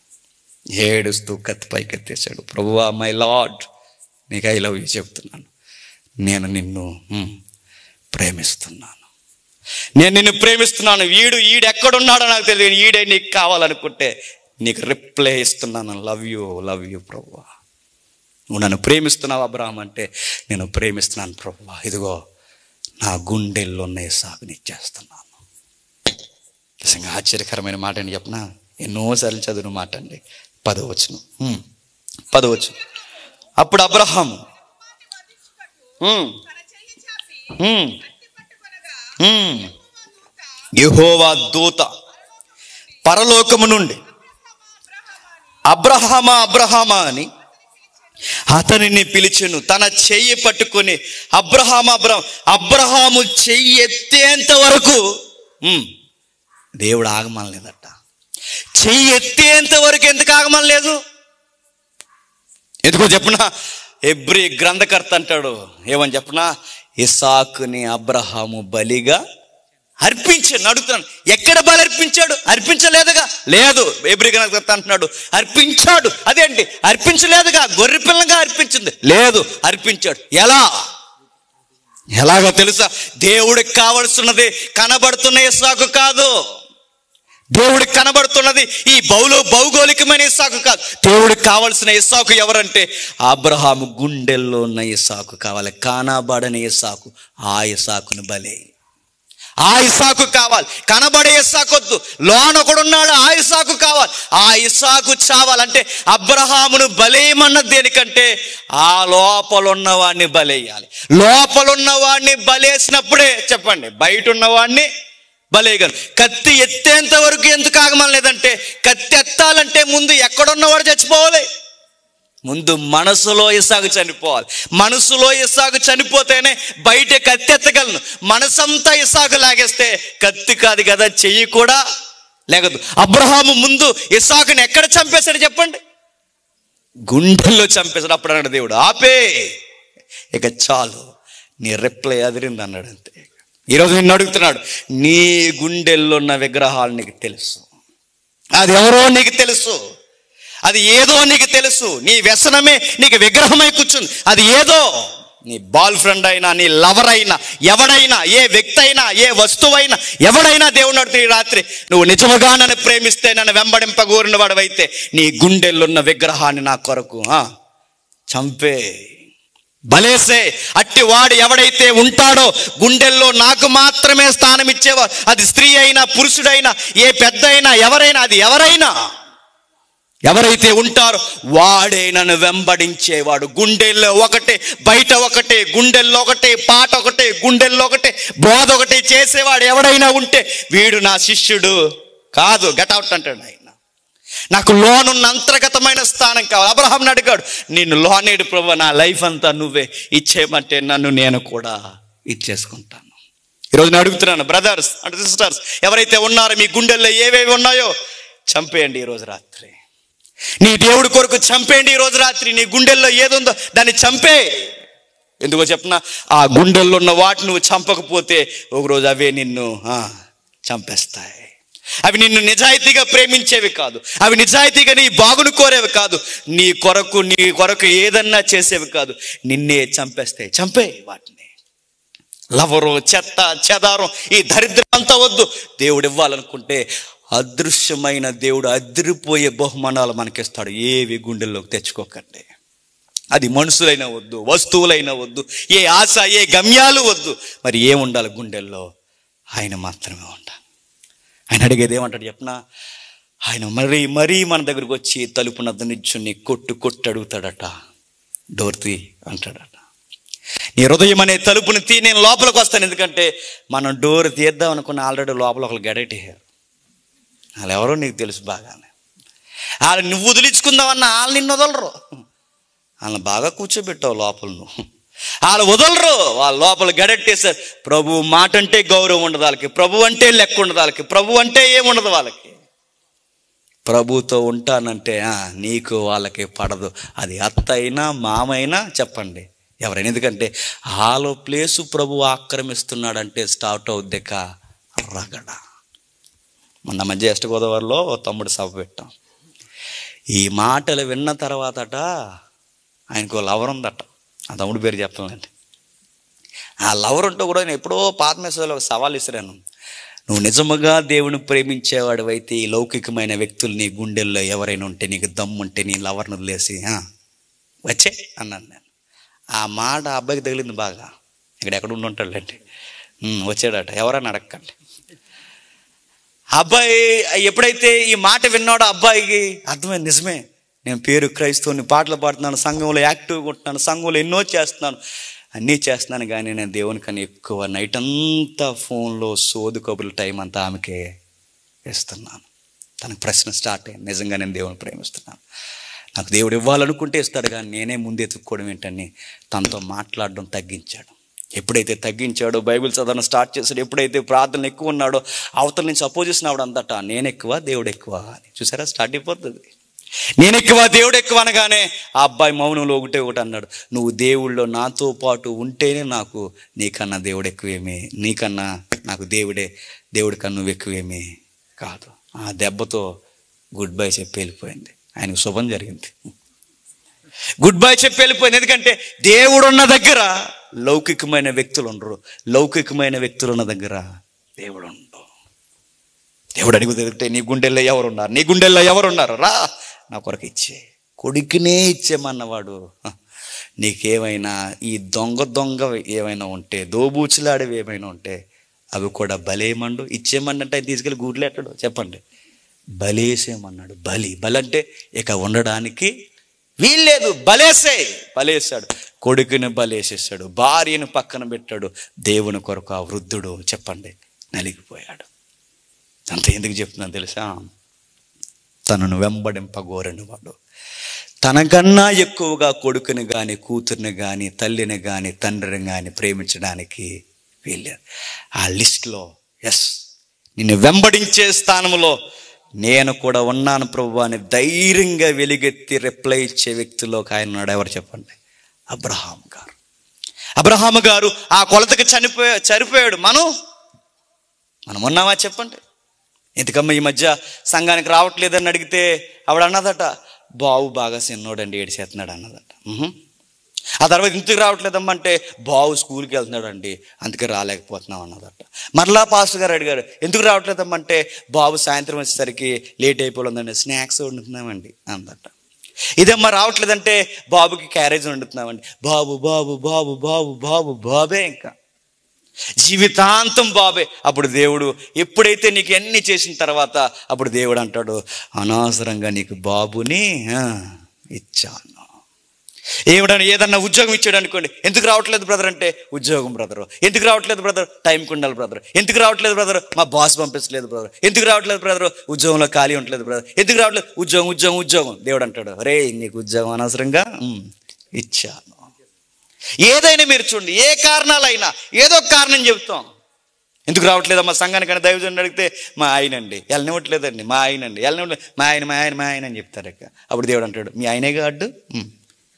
ఏడుస్తూ కత్తి పైకెత్తేశాడు. ప్రభువా, మై లార్డ్, నీకు ఐ లవ్ యూ చెప్తున్నాను. నేను నిన్ను ప్రేమిస్తున్నాను, నేను నిన్ను ప్రేమిస్తున్నాను. ఈడెక్కడున్నాడో నాకు తెలియదు, ఈడే నీకు కావాలనుకుంటే నీకు రిప్లై ఇస్తున్నాను. లవ్ యూ ప్రభువా. నువ్వు నన్ను ప్రేమిస్తున్నావు అబ్రహాం అంటే నేను ప్రేమిస్తున్నాను ప్రభువా. ఇదిగో నా గుండెల్లో ఉన్న ఇస్సాకుని ఇచ్చేస్తున్నాను. నిజంగా ఆశ్చర్యకరమైన మాట అని చెప్పిన, ఎన్నోసార్లు చదివిన మాట అండి. 10వ వచనం. అప్పుడు అబ్రహాము యెహోవా దూత పరలోకము నుండి అబ్రహామా అని అతనిని పిలిచెను. తన చెయ్యి పట్టుకొని అబ్రహాము చెయ్యి ఎత్తేంత వరకు దేవుడు ఆగమనలేదట. చెయ్యి ఎత్తేంత వరకు ఎందుకు ఆగమనలేదు? ఎందుకో చెప్పిన, హెబ్రీ గ్రంథకర్త అంటాడు ఏమని చెప్పిన, ఇస్సాకుని అబ్రహాము బలిగా అర్పించాడు. అడుగుతున్నాను, ఎక్కడ బలి అర్పించాడు? అర్పించలేదుగా. లేదు, హెబ్రీ గ్రంథకర్త అంటున్నాడు అర్పించాడు. అదేంటి అర్పించలేదుగా? గొర్రె పిల్లగా అర్పించింది? లేదు, అర్పించాడు. ఎలాగో తెలుసా? దేవుడికి కావలసినది కనబడుతున్న ఇస్సాకు కాదు, దేవుడికి కనబడుతున్నది ఈ భౌగోళికమైన ఇస్సాకు కాదు. దేవుడికి కావలసిన ఇస్సాకు ఎవరంటే అబ్రహాము గుండెల్లో ఉన్న ఇస్సాకు కావాలి, కానబడని ఇస్సాకు. ఆ ఇస్సాకును బలి, ఆ ఇస్సాకు కావాలి. కనబడే ఇస్సాకు వద్దు, లోన ఒకడున్నాడు ఆ ఇస్సాకు కావాలి. ఆ ఇస్సాకు చావాలంటే అబ్రహామును బలేయమన్నది దేనికంటే ఆ లోపలున్నవాడిని బలేయాలి. లోపలున్నవాడిని బలేసినప్పుడే చెప్పండి బయట ఉన్నవాడిని బలేయగలరు. కత్తి ఎత్తేంత వరకు ఎందుకు ఆగమనలేదంటే, కత్తి ఎత్తాలంటే ముందు ఎక్కడున్నవాడు చచ్చిపోవాలి, ముందు మనసులో ఇస్సాకు చనిపోవాలి. మనసులో ఇస్సాకు చనిపోతేనే బయట కత్తి ఎత్తగలను. మనసంతా ఇస్సాకు లాగేస్తే కత్తి కాదు కదా, చెయ్యి కూడా లేగదు. అబ్రహాము ముందు ఇస్సాకుని ఎక్కడ చంపేశాడు చెప్పండి? గుండెల్లో చంపేశాడు. అప్పుడు అన్నాడు దేవుడు, ఆపే, ఇక చాలు, నీ రిప్లై అదిరింది అన్నాడు. అంతే. ఈరోజు నిన్ను అడుగుతున్నాడు, నీ గుండెల్లో ఉన్న విగ్రహాలు నీకు తెలుసు, అది ఎవరో నీకు తెలుసు, అది ఏదో నీకు తెలుసు. నీ వ్యసనమే నీకు విగ్రహమై కూర్చుంది, అది ఏదో నీ బాల్ ఫ్రెండ్ అయినా, నీ లవర్ అయినా, ఎవడైనా, ఏ వ్యక్తి అయినా, ఏ వస్తువైనా, ఎవడైనా దేవుని అడుగుతూ ఈ రాత్రి నువ్వు నిజముగా నన్ను ప్రేమిస్తే, నన్ను వెంబడింపగోరిన వాడవైతే నీ గుండెల్లున్న విగ్రహాన్ని నా కొరకు చంపే, బలేసే. అట్టి వాడు ఎవడైతే ఉంటాడో గుండెల్లో నాకు మాత్రమే స్థానం ఇచ్చేవా, అది స్త్రీ అయినా పురుషుడైనా, ఏ పెద్ద అయినా, ఎవరైనా, అది ఎవరైతే ఉంటారో వాడే నన్ను వెంబడించేవాడు. గుండెల్లో ఒకటే, బయట ఒకటే, గుండెల్లో ఒకటే, పాట ఒకటే, గుండెల్లో ఒకటే, బోధ ఒకటే చేసేవాడు ఎవడైనా ఉంటే వీడు నా శిష్యుడు కాదు. గెట్అవుట్ అంటాడు ఆయన. నాకు లోనున్న అంతర్గతమైన స్థానం కావాలి. అబ్రహాంని అడిగాడు, నిన్ను లోనేడు ప్రభు, నా లైఫ్ అంతా నువ్వే ఇచ్చేయమంటే నన్ను నేను కూడా ఇచ్చేసుకుంటాను. ఈరోజు నేను అడుగుతున్నాను బ్రదర్స్ అండ్ సిస్టర్స్, ఎవరైతే ఉన్నారో మీ గుండెల్లో ఏవేవి ఉన్నాయో చంపేయండి ఈరోజు రాత్రి. నీ దేవుడి కొరకు చంపేయండి ఈరోజు రాత్రి. నీ గుండెల్లో ఏదుందో దాన్ని చంపే. ఎందుకో చెప్పనా, ఆ గుండెల్లో ఉన్న వాటిని నువ్వు చంపకపోతే ఒకరోజు అవే నిన్ను చంపేస్తాయి. అవి నిన్ను నిజాయితీగా ప్రేమించేవి కాదు, అవి నిజాయితీగా నీ బాగును కోరేవి కాదు, నీ కొరకు ఏదన్నా చేసేవి కాదు, నిన్నే చంపేస్తాయి. చంపే వాటిని. లవరు, చెత్త, చెదారం, ఈ దరిద్రం అంతా వద్దు. దేవుడు ఇవ్వాలనుకుంటే అదృశ్యమైన దేవుడు అదిరిపోయే బహుమానాలు మనకిస్తాడు. ఏవి గుండెల్లోకి తెచ్చుకోకండి. అది మనుషులైనా వద్దు, వస్తువులైనా వద్దు, ఏ ఆశ, ఏ గమ్యాలు వద్దు. మరి ఏముండాలి గుండెల్లో? ఆయన మాత్రమే ఉండాలి. ఆయన అడిగేది ఏమంటాడు చెప్పనా, ఆయన మరీ మన దగ్గరకు వచ్చి తలుపు నద్ద నిల్చుని కొట్టు అడుగుతాడట. డోర్ తీ అంటాడట. నీ హృదయం అనే తలుపుని తీ, నేను లోపలికి వస్తాను. ఎందుకంటే మనం డోర్ తీద్దాం అనుకున్న ఆల్రెడీ లోపల ఒకరు గడెట్టేయారు. వాళ్ళు ఎవరో నీకు తెలుసు బాగానే. వాళ్ళు నువ్వు వదిలించుకుందామన్నా వాళ్ళు నిన్ను వదలరు. వాళ్ళని బాగా కూర్చోబెట్టావు లోపల నువ్వు. వాళ్ళు వదలరు. వాళ్ళ లోపల గడెట్టేశారు. ప్రభు మాట అంటే గౌరవం ఉండదు వాళ్ళకి, ప్రభు అంటే లెక్క ఉండదు వాళ్ళకి, ప్రభు అంటే ఏముండదు వాళ్ళకి. ప్రభుతో ఉంటానంటే నీకు వాళ్ళకి పడదు. అది అత్త అయినా మామైనా చెప్పండి, ఎవరైనా. ఎందుకంటే వాళ్ళ ప్లేసు ప్రభు ఆక్రమిస్తున్నాడంటే స్టార్ట్ అవుద్దిక రగడ. మొన్న మధ్య వెస్ట్ గోదావరిలో తమ్ముడు సభ పెట్టాం. ఈ మాటలు విన్న తర్వాతట ఆయనకు లవర్ ఉందట. ఆ తమ్ముడు పేరు చెప్పాలండి. ఆ లవర్ ఉంటూ కూడా నేను ఎప్పుడో పాత మెసేజ్లో ఒక సవాల్ ఇస్తున్నాను. నువ్వు నిజముగా దేవుని ప్రేమించేవాడు అయితే ఈ లౌకికమైన వ్యక్తులు నీ గుండెల్లో ఎవరైనా ఉంటే, నీకు దమ్ముంటే నీ లవర్ను వదిలేసి వచ్చే అన్నాను నేను. ఆ మాట ఆ అబ్బాయికి తగిలింది బాగా. ఎక్కడ ఉండుంటాడులేండి. వచ్చాడట. ఎవరని అడగండి. అబ్బాయి ఎప్పుడైతే ఈ మాట విన్నాడో అబ్బాయికి అర్థమైంది, నిజమే, నేను పేరు క్రైస్తవుని, పాటలు పాడుతున్నాను, సంఘంలో యాక్టివ్గా ఉంటున్నాను, సంఘంలో ఎన్నో చేస్తున్నాను, అన్నీ చేస్తున్నాను, కానీ నేను దేవుని కన్నా ఎక్కువ నైట్ అంతా ఫోన్లో సోదు కబుర్ల టైం అంతా ఆమెకే ఇస్తున్నాను. తనకు ప్రశ్న స్టార్ట్ అయింది, నిజంగా నేను దేవుని ప్రేమిస్తున్నాను, నాకు దేవుడు ఇవ్వాలనుకుంటే ఇస్తాడు, కానీ నేనే ముందు ఎత్తుక్కోవడం ఏంటని తనతో మాట్లాడడం తగ్గించాడు. ఎప్పుడైతే తగ్గించాడో, బైబిల్ చదవడం స్టార్ట్ చేశాడు, ఎప్పుడైతే ప్రార్థనలు ఎక్కువ ఉన్నాడో, అవతల నుంచి అపోజిషన్ అవడం అందట నేను ఎక్కువ దేవుడు ఎక్కువ అని. చూసారా, స్టార్ట్ అయిపోతుంది. నేను ఎక్కువ దేవుడు ఎక్కువ అనగానే ఆ అబ్బాయి మౌనంలో ఒకటి అన్నాడు, నువ్వు దేవుళ్ళో నాతో పాటు ఉంటేనే నాకు నీకన్నా దేవుడు ఎక్కువేమీ, నీకన్నా నాకు దేవుడి కన్నా నువ్వు ఎక్కువేమీ కాదు. ఆ దెబ్బతో గుడ్ బై చెప్పి వెళ్ళిపోయింది. ఆయనకు శుభం జరిగింది. గుడ్ బై చెప్పి వెళ్ళిపోయింది. ఎందుకంటే దేవుడు ఉన్న దగ్గర లౌకికమైన వ్యక్తులు ఉండరు, లౌకికమైన వ్యక్తులు ఉన్న దగ్గర దేవుడు ఉండరు. దేవుడు అడుగుతుంటే నీ గుండెల్లో ఎవరున్నారు, నీ గుండెల్లో ఎవరున్నారు, రా నా కొరకు ఇచ్చే. కొడుకునే ఇచ్చేమన్నవాడు నీకేమైనా ఈ దొంగ ఏమైనా ఉంటే, దోబూచులాడేవి ఏమైనా ఉంటే అవి కూడా బలేమండు. ఇచ్చేమన్నంటే ఆయన తీసుకెళ్ళి గూడ్లు ఎట్టాడు చెప్పండి, బలేసేమన్నాడు. బలి అంటే ఇక ఉండడానికి వీల్లేదు, బలేసాడు. కొడుకుని బలేసేసాడు, భార్యను పక్కన పెట్టాడు. దేవుని కొరకు ఆ వృద్ధుడు చెప్పండి నలిగిపోయాడు. అంత ఎందుకు చెప్తున్నాను తెలుసా, తనను వెంబడింపగోరని వాడు తనకన్నా ఎక్కువగా కొడుకుని కానీ, కూతుర్ని కానీ, తల్లిని కానీ, తండ్రిని కానీ ప్రేమించడానికి వీల్లేదు. ఆ లిస్ట్లో నిన్ను వెంబడించే స్థానంలో నేను కూడా ఉన్నాను ప్రభు అని ధైర్యంగా వెలుగెత్తి రిప్లై ఇచ్చే వ్యక్తిలోకి ఆయన ఉన్నాడు. ఎవరు చెప్పండి, అబ్రహాము గారు ఆ కొలతకి చనిపోయాడు. మనం ఉన్నామా చెప్పండి. ఎందుకమ్మా ఈ మధ్య సంఘానికి రావట్లేదని అడిగితే ఆవిడ అన్నదట, బాగా చిన్నోడండి, ఏడిసేస్తున్నాడు అన్నదట. ఆ తర్వాత ఇంటికి రావట్లేదమ్మా అంటే బాబు స్కూల్కి వెళ్తున్నాడండి అందుకే రాలేకపోతున్నాం అన్నదట. మరలా పాస్టర్ గారు అడిగారు, ఎందుకు రావట్లేదమ్మా అంటే బాబు సాయంత్రం వచ్చేసరికి లేట్ అయిపోయిందండి, స్నాక్స్ వండుతున్నామండి అందట. ఇదమ్మా రావట్లేదంటే బాబుకి క్యారేజ్ వండుతున్నామండి. బాబు బాబు బాబు బాబు బాబు బాబే, ఇంకా జీవితాంతం బాబే. అప్పుడు దేవుడు ఎప్పుడైతే నీకు అన్ని చేసిన తర్వాత అప్పుడు దేవుడు అంటాడు, అనవసరంగా నీకు బాబుని ఇచ్చాను. ఏదన్నా ఉద్యోగం ఇచ్చాడు అనుకోండి, ఎందుకు రావట్లేదు బ్రదర్ అంటే ఉద్యోగం బ్రదరు. ఎందుకు రావట్లేదు బ్రదర్? టైంకి ఉండాలి బ్రదర్. ఎందుకు రావట్లేదు బ్రదర్? మా బాస్ పంపించలేదు బ్రదర్. ఎందుకు రావట్లేదు బ్రదర్? ఉద్యోగంలో ఖాళీ ఉండలేదు బ్రదర్. ఎందుకు రావట్లేదు? ఉద్యోగం ఉద్యోగం ఉద్యోగం. దేవుడు అంటాడు, రే నీకు ఉద్యోగం అనవసరంగా ఇచ్చాను. ఏదైనా మీరు చూడండి, ఏ కారణాలైనా ఏదో కారణం చెబుతాం. ఎందుకు రావట్లేదమ్మా సంఘానికైనా దైవజనుడు అడిగితే మా ఆయనండి వెళ్ళనివ్వట్లేదండి, మా ఆయనండి వెళ్ళనివ్వట్లేదు, మా ఆయన మా ఆయన మా ఆయన అని చెప్తారు. అప్పుడు దేవుడు అంటాడు, మీ ఆయనేగా అడ్డు,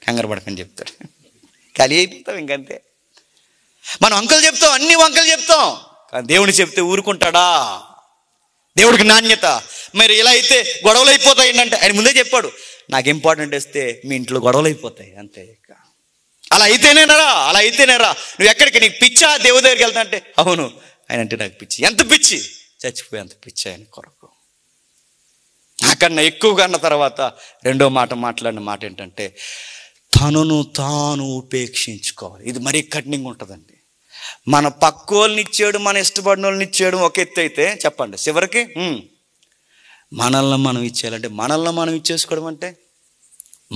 కంగారు పడకని చెప్తాడు. ఖాళీ అయిపోతాం ఇంకంతే. మనం అంకలు చెప్తాం, అన్ని వంకలు చెప్తాం, కానీ దేవుని చెప్తే ఊరుకుంటాడా? దేవుడికి నాణ్యత. మరి ఇలా అయితే గొడవలు అయిపోతాయి అంటే ఆయన ముందే చెప్పాడు, నాకు ఇంపార్టెంట్ ఇస్తే మీ ఇంట్లో గొడవలు అయిపోతాయి అంతే. అలా అయితేనేనరా, అలా అయితేనేరా. నువ్వు ఎక్కడికి, నీకు పిచ్చా దేవుడి దగ్గరికి వెళ్తా అంటే అవును. ఆయన అంటే నాకు పిచ్చి. ఎంత పిచ్చి? చచ్చిపోయి అంత పిచ్చి ఆయన కొరకు. నాకన్నా ఎక్కువగా అన్న తర్వాత రెండో మాట మాట్లాడిన మాట ఏంటంటే తనను తాను ఉపేక్షించుకోవాలి. ఇది మరీ కఠినంగా ఉంటుందండి. మన పక్కోళ్ళని ఇచ్చేయడం, మన ఇష్టపడిన వాళ్ళని ఇచ్చేయడం ఒక ఎత్తు అయితే చెప్పండి, చివరికి మనల్ని మనం ఇచ్చేయాలంటే, మనల్ని మనం ఇచ్చేసుకోవడం అంటే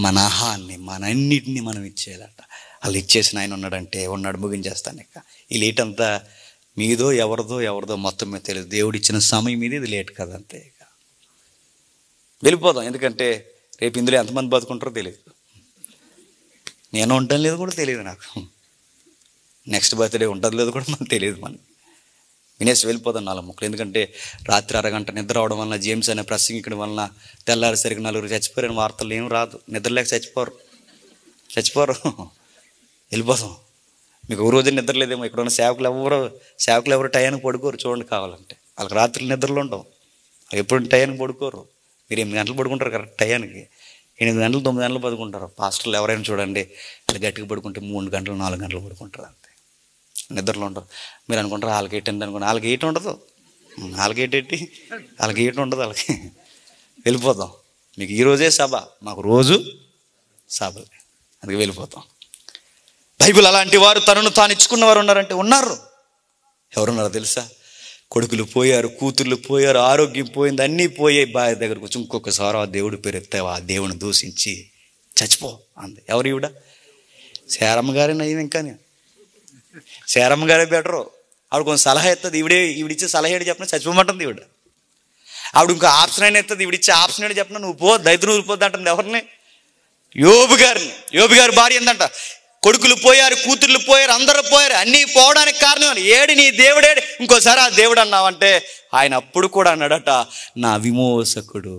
మన ఆహాన్ని మన అన్నిటినీ మనం ఇచ్చేయాలంట. వాళ్ళు ఇచ్చేసిన ఆయన ఉన్నాడంటే ఉన్నాడు, ముగించేస్తాను. ఇక ఈ లేట్ అంతా మీదో ఎవరిదో మొత్తం మీద తెలియదు. దేవుడు ఇచ్చిన సమయం మీద ఇది లేట్ కదా అంతే. ఇక వెళ్ళిపోదాం, ఎందుకంటే రేపు ఇందులో ఎంతమంది బతుకుంటారో తెలియదు. నేను ఉండటం లేదు కూడా తెలియదు నాకు. నెక్స్ట్ బర్త్డే ఉంటుంది లేదు కూడా మనకు తెలియదు. మనం వినేసి వెళ్ళిపోదాం 4 ముక్కలు. ఎందుకంటే రాత్రి అరగంట నిద్ర అవడం వలన, జేమ్స్ అనే ప్రసంగికుడి వలన తెల్లారిసరికి 4 చచ్చిపోయిన వార్తలు ఏం రాదు. నిద్రలేక చచ్చిపోరు. వెళ్ళిపోతాం. మీకు ఒక రోజు నిద్ర లేదేమో. ఇక్కడ ఉన్న సేవకులు ఎవరు టయానికి పడుకోరు చూడండి. కావాలంటే వాళ్ళకి రాత్రులు నిద్రలు ఉండవు. ఎప్పుడు టయానికి పడుకోరు. మీరు 8 గంటలు పడుకుంటారు కరెక్ట్ టయానికి. 8 గంటలు 9 గంటలు పడుకుంటారు. పాస్టర్లు ఎవరైనా చూడండి, వాళ్ళు గట్టిగా పడుకుంటే 3 గంటలు 4 గంటలు పడుకుంటారు అంతే. నిద్రలో ఉండరు. మీరు అనుకుంటారు వాళ్ళకి 8 అంటే అనుకోండి, వాళ్ళకి 8 ఉండదు. వాళ్ళకి 8 ఉండదు వాళ్ళకి. వెళ్ళిపోతాం. మీకు ఈరోజే సభ, మాకు రోజు సభ, అందుకే వెళ్ళిపోతాం. బైబిల్ అలాంటి వారు, తనను తాను ఇచ్చుకున్న వారు ఉన్నారంటే ఉన్నారు. ఎవరున్నారో తెలుసా? కొడుకులు పోయారు, కూతుర్లు పోయారు, ఆరోగ్యం పోయింది, అన్నీ పోయాయి. భార్య దగ్గరకు వచ్చి ఇంకొకసారి ఆ దేవుడి పేరు ఎత్తావు, ఆ దేవుని దూషించి చచ్చిపో అంది. ఎవరు ఈవిడ? శారమ్మ గారే నయ్యం. ఇంకా శారమ్మ గారే బెటరు. ఆవిడ కొంచెం సలహా ఎత్తది. ఈవిడిచ్చే సలహా ఏడు చెప్పిన చచ్చిపోమంటుంది ఈవిడ. ఆవిడ ఇంకో ఆప్షన్ అయినా ఎత్తది. ఈవిడిచ్చే ఆప్షన్ ఏడు చెప్పిన నువ్వు పో, దైత్రం ఊరిపోద్ది అంటుంది. ఎవరిని? యోబు గారి భార్య ఏందంట, కొడుకులు పోయారు, కూతుర్లు పోయారు, అందరూ పోయారు, అన్నీ పోవడానికి కారణం ఏడు నీ దేవుడేడు. ఇంకోసారి ఆ దేవుడు అన్నావంటే ఆయన అప్పుడు కూడా అన్నాడట, నా విమోచకుడు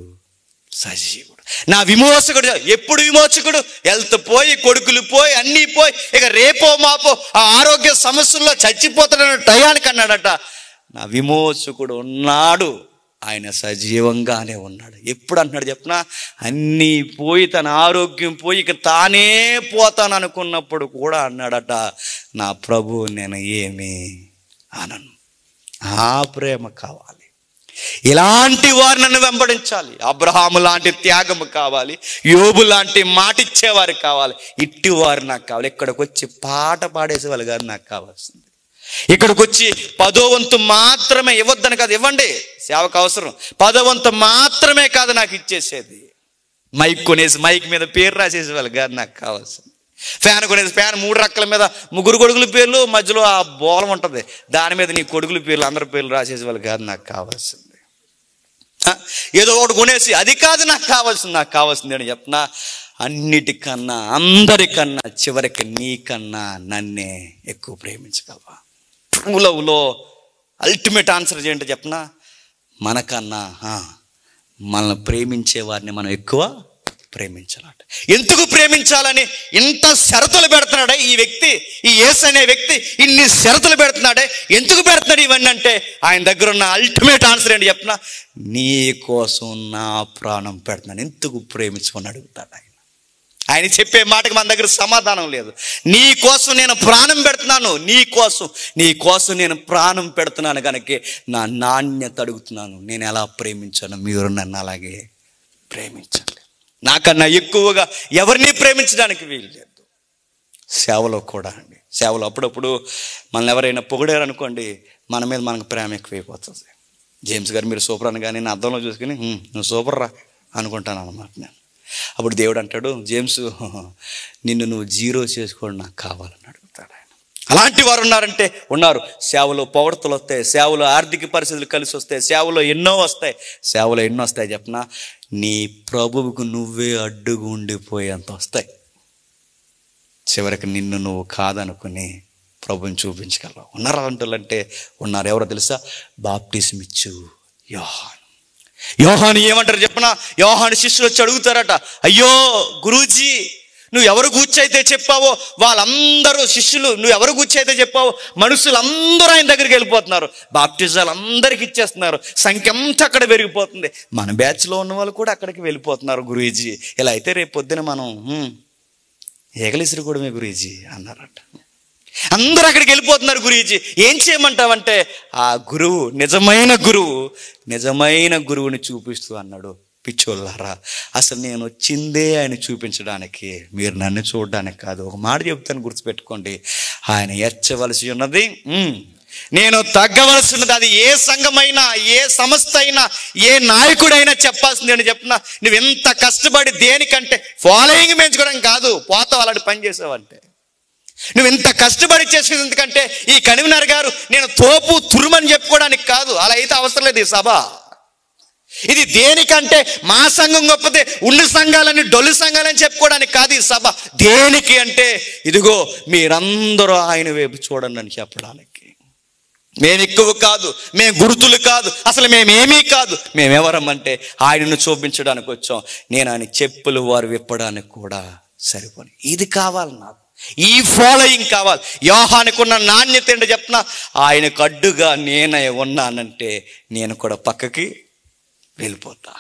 సజీవుడు, నా విమోచకుడు. ఎప్పుడు విమోచకుడు? హెల్త్ పోయి, కొడుకులు పోయి, అన్నీ పోయి, ఇక రేపో మాపో ఆ ఆరోగ్య సమస్యల్లో చచ్చిపోతాడన్న టయానికి అన్నాడట, నా విమోచకుడు ఉన్నాడు, ఆయన సజీవంగానే ఉన్నాడు. ఎప్పుడు అంటున్నాడు చెప్పిన? అన్నీ పోయి, తన ఆరోగ్యం పోయి, ఇక తానే పోతాను అనుకున్నప్పుడు కూడా అన్నాడట, నా ప్రభు నేను ఏమీ అనను. ఆ ప్రేమ కావాలి. ఇలాంటి వారు నన్ను వెంబడించాలి. అబ్రహాము లాంటి త్యాగము కావాలి, యోబు లాంటి మాట ఇచ్చేవారు కావాలి. ఇట్టి వారు నాకు కావాలి. ఇక్కడికి వచ్చి పాట పాడేసేవాళ్ళు గారు నాకు కావాల్సింది. ఇక్కడికి వచ్చి 10వ వంతు మాత్రమే ఇవ్వద్దని కాదు, ఇవ్వండి, సేవకు అవసరం. 10వ వంతు మాత్రమే కాదు నాకు ఇచ్చేసేది. మైక్ కొనేసి మైక్ మీద పేరు రాసేసేవాళ్ళు గారు నాకు కావాల్సింది. ఫ్యాన్ కొనేసి ఫ్యాన్ 3 రక్కల మీద 3 కొడుకుల పేర్లు, మధ్యలో ఆ బోలం ఉంటుంది, దాని మీద నీ కొడుకుల పేర్లు, అందరి పేర్లు రాసేసేవాళ్ళు కాదు నాకు కావాల్సింది. ఏదో ఒకటి కొనేసి అది కాదు నాకు కావాల్సింది. నాకు కావాల్సింది అని చెప్పిన, అన్నిటికన్నా అందరికన్నా చివరికి నీకన్నా నన్నే ఎక్కువ ప్రేమించగలవా? ట్రూ లవ్లో అల్టిమేట్ ఆన్సర్ ఏంటో చెప్పనా? మనకన్నా మనల్ని ప్రేమించే వారిని మనం ఎక్కువ ప్రేమించాలట. ఎందుకు ప్రేమించాలని ఇంత షరతులు పెడుతున్నాడే ఈ వ్యక్తి, ఈ యేసు అనే వ్యక్తి ఇన్ని షరతులు పెడుతున్నాడే, ఎందుకు పెడుతున్నాడు ఇవన్నీ అంటే ఆయన దగ్గర ఉన్న అల్టిమేట్ ఆన్సర్ ఏంటి చెప్పనా? నీ కోసం నా ప్రాణం పెడుతున్నాను. ఎందుకు ప్రేమించుకొని అడుగుతాడు ఆయన. ఆయన చెప్పే మాటకి మన దగ్గర సమాధానం లేదు. నీ కోసం నేను ప్రాణం పెడుతున్నాను, నీ కోసం నేను ప్రాణం పెడుతున్నాను కనుక నా నాణ్యత అడుగుతున్నాను. నేను ఎలా ప్రేమించాను, మీరు నన్ను అలాగే ప్రేమించండి. నాకన్నా ఎక్కువగా ఎవరిని ప్రేమించడానికి వీలు లేదు. సేవలో కూడా అండి, సేవలో అప్పుడప్పుడు మనల్ని ఎవరైనా పొగిడారు అనుకోండి, మన మీద మనకు ప్రేమ ఎక్కువైపోతుంది. జేమ్స్ గారు మీరు సూపర్ అనగానే నేను అద్దంలో చూసుకుని నువ్వు సూపర్ రా అనుకుంటాను అన్నమాట నేను. అప్పుడు దేవుడు అంటాడు, జేమ్స్ నిన్ను నువ్వు జీరో చేసుకోవడం నాకు కావాలని అడుగుతాడు ఆయన. అలాంటి వారు ఉన్నారంటే ఉన్నారు. సేవలో పొగడ్తలు వస్తాయి, సేవలో ఆర్థిక పరిస్థితులు కలిసి వస్తాయి, సేవలో ఎన్నో వస్తాయి చెప్పనా, నీ ప్రభువుకు నువ్వే అడ్డుగా ఉండిపోయేంత వస్తాయి. చివరికి నిన్ను నువ్వు కాదనుకుని ప్రభుని చూపించగలవు. ఉన్నారు అలాంటి ఉన్నారు. ఎవరో తెలుసా? బాప్టిజం ఇచ్చు యోహాను ఏమంటారు చెప్పనా? యోహాను శిష్యులు వచ్చి అడుగుతారట, అయ్యో గురూజీ నువ్వు ఎవరు కూర్చైతే చెప్పావో వాళ్ళందరూ శిష్యులు, నువ్వు ఎవరు కూర్చైతే చెప్పావో మనుషులందరూ ఆయన దగ్గరికి వెళ్ళిపోతున్నారు, బాప్టిజాలు అందరికి ఇచ్చేస్తున్నారు, సంఖ్య అంతా అక్కడ పెరిగిపోతుంది, మన బ్యాచ్లో ఉన్న వాళ్ళు కూడా అక్కడికి వెళ్ళిపోతున్నారు గురూజీ. ఇలా అయితే రేపు పొద్దున మనం ఏగలిసిరి కూడా గురూజీ అన్నారట. అందరూ అక్కడికి వెళ్ళిపోతున్నారు. గురూజీ ఏం చేయమంటావంటే, ఆ గురువు నిజమైన గురువుని చూపిస్తూ అన్నాడు, పిచ్చోళ్ళారా అసలు నేను వచ్చిందే ఆయన చూపించడానికి, మీరు నన్ను చూడడానికి కాదు. ఒక మాట చెప్తాను, గుర్తుపెట్టుకోండి, ఆయన ఎచ్చవలసి ఉన్నది, నేను తగ్గవలసి ఉన్నది. అది ఏ సంఘమైనా, ఏ సంస్థ అయినా, ఏ నాయకుడైనా చెప్పాల్సింది అని చెప్పినా, నువ్వు ఎంత కష్టపడి దేనికంటే ఫాలోయింగ్ పెంచుకోవడం కాదు, పోతావు అలాంటి పని చేసావంటే. నువ్వు ఎంత కష్టపడి చేసేది ఎందుకంటే ఈ కన్వీనర్ గారు నేను తోపు తురుమని చెప్పుకోవడానికి కాదు, అలా అయితే అవసరం లేదు ఈ సభ. ఇది దేనికంటే మా సంఘం గొప్పదే, ఉండు సంఘాలని డొల్లు సంఘాలని చెప్పుకోవడానికి కాదు ఈ సభ. దేనికి అంటే ఇదిగో మీరందరూ ఆయన వైపు చూడండి అని చెప్పడానికి. మేము ఎక్కువ కాదు, మేము గుర్తులు కాదు, అసలు మేమేమీ కాదు, మేమెవరమంటే ఆయనను చూపించడానికి వచ్చాం. నేను ఆయన చెప్పులు వారు విప్పడానికి కూడా సరిపోని. ఇది కావాలి నాకు, ఈ ఫాలోయింగ్ కావాలి. యోహానుకున్న నాణ్యత ఏంటో చెప్పిన, ఆయనకు అడ్డుగా నేనే ఉన్నానంటే నేను కూడా పక్కకి వెళ్ళిపోతా.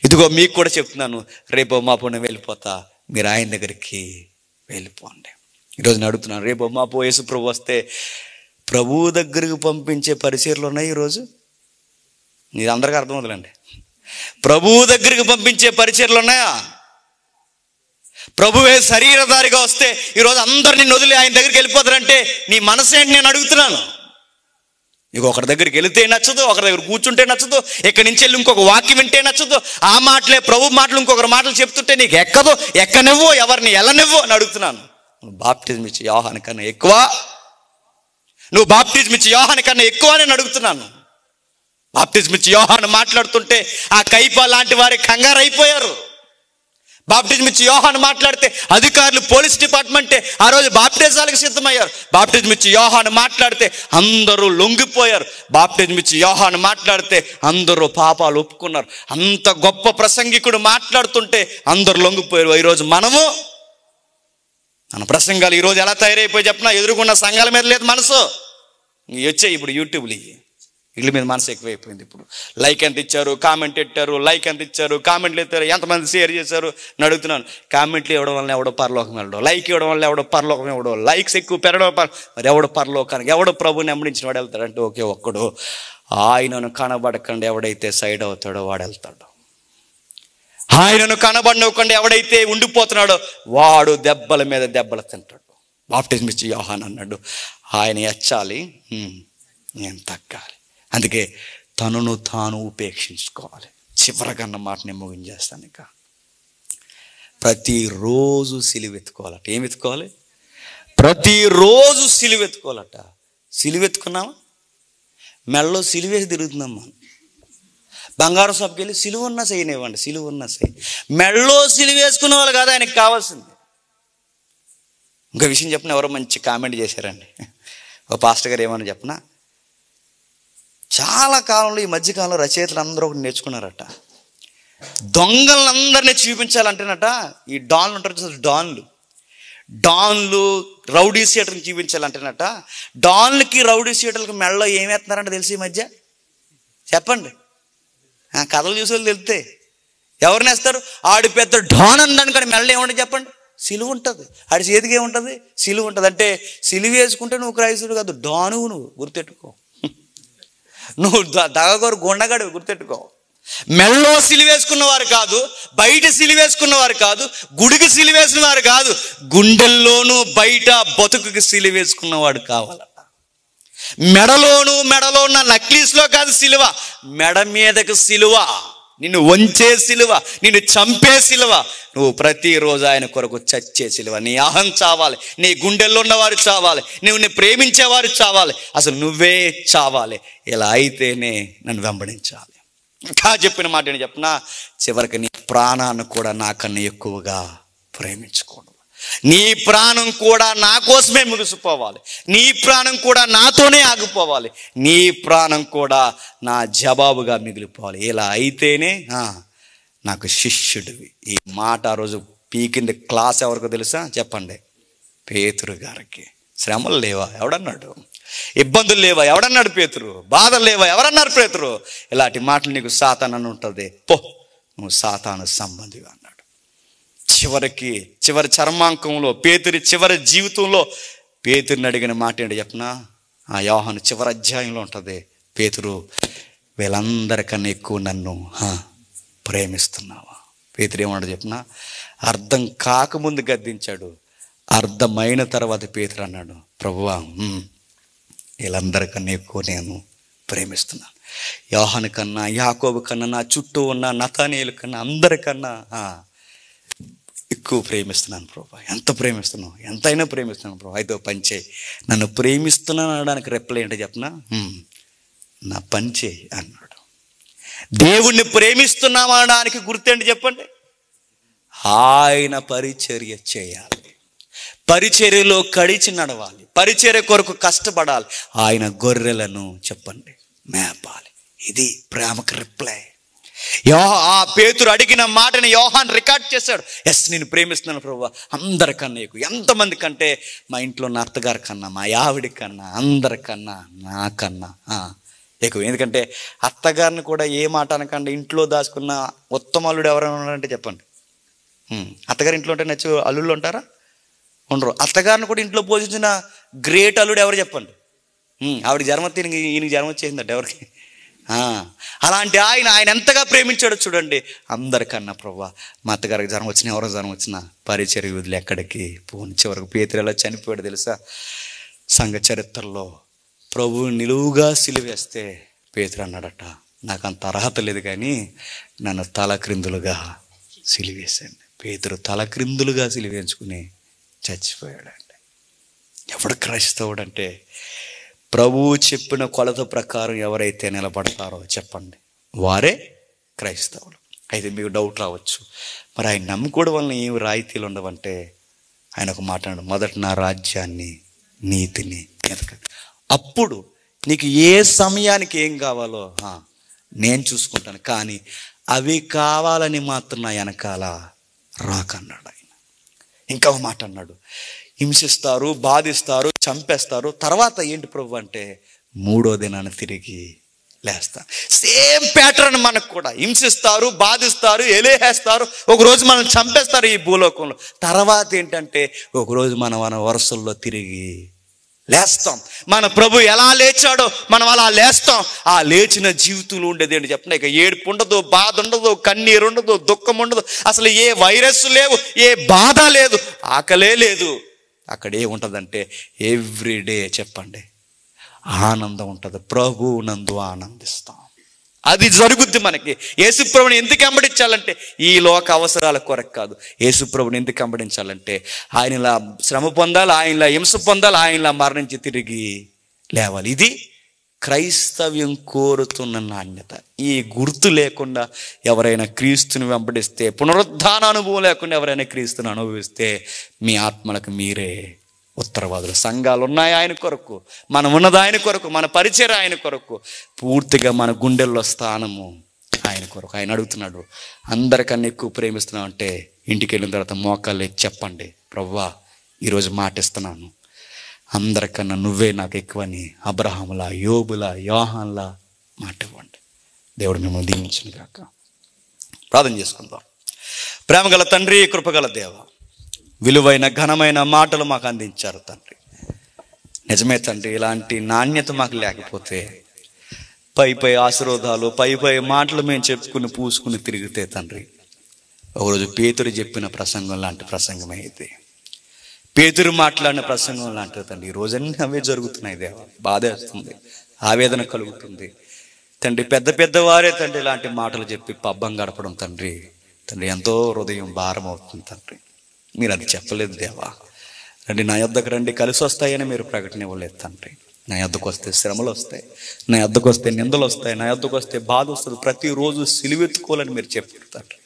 ఇదిగో మీకు కూడా చెప్తున్నాను, రేపో మాపోనే వెళ్ళిపోతా, మీరు ఆయన దగ్గరికి వెళ్ళిపోండి. ఈరోజు నేను అడుగుతున్నాను, రేపో మాపో యేసు ప్రభు వస్తే ప్రభువు దగ్గరికి పంపించే పరిచర్లు ఉన్నాయి ఈరోజు. ఇది అందరికీ అర్థమవుతుందండి. ప్రభువు దగ్గరికి పంపించే పరిచర్లు ఉన్నాయా? ప్రభువే శరీరధారిగా వస్తే ఈరోజు అందరు నిన్ను వదిలి ఆయన దగ్గరికి వెళ్ళిపోతారంటే నీ మనసు ఏంటి నేను అడుగుతున్నాను. నీకు ఒకరి దగ్గరికి వెళితే నచ్చదు, ఒకరి దగ్గర కూర్చుంటే నచ్చదు, ఇక్కడి నుంచి వెళ్ళి ఇంకొక వాక్యం వింటే నచ్చదు, ఆ మాటలే ప్రభు మాటలు ఇంకొకరి మాటలు చెప్తుంటే నీకు ఎక్కదో, ఎక్కనివ్వో, ఎవరిని ఎల్లనివ్వో అని అడుగుతున్నాను. నువ్వు బాప్టిజం ఇచ్చి యోహాను కన్నా ఎక్కువ నేను అడుగుతున్నాను. బాప్టిజం ఇచ్చి యోహాను మాట్లాడుతుంటే ఆ కైపా లాంటి వారి కంగారు అయిపోయారు. బాప్టిజం ఇచ్చి యోహాను మాట్లాడితే అధికారులు, పోలీస్ డిపార్ట్మెంటే ఆ రోజు బాప్టిజాలకు సిద్ధమయ్యారు. బాప్టిజం ఇచ్చి యోహాను మాట్లాడితే అందరూ లొంగిపోయారు. బాప్టిజం ఇచ్చి యోహాను మాట్లాడితే అందరూ పాపాలు ఒప్పుకున్నారు. అంత గొప్ప ప్రసంగికుడు మాట్లాడుతుంటే అందరూ లొంగిపోయారు. ఈరోజు మన ప్రసంగాలు ఈరోజు ఎలా తయారైపోయి చెప్పినా, ఎదురుకున్న సంఘాల మీద లేదు మనసు. వచ్చాయి ఇప్పుడు యూట్యూబ్లు, వీళ్ళ మీద మనసు ఎక్కువైపోయింది. ఇప్పుడు లైక్ ఎంత ఇచ్చారు, కామెంట్ పెట్టారు, లైక్ ఎంత ఇచ్చారు, కామెంట్లు ఎత్తారు, ఎంతమంది షేర్ చేశారు అని అడుగుతున్నాను. కామెంట్లు ఇవ్వడం వల్ల ఎవడో పరలోకం వెళ్ళడం, లైక్ ఇవ్వడం వల్ల ఎవడో పరలోకం ఇవ్వడం, లైక్స్ ఎక్కువ పెరగడం, మరి ఎవడో పరలోకానికి, ఎవడో ప్రభుని వెంబడించిన వాడు వెళ్తాడంటే ఒకే ఒక్కడు, ఆయనను కనబడకుండా ఎవడైతే సైడ్ అవుతాడో వాడు వెళ్తాడు. ఆయనను కనబడకుండా ఎవడైతే ఉండిపోతున్నాడో వాడు దెబ్బల మీద దెబ్బలు తింటాడు. బాప్టిజం ఇచ్చి యోహాను అన్నాడు, ఆయన ఎచ్చాలి, నేను తగ్గాలి. అందుకే తనను తాను ఉపేక్షించుకోవాలి. చివరకన్న మాట నేను ముగించేస్తాను. ఇక ప్రతిరోజు సిలువెత్తుకోవాలట. ఏమి ఎత్తుకోవాలి? ప్రతిరోజు సిలువెత్తుకోవాలట. సిలువెత్తుకున్నామా? మెడలో సిలువేసి తిరుగుతున్నాం మనం. బంగారం షాప్కి వెళ్ళి సిలువ ఉన్నా చేయనివ్వండి, సిలువ ఉన్నా సై. మెడలో సిలువ వేసుకునే వాళ్ళు కాదు ఆయనకి కావాల్సింది. ఇంకో విషయం చెప్పిన, ఎవరో మంచి కామెంట్ చేశారండి. ఒక పాస్టర్ గారు ఏమని చెప్పినా, చాలా కాలంలో ఈ మధ్యకాలంలో రచయితలు అందరూ ఒకటి నేర్చుకున్నారట, దొంగలందరినీ చూపించాలంటేనట ఈ డాన్లు ఉంటారు చూసారు, డాన్లు రౌడీ సీటర్ని చూపించాలంటేనట, డాన్లకి రౌడీ సీటర్లకి మెడలో ఏం వేస్తున్నారంటే తెలిసి ఈ మధ్య చెప్పండి, కథలు చూసే వాళ్ళు తెలితే ఎవరిని వేస్తారు? ఆడు పెద్ద డాన్ అనడానికి మెడలో ఏమంటే చెప్పండి, సిలువ ఉంటుంది. ఆడి చేతికి ఏముంటుంది? సిలువ ఉంటుంది. అంటే సిలువ వేసుకుంటే నువ్వు క్రైస్తుడు కాదు, డానువు. నువ్వు గుర్తెట్టుకో. నువ్వు దగగోరు గుండగాడు, గుర్తెట్టుకో. మెల్లో సిలివేసుకున్న వారు కాదు, బయట సిలివేసుకున్నవారు కాదు, గుడికి సిలివేసిన వారు కాదు, గుండెల్లోనూ బయట బతుకుకి సిలివేసుకున్నవాడు కావాలట. మెడలో ఉన్న నక్లీస్లో కాదు సిలువ, మెడ మీదకు సిలువ, నిన్ను వంచే సిలువ, నిన్ను చంపే సిలువ. నువ్వు ప్రతిరోజు ఆయన కొరకు చచ్చే సిలువ. నీ అహం చావాలి, నీ గుండెల్లో ఉన్నవారు చావాలి, నువ్వు ప్రేమించేవారు చావాలి, అసలు నువ్వే చావాలి. ఇలా అయితేనే నన్ను వెంబడించాలి. ఇంకా చెప్పిన మాట ఏంటి చెప్పిన, చివరికి నీ ప్రాణాన్ని కూడా నాకన్నా ఎక్కువగా ప్రేమించుకోడు. నీ ప్రాణం కూడా నా కోసమే ముగిసిపోవాలి, నీ ప్రాణం కూడా నాతోనే ఆగిపోవాలి, నీ ప్రాణం కూడా నా జవాబుగా మిగిలిపోవాలి. ఇలా అయితేనే నాకు శిష్యుడివి. ఈ మాట ఆ రోజు పీకింది క్లాస్ ఎవరికో తెలుసా? చెప్పండి, పేతురు గారికి. శ్రమలు లేవా? ఎవడన్నాడు? ఇబ్బందులు లేవా? ఎవడన్నాడు? పేతురు. బాధలు లేవా? ఎవరన్నారు? పేతురు. ఇలాంటి మాటలు నీకు సాతాను అని ఉంటుంది, పో, నువ్వు సాతాను సంబంధిగా అన్నాడు. చివరి చర్మాంకంలో పేతురి చివరి జీవితంలో పేతురిని అడిగిన మాట ఏంటి చెప్పనా? ఆ యోహాను చివరి అధ్యాయంలో ఉంటుంది. పేతురు, వీళ్ళందరికన్నా ఎక్కువ నన్ను ప్రేమిస్తున్నావా? పేతురు ఏమన్నాడు చెప్పనా? అర్థం కాకముందు గద్దించాడు, అర్థమైన తర్వాత పేతురు అన్నాడు, ప్రభువా, వీళ్ళందరికన్నా ఎక్కువ నేను ప్రేమిస్తున్నాను. యోహాను కన్నా, యాకోబు కన్నా, నా చుట్టూ ఉన్న నతానీయుల కన్నా, అందరికన్నా ఎక్కువ ప్రేమిస్తున్నాను ప్రభా. ఎంత ప్రేమిస్తున్నావు? ఎంతైనా ప్రేమిస్తున్నాను ప్రభా. అయితే పంచే, నన్ను ప్రేమిస్తున్నాను అనడానికి రెప్పలే ఏంటో చెప్పనా? నా పంచే అన్నాడు. దేవుణ్ణి ప్రేమిస్తున్నాం అనడానికి గుర్తేంటి చెప్పండి? ఆయన పరిచర్య చేయాలి, పరిచర్యలో కడిచి నడవాలి, పరిచర్య కొరకు కష్టపడాలి, ఆయన గొర్రెలను చెప్పండి మేపాలి. ఇది ప్రేమకు రిప్లై. ఆ పేతురు అడిగిన మాటని యోహాన్ రికార్డ్ చేశాడు. ఎస్, నేను ప్రేమిస్తున్నాను ప్రభు, అందరికన్నా ఎక్కువ. ఎంతమంది కంటే? మా ఇంట్లో ఉన్న అత్తగారి కన్నా, మా ఆవిడ కన్నా, అందరికన్నా, నాకన్నా ఎక్కువ. ఎందుకంటే అత్తగారిని కూడా ఏ మాట అనకండి, ఇంట్లో దాచుకున్న ఉత్తమ అల్లుడు ఎవరైనా ఉన్నారంటే చెప్పండి. అత్తగారి ఇంట్లో ఉంటే నచ్చి అల్లుళ్ళు ఉంటారా? ఉండరు. అత్తగారిని కూడా ఇంట్లో పోషించిన గ్రేట్ అల్లుడు ఎవరు చెప్పండి? ఆవిడకి జన్మ తిరిగి ఈయనకి జన్మ వచ్చేసిందట ఎవరికి? అలాంటి ఆయన ఎంతగా ప్రేమించాడో చూడండి. అందరికన్నా ప్రభా, మా అత్తగారికి జన్మ వచ్చినా, ఎవరో జన్మ వచ్చినా పరిచర్య వదిలి ఎక్కడికి పోని. చివరకు పేతురు ఎలా చనిపోయాడు తెలుసా? సంఘ చరిత్రలో ప్రభువు నిలువుగా సిలువేస్తే పేతురు అన్నాడట, నాకు అంత అర్హత లేదు కానీ నన్ను తలక్రిందులుగా సిలివేశాను. పేతురు తలక్రిందులుగా సిలివేయించుకుని చచ్చిపోయాడండి. ఎవడు క్రైస్తవుడు అంటే? ప్రభువు చెప్పిన కొలత ప్రకారం ఎవరైతే నిలబడతారో చెప్పండి, వారే క్రైస్తవులు. అయితే మీకు డౌట్ రావచ్చు, మరి ఆయన నమ్ముకోవడం వలన ఏమి రాయితీలు ఉండవంటే ఆయన ఒక మాట అన్నాడు, మొదట నా రాజ్యాన్ని, నీతిని ఎదగదు, అప్పుడు నీకు ఏ సమయానికి ఏం కావాలో నేను చూసుకుంటాను, కానీ అవి కావాలని మాత్రం నా వెనకాల రాకన్నాడు ఆయన. ఇంకా ఒక మాట అన్నాడు, హింసిస్తారు, బాధిస్తారు, చంపేస్తారు, తర్వాత ఏంటి ప్రభు అంటే మూడో దినాన్ని తిరిగి లేస్తారు. సేమ్ ప్యాటర్న్ మనకు కూడా. హింసిస్తారు, బాధిస్తారు, ఎలేహేస్తారు, ఒకరోజు మనం చంపేస్తారు ఈ భూలోకంలో. తర్వాత ఏంటంటే ఒకరోజు మన వరుసల్లో తిరిగి లేస్తాం. మన ప్రభు ఎలా లేచాడో మనం అలా లేస్తాం. ఆ లేచిన జీవితంలో ఉండేది ఏంటి చెప్పండి? ఇక ఏడుపు ఉండదు, బాధ ఉండదు, కన్నీరు ఉండదు, దుఃఖం ఉండదు, అసలు ఏ వైరస్ లేవు, ఏ బాధ లేదు, ఆకలే లేదు. అక్కడ ఏముంటుందంటే ఎవ్రీడే చెప్పండి ఆనందం ఉంటుంది. ప్రభు నందు ఆనందిస్తాం. అది జరుగుద్ది మనకి. యేసుప్రభుని ఎందుకు వెంబడించాలంటే ఈ లోక అవసరాల కొరకు కాదు. యేసుప్రభుని ఎందుకు వెంబడించాలంటే ఆయనలా శ్రమ పొందాలి, ఆయనలా హింస పొందాలి, ఆయనలా మరణించి తిరిగి లేవాలి. ఇది క్రైస్తవ్యం కోరుతున్న నాణ్యత. ఈ గుర్తు లేకుండా ఎవరైనా క్రీస్తుని వెంబడిస్తే, పునరుద్ధాన అనుభవం లేకుండా ఎవరైనా క్రీస్తుని అనుభవిస్తే మీ ఆత్మలకు మీరే ఉత్తరవాదులు. సంఘాలు ఉన్నాయి ఆయన కొరకు, మనం ఉన్నది ఆయన కొరకు, మన పరిచయం ఆయన కొరకు, పూర్తిగా మన గుండెల్లో స్థానము ఆయన కొరకు. ఆయన అడుగుతున్నాడు, అందరికన్నా ఎక్కువ ప్రేమిస్తున్నావు అంటే ఇంటికి వెళ్ళిన తర్వాత మోకాళ్ళు చెప్పండి, ప్రభువా ఈరోజు మాటిస్తున్నాను, అందరికన్నా నువ్వే నాకు ఎక్కువని అబ్రహాములా, యోబులా, యోహాన్లా మాట ఇవ్వండి. దేవుడు మిమ్మల్ని దీవించును గాక. ప్రార్థన చేసుకుందాం. ప్రేమగల తండ్రి, కృపగల దేవ, విలువైన ఘనమైన మాటలు మాకు అందించారు తండ్రి. నిజమే తండ్రి, ఇలాంటి నాణ్యత మాకు లేకపోతే పై ఆశీర్వాదాలు పై మాటలు మేము చెప్పుకుని పూసుకుని తిరిగితే తండ్రి, ఒకరోజు పేతురు చెప్పిన ప్రసంగం లాంటి ప్రసంగమే అయితే, పేతురు మాట్లాడిన ప్రసంగం లాంటిది తండ్రి. ఈ రోజన్నీ అవే జరుగుతున్నాయి దేవా. బాధేస్తుంది, ఆవేదన కలుగుతుంది తండ్రి. పెద్ద వారే తండ్రి ఇలాంటి మాటలు చెప్పి పబ్బం గడపడం తండ్రి ఎంతో హృదయం భారం అవుతుంది తండ్రి. మీరు అది చెప్పలేదు దేవా. రండి, నా యొద్దకు రండి, కలిసి వస్తాయని మీరు ప్రకటన ఇవ్వలేదు తండ్రి. నా యొద్దకు వస్తే శ్రమలు వస్తాయి, నా యొద్దకు వస్తే నిందలు వస్తాయి, నా యొద్దకు వస్తే బాధ వస్తుంది, ప్రతిరోజు సిలువెత్తుకోవాలని మీరు చెప్పారు తండ్రి.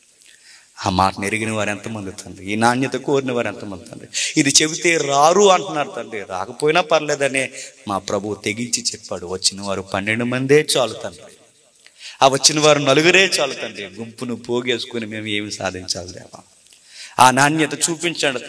ఆ మాటను ఎరిగిన వారు ఎంతమంది తండ్రి, ఈ నాణ్యత కోరిన వారు ఎంతమంది తండ్రి. ఇది చెబితే రారు అంటున్నారు తండ్రి. రాకపోయినా పర్లేదనే మా ప్రభువు తెగించి చెప్పాడు. వచ్చిన వారు 12 మందే చాలు తండ్రి. ఆ వచ్చిన వారు 4 చాలు తండ్రి. గుంపును పోగేసుకుని మేము ఏమి సాధించాలి దేవా. ఆ నాణ్యత చూపించాడు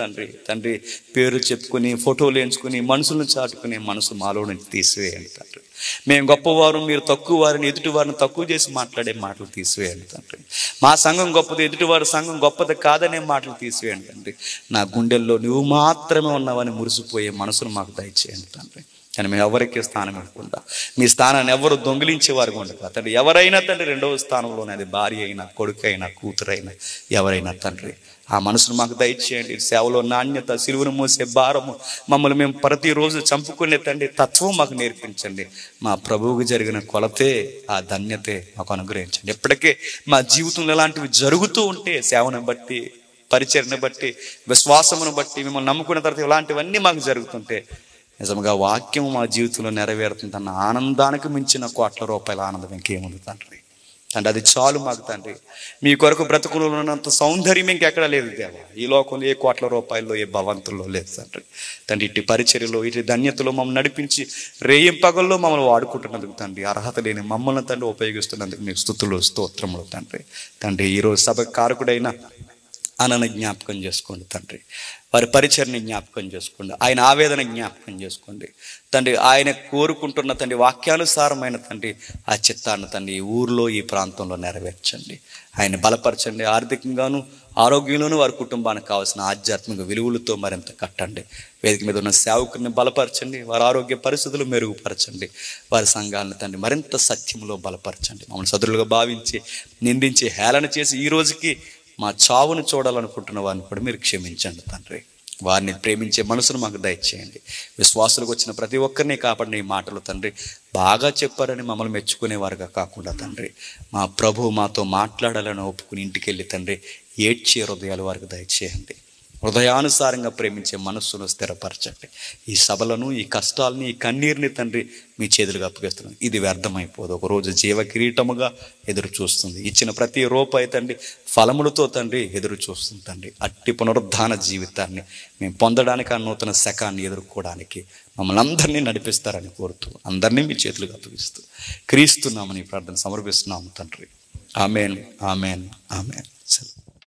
తండ్రి. పేరు చెప్పుకుని ఫోటోలు ఎంచుకుని మనుషులను చాటుకుని మనసు మాలో నుంచి తీసివేయండి తండ్రి. మేము గొప్పవారు, మీరు తక్కువ వారిని, ఎదుటి వారిని తక్కువ చేసి మాట్లాడే మాటలు తీసివేయండి తండ్రి. మా సంఘం గొప్పది, ఎదుటివారి సంఘం గొప్పది కాదనే మాటలు తీసివేయండి తండ్రి. నా గుండెల్లో నువ్వు మాత్రమే ఉన్నావని మురిసిపోయే మనసును మాకు దయచేయండి తండ్రి. కానీ మేము ఎవరికి స్థానం ఇవ్వకుండా, మీ స్థానాన్ని ఎవరు దొంగిలించే వారు ఉండక తండ్రి, ఎవరైనా తండ్రి 2వ స్థానంలోనే, అది భార్య అయినా, కొడుకు అయినా, కూతురైనా, ఎవరైనా తండ్రి, ఆ మనసును మాకు దయచేయండి. సేవలో నాణ్యత, సిలువను మోసే భారము, మమ్మల్ని మేము ప్రతిరోజు చంపుకునే తండ్రి తత్వం మాకు నేర్పించండి. మా ప్రభువుకు జరిగిన కొలతే, ఆ ధన్యతే మాకు అనుగ్రహించండి. ఎప్పటికే మా జీవితంలో ఇలాంటివి జరుగుతూ ఉంటే, సేవను బట్టి, పరిచర్ని బట్టి, విశ్వాసమును బట్టి, మిమ్మల్ని నమ్ముకున్న తర్వాత ఇలాంటివన్నీ మాకు జరుగుతుంటే, నిజంగా వాక్యం మా జీవితంలో నెరవేరుతుందన్న ఆనందానికి మించిన ₹1,00,000 ఆనందం ఇంకేముంది తండ్రి. అది చాలు మాకు తండ్రి. మీ కొరకు బ్రతుకులో ఉన్నంత సౌందర్యం ఇంకెక్కడ లేదు దేవా. ఈ లోకంలో ఏ ₹1,00,000 ఏ భవంతుల్లో లేదు తండ్రి. ఇటు పరిచర్యలో, ఇటు ధన్యతలో మమ్మల్ని నడిపించి రేయింపగల్లో మమ్మల్ని వాడుకుంటున్నందుకు తండ్రి, అర్హత లేని మమ్మల్ని తండ్రి ఉపయోగిస్తున్నందుకు మీకు స్తుతులు, స్తోత్రములు తండ్రి. ఈరోజు సభ కారకుడైన అనను జ్ఞాపకం చేసుకోండి తండ్రి. వారి పరిచర్ని జ్ఞాపకం చేసుకోండి. ఆయన ఆవేదన జ్ఞాపకం చేసుకోండి తండ్రి. ఆయన కోరుకుంటున్న తండ్రి వాక్యానుసారమైన తండ్రి ఆ చిత్తాన్ని తండ్రి ఈ ఊర్లో, ఈ ప్రాంతంలో నెరవేర్చండి. ఆయన బలపరచండి. ఆర్థికంగాను, ఆరోగ్యంలోనూ వారి కుటుంబానికి కావాల్సిన ఆధ్యాత్మిక విలువలతో మరింత కట్టండి. వేదిక మీద ఉన్న సేవకుని బలపరచండి. వారి ఆరోగ్య పరిస్థితులు మెరుగుపరచండి. వారి సంఘాలను తండ్రి మరింత సత్యంలో బలపరచండి. మమ్మల్ని సదురులుగా భావించి, నిందించి, హేళన చేసి ఈ రోజుకి మా చావును చూడాలనుకుంటున్న వారిని కూడా మీరు క్షమించండి తండ్రి. వారిని ప్రేమించే మనసును మాకు దయచేయండి. విశ్వాసులకు వచ్చిన ప్రతి ఒక్కరిని కాపాడిన ఈ మాటలు తండ్రి బాగా చెప్పారని మమ్మల్ని మెచ్చుకునేవారుగా కాకుండా తండ్రి, మా ప్రభు మాతో మాట్లాడాలని ఒప్పుకుని ఇంటికి వెళ్ళి తండ్రి ఏడ్చే హృదయాలు వారికి దయచేయండి. హృదయానుసారంగా ప్రేమించే మనస్సును స్థిరపరచండి. ఈ సభలను, ఈ కష్టాలని, ఈ కన్నీరుని తండ్రి మీ చేతులుగా అప్పగిస్తున్నాను. ఇది వ్యర్థమైపోదు, ఒకరోజు జీవ కిరీటముగా ఎదురు చూస్తుంది. ఇచ్చిన ప్రతి రూపాయి తండ్రి ఫలములతో తండ్రి ఎదురు చూస్తుంది తండ్రి. అట్టి పునరుద్ధాన జీవితాన్ని మేము పొందడానికి, ఆ నూతన శకాన్ని ఎదుర్కోవడానికి మమ్మల్ని అందరినీ నడిపిస్తారని కోరుతూ అందరినీ మీ చేతులుగా అప్పగిస్తూ క్రీస్తున్నామని ప్రార్థన సమర్పిస్తున్నాము తండ్రి. Amen, amen, amen.